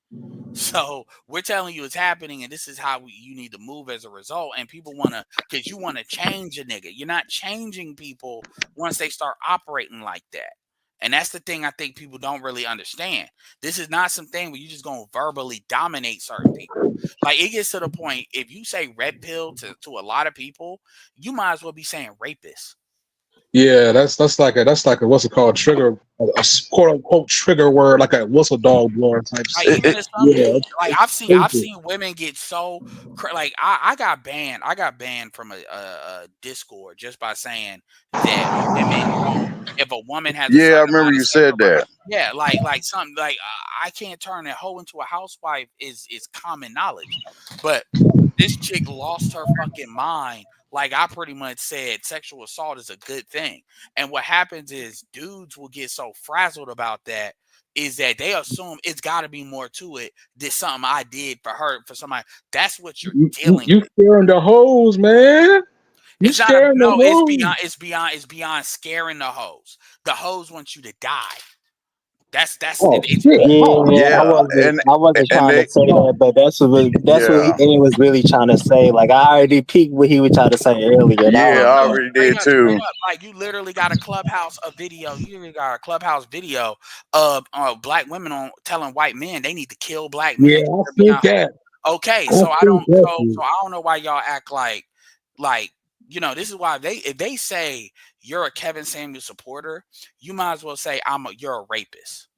So we're telling you it's happening, and this is how you need to move as a result. And people want to, because you want to change a nigga. You're not changing people once they start operating like that. And that's the thing I think people don't really understand. This is not something where you just gonna verbally dominate certain people. Like it gets to the point, if you say red pill to a lot of people, you might as well be saying rapist. Yeah, that's like a what's it called, trigger, a quote unquote trigger word, like a whistle dog blower type Like shit. even if Yeah, like I've seen women get so like I got banned from a Discord just by saying that women don't, if a woman has a Yeah, I certain remember amount of you said sexual that. yeah, like something like I can't turn a hoe into a housewife is common knowledge, but this chick lost her fucking mind. Like I pretty much said, sexual assault is a good thing, and what happens is dudes will get so frazzled about that is that they assume it's got to be more to it than something I did for her, for somebody. That's what you're dealing you with. scaring the hoes, man. You It's not scaring the hoes. it's beyond scaring the hoes. The hoes want you to die. That's Oh it's shit. Yeah, Oh, I wasn't and trying to they say that, but that's what yeah he was really trying to say. Like I already peeked what he was trying to say earlier. And I yeah was I like, already did too. like you literally got a video. You literally got a clubhouse video of black women on telling white men they need to kill black men. yeah, I think that. Okay, I so I think don't that. so I don't know why y'all act like you know, this is why if they say you're a Kevin Samuels supporter, you might as well say you're a rapist.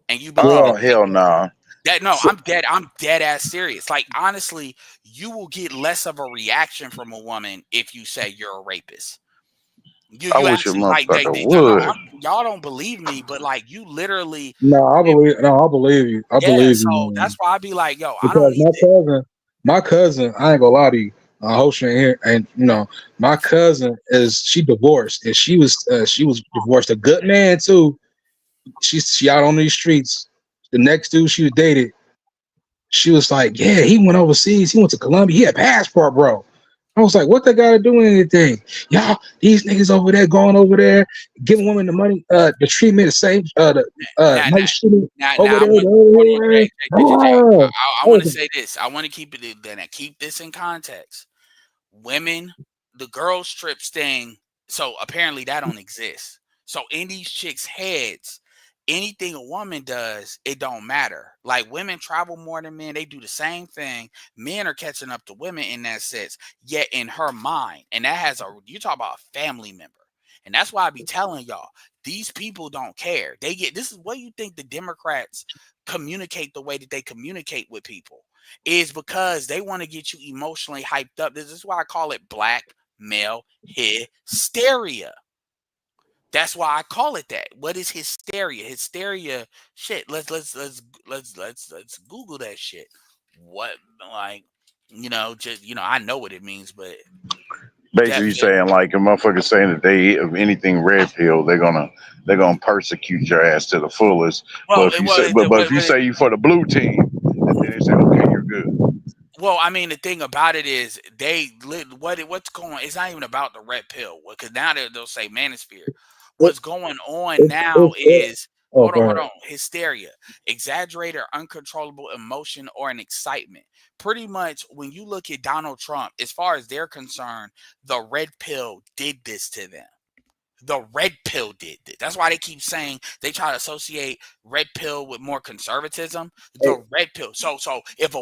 And you believe Oh in hell no. that. No, I'm dead ass serious. Like honestly, you will get less of a reaction from a woman if you say you're a rapist. I You wish a actually like motherfucker no, would. y'all don't believe me, but like you literally No, I believe you. I yeah. believe So you, man. that's why I be like, yo, I don't Because need my cousin, I ain't gonna lie to you. I hope she ain't here. And you know, my cousin she divorced, and she was divorced. A good man too. She out on these streets. The next dude she was dated, she was like, yeah, he went overseas. He went to Colombia. He had a passport, bro. I was like, what they got to do with anything? Y'all, these niggas over there going over there, giving women the money, the treatment, the same, nice treatment over now. there. I want to say this. I want to keep this in context. Women, the girl strips thing. So apparently that don't exist. So in these chicks' heads, anything a woman does, it don't matter. Like women travel more than men. They do the same thing. Men are catching up to women in that sense. Yet in her mind, and that has you talk about a family member. And that's why I be telling y'all, these people don't care. This is what you think the Democrats communicate the way that they communicate with people is because they want to get you emotionally hyped up. This is why I call it black male hysteria. That's why I call it that. What is hysteria? Hysteria, shit. Let's Google that shit. What I know what it means, but Basically, you saying like a motherfucker saying that they eat of anything red pill, they're gonna persecute your ass to the fullest. But if you say you for the blue team, then they say okay, you're good. Well, I mean, the thing about it is what's going on. It's not even about the red pill because now they'll say manosphere. What's going on now is hold on. Hysteria, exaggerated or uncontrollable emotion or an excitement. Pretty much when you look at Donald Trump, as far as they're concerned, the red pill did this to them. The red pill did this. That's why they keep saying they try to associate red pill with more conservatism. The red pill. So if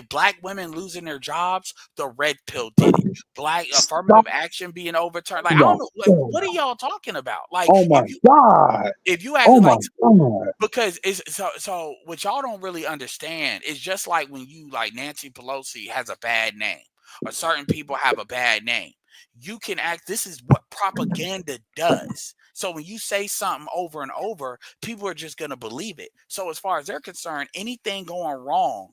black women losing their jobs, the red pill did it. Black affirmative action being overturned. Like I don't know. Like, what are y'all talking about? Like, oh my god! If you act because it's so what y'all don't really understand is just like when you like Nancy Pelosi has a bad name or certain people have a bad name. You can act. This is what propaganda does. So when you say something over and over, people are just gonna believe it. So as far as they're concerned, anything going wrong,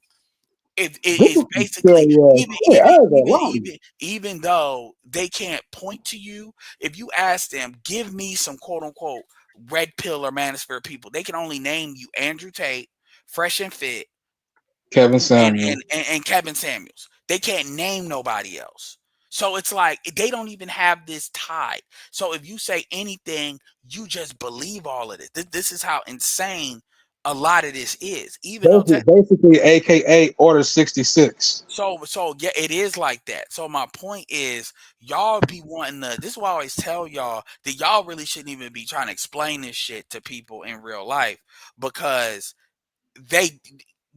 it is basically even though they can't point to you. If you ask them, give me some quote unquote red pill or manosphere people, they can only name you Andrew Tate, Fresh and Fit, Kevin Samuels, and Kevin Samuels. They can't name nobody else. So it's like they don't even have this tied. So if you say anything, you just believe all of it. This is how insane a lot of this is. Even though Basically, AKA Order 66. so yeah, it is like that. So my point is, y'all be wanting to. This is why I always tell y'all that y'all really shouldn't even be trying to explain this shit to people in real life, because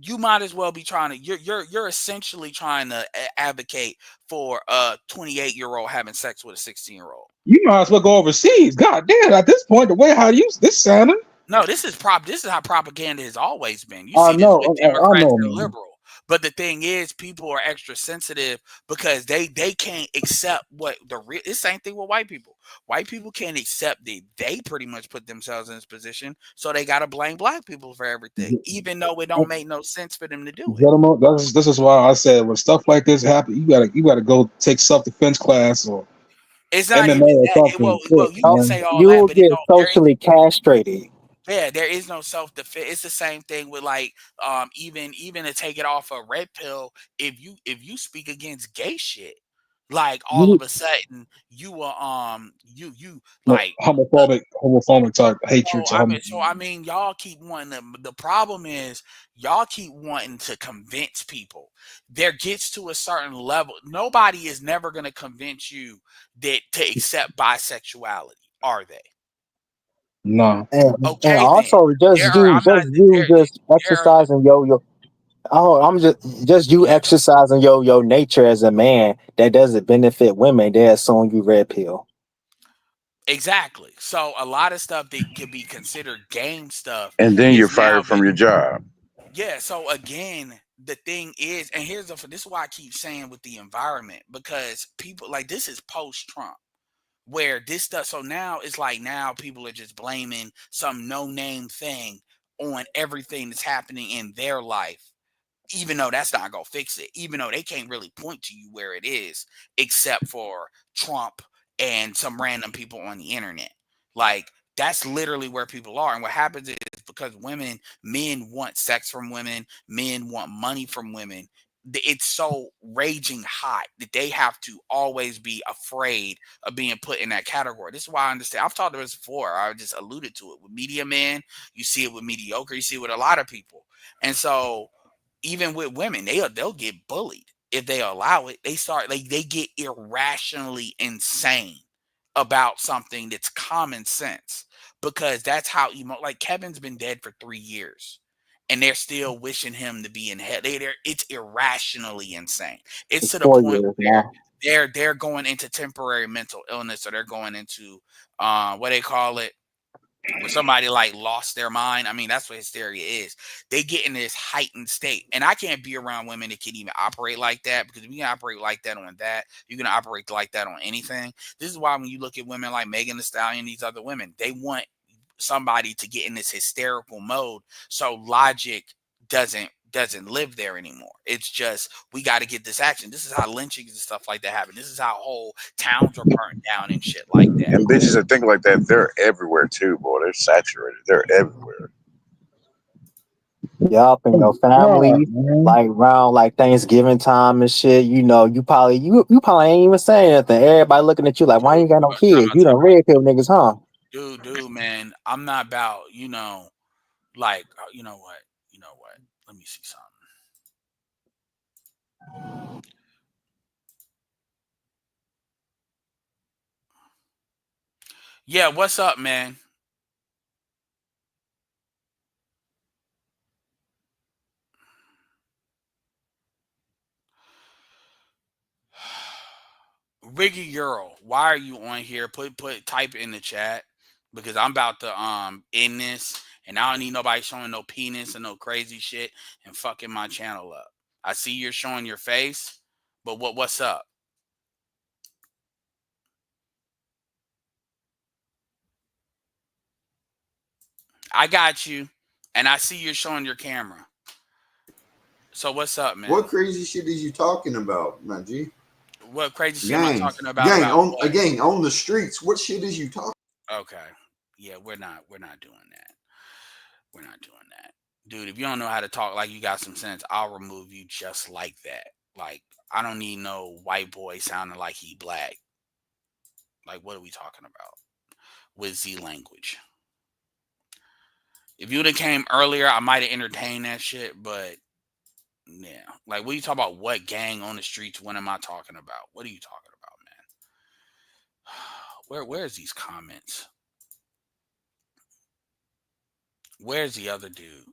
you might as well be trying to. You're essentially trying to advocate for a 28-year-old having sex with a 16-year-old. You might as well go overseas. God damn! At this point, the way how you this sounding. No, this is how propaganda has always been. You I see this know, with I Democrats know, and man. liberal. But the thing is, people are extra sensitive because they can't accept what the real. It's the same thing with white people. White people can't accept that they pretty much put themselves in this position, so they got to blame black people for everything, even though it don't make no sense for them to do it. Gentlemen, this is why I said when stuff like this happen, you gotta go take self-defense class or It's not MMA even or that. something. Well, you can say all You that, will but it get don't. socially castrated. Yeah, there is no self-defense. It's the same thing with like even to take it off a red pill, if you speak against gay shit, like all of a sudden you you like homophobic type hatred. I mean y'all keep wanting to, the problem is y'all keep wanting to convince people. There gets to a certain level. Nobody is never going to convince you that to accept bisexuality, are they? No. And Okay, also just exercising your I'm just you exercising your nature as a man that doesn't benefit women. They're showing you red pill. Exactly. So a lot of stuff that could be considered game stuff And then you're is now fired from your job. yeah. So again, the thing is, and this is why I keep saying with the environment, because people like this is post-Trump, where this stuff. So now it's like now people are just blaming some no-name thing on everything that's happening in their life, even though that's not gonna fix it, even though they can't really point to you where it is, except for Trump and some random people on the internet. Like that's literally where people are. And what happens is because men want sex from women, men want money from women. It's so raging hot that they have to always be afraid of being put in that category. This is why I understand. I've talked about this before. I just alluded to it with media men. You see it with mediocre. You see it with a lot of people. And so even with women, they'll get bullied if they allow it. They get irrationally insane about something that's common sense, because that's how like Kevin's been dead for 3 years and they're still wishing him to be in hell. It's irrationally insane. It's to the 4 point years where now. they're going into temporary mental illness, or they're going into what they call it, where somebody like lost their mind. I mean, that's what hysteria is. They get in this heightened state. And I can't be around women that can even operate like that, because if you can operate like that on that, you can operate like that on anything. This is why when you look at women like Megan Thee Stallion, these other women, they want somebody to get in this hysterical mode so logic doesn't live there anymore. It's just, we got to get this action. This is how lynchings and stuff like that happen. This is how whole towns are burnt down and shit like that. And bitches that think like that, they're everywhere too, boy. They're saturated. They're everywhere. Yup, and your family, like around like Thanksgiving time and shit, you probably ain't even saying anything. Everybody looking at you like, why you got no kids? You done red pill niggas, huh? Dude, man, I'm not about, like, you know what? Let me see something. Yeah, what's up, man? Riggy Euro, why are you on here? Type in the chat, because I'm about to end this, and I don't need nobody showing no penis and no crazy shit and fucking my channel up. I see you're showing your face, but what's up? I got you, and I see you're showing your camera. So what's up, man? What crazy shit is you talking about, my G? What crazy shit am I talking about? Gang on the streets. What shit is you talking? Okay, yeah, we're not doing that. We're not doing that, dude. If you don't know how to talk like you got some sense, I'll remove you just like that. Like, I don't need no white boy sounding like he black. Like, what are we talking about with Z language? If you'd have came earlier, I might have entertained that shit, but yeah. Like, what are you talking about? What gang on the streets? What am I talking about? What are you talking about, man? Where's these comments? Where's the other dude?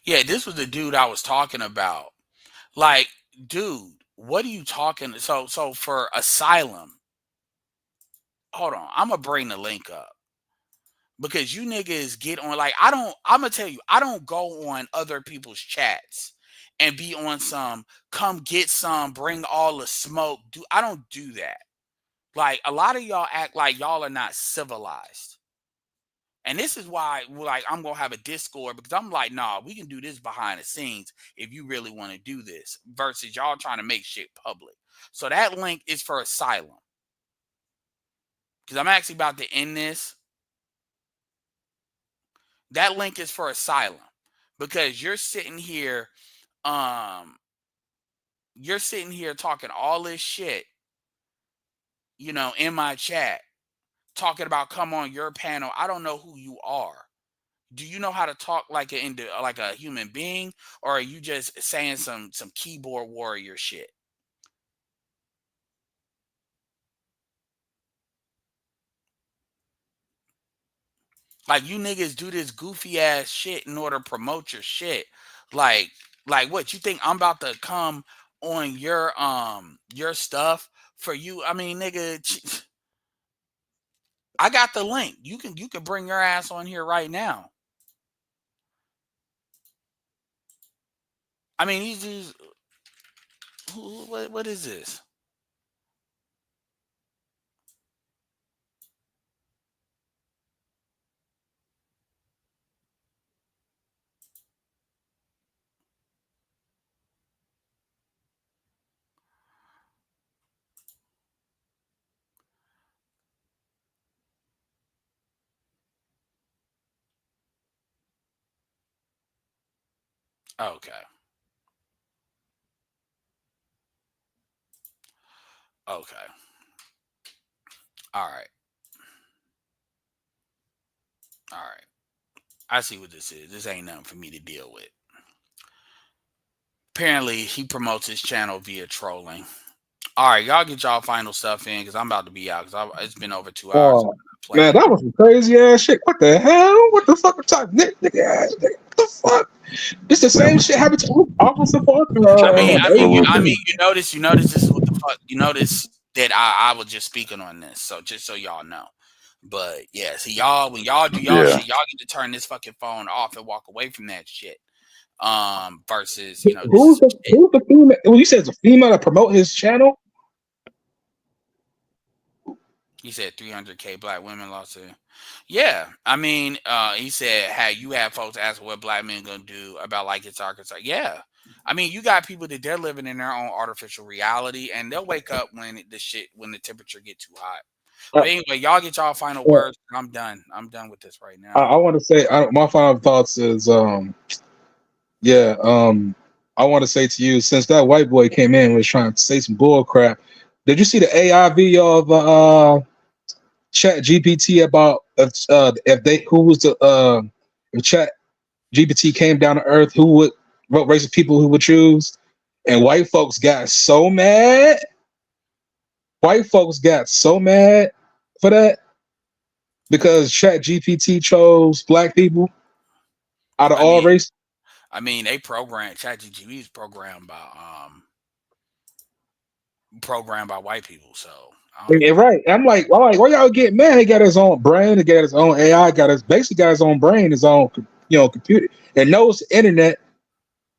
Yeah, this was the dude I was talking about. Like, dude, what are you talking? So for asylum, hold on, I'm gonna bring the link up because you niggas get on. Like, I'm gonna tell you, I don't go on other people's chats and be on some come get some, bring all the smoke. I don't do that. Like, a lot of y'all act like y'all are not civilized. And this is why, like, I'm going to have a Discord because I'm like, nah, we can do this behind the scenes if you really want to do this versus y'all trying to make shit public. So that link is for asylum. Because I'm actually about to end this. That link is for asylum because you're sitting here talking all this shit, you know, in my chat. Talking about come on your panel. I don't know who you are. Do you know how to talk like a human being, or are you just saying some keyboard warrior shit? Like, you niggas do this goofy ass shit in order to promote your shit. Like what you think I'm about to come on your stuff for you? I mean, nigga, I got the link. You can bring your ass on here right now. I mean, these dudes. What is this? Okay. Okay. All right. All right. I see what this is. This ain't nothing for me to deal with. Apparently, he promotes his channel via trolling. All right, y'all get y'all final stuff in because I'm about to be out because it's been over 2 hours. Man, that was some crazy ass shit. What the hell? What the fuck? Type nigga ass nigga. What the fuck? This the same shit happened to Officer Parker. I mean, you notice this is what the fuck. You notice that I was just speaking on this, so just so y'all know. But yeah, see y'all when y'all do y'all shit, y'all get to turn this fucking phone off and walk away from that shit. Versus who's the female? Well, you said it's a female to promote his channel. He said 300K black women lost it. Yeah, I mean, he said, "Hey, you have folks ask what black men gonna do about like it's Arkansas." Yeah, I mean, you got people that they're living in their own artificial reality, and they'll wake up when the temperature get too hot. But anyway, y'all get y'all final words. I'm done. I'm done with this right now. I want to say my final thoughts is I want to say to you, since that white boy came in and was trying to say some bull crap, did you see the AI video of Chat GPT about if Chat GPT came down to earth, what race of people who would choose? And white folks got so mad. White folks got so mad for that because Chat GPT chose black people out of all races. I mean, they programmed ChatGPT is programmed by white people. So right, I'm like, why y'all get mad? He got his own brain, he got his own AI, got his own brain, his own computer, and knows the internet.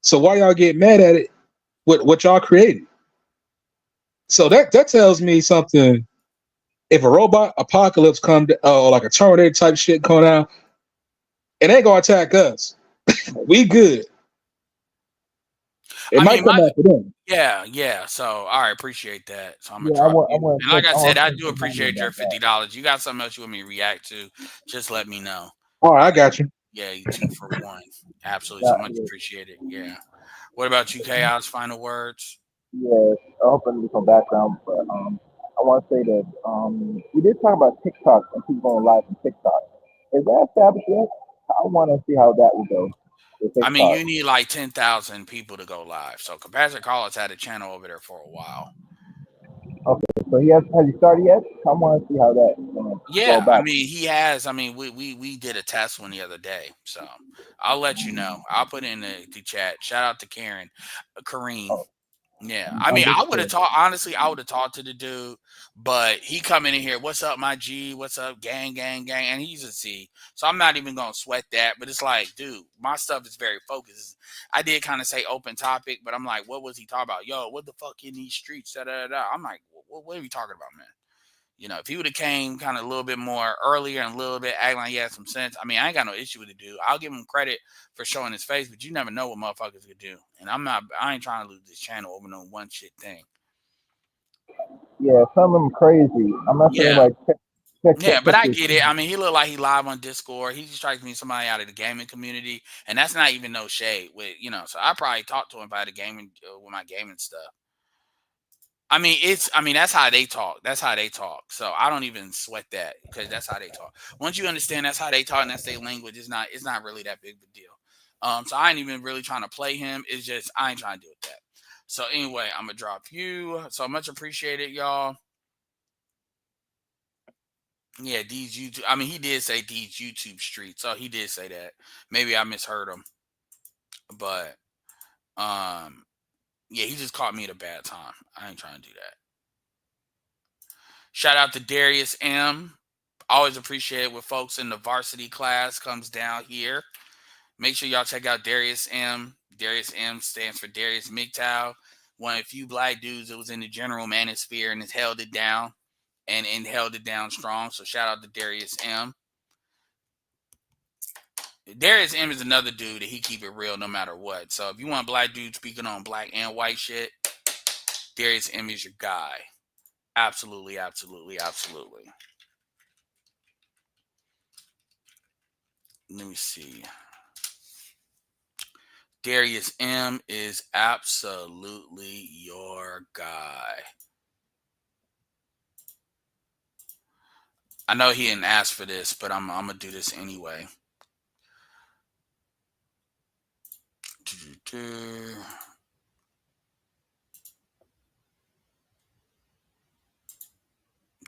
So why y'all get mad at it? What y'all created? So that tells me something. If a robot apocalypse come or like a Terminator type shit come out, it ain't gonna attack us. We good. It might come after them. Yeah. So, all right, appreciate that. So I'm gonna Yeah, I drop want. I you. want. And like I I said, want I to do appreciate your $50. You got something else you want me to react to? Just let me know. All right, I got you. Yeah, you 2 for 1. Absolutely, so much appreciated. Yeah. What about you, Chaos? Final words? Yes, I hope I need some background, but I want to say that we did talk about TikTok and people going live from TikTok. Is that established yet? I want to see how that will go with I mean, TikTok. you need like 10,000 people to go live. So Compassionate Cause had a channel over there for a while. Okay, so has he started yet? I want to see how that go Yeah, I back. mean, he has. I mean, we did a test one the other day, so I'll let you know. I'll put it in the chat. Shout out to Kareem. Yeah, I mean, I would have talked. Honestly, I would have talked to the dude, but he coming in here. What's up, my G? What's up, gang, and he's a C. So I'm not even gonna sweat that. But it's like, dude, my stuff is very focused. I did kind of say open topic, but I'm like, what was he talking about? Yo, what the fuck in these streets? Da, da, da. I'm like, what are we talking about, man? You know, if he would have came kind of a little bit more earlier and a little bit acting like he had some sense, I mean, I ain't got no issue with the dude. I'll give him credit for showing his face, but you never know what motherfuckers could do. And I ain't trying to lose this channel over no one shit thing. Yeah, some of them crazy. I'm not saying Yeah. like Yeah, but I get it. I mean, he look like he live on Discord. He just strikes me as somebody out of the gaming community, and that's not even no shade with, you know. So I probably talked to him about the gaming with my gaming stuff. I mean, that's how they talk. That's how they talk. So I don't even sweat that because that's how they talk. Once you understand that's how they talk and that's their language, it's not really that big of a deal. So I ain't even really trying to play him. It's just I ain't trying to deal with that. So anyway, I'm gonna drop you. So much appreciated, y'all. Yeah, these YouTube. I mean, he did say these YouTube streets. So he did say that. Maybe I misheard him, but yeah, he just caught me at a bad time. I ain't trying to do that. Shout out to Darius M. Always appreciate it when folks in the varsity class comes down here. Make sure y'all check out Darius M. Darius M stands for Darius MGTOW. One of the few black dudes that was in the general manosphere and has held it down and held it down strong. So shout out to Darius M. Darius M is another dude that he keep it real no matter what. So if you want black dudes speaking on black and white shit, Darius M is your guy. Absolutely, absolutely, absolutely. Let me see. Darius M is absolutely your guy. I know he didn't ask for this, but I'm gonna do this anyway.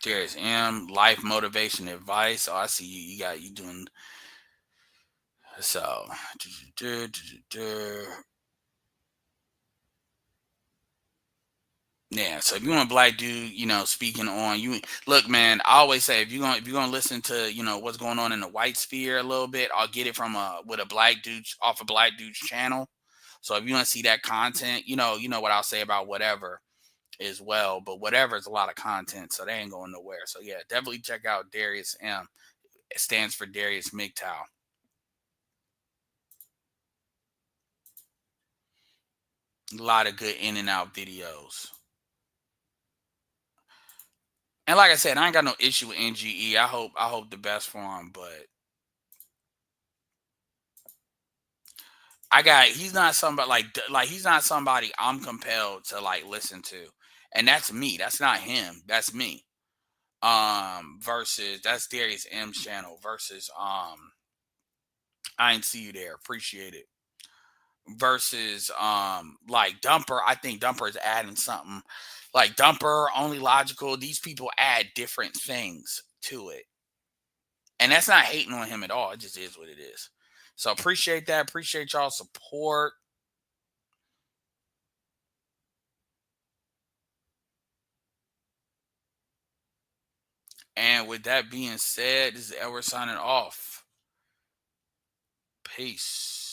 Darius M, life motivation advice. Oh, I see you. You doing so. Yeah, so if you want a black dude, you know, speaking on you, look, man. I always say if you're gonna listen to, you know, what's going on in the white sphere a little bit, I'll get it from with a black dude off a black dude's channel. So if you want to see that content, you know what I'll say about whatever as well. But whatever is a lot of content, so they ain't going nowhere. So yeah, definitely check out Darius M. It stands for Darius MGTOW. A lot of good in and out videos. And like I said, I ain't got no issue with NGE. I hope the best for him, but he's not somebody like he's not somebody I'm compelled to like listen to. And that's me. That's not him. That's me. Versus that's Darius M's channel versus I ain't see you there. Appreciate it. Versus like Dumper. I think Dumper is adding something. Like Dumper, Only Logical, these people add different things to it. And that's not hating on him at all. It just is what it is. So appreciate that. Appreciate y'all support. And with that being said, this is Edward signing off. Peace.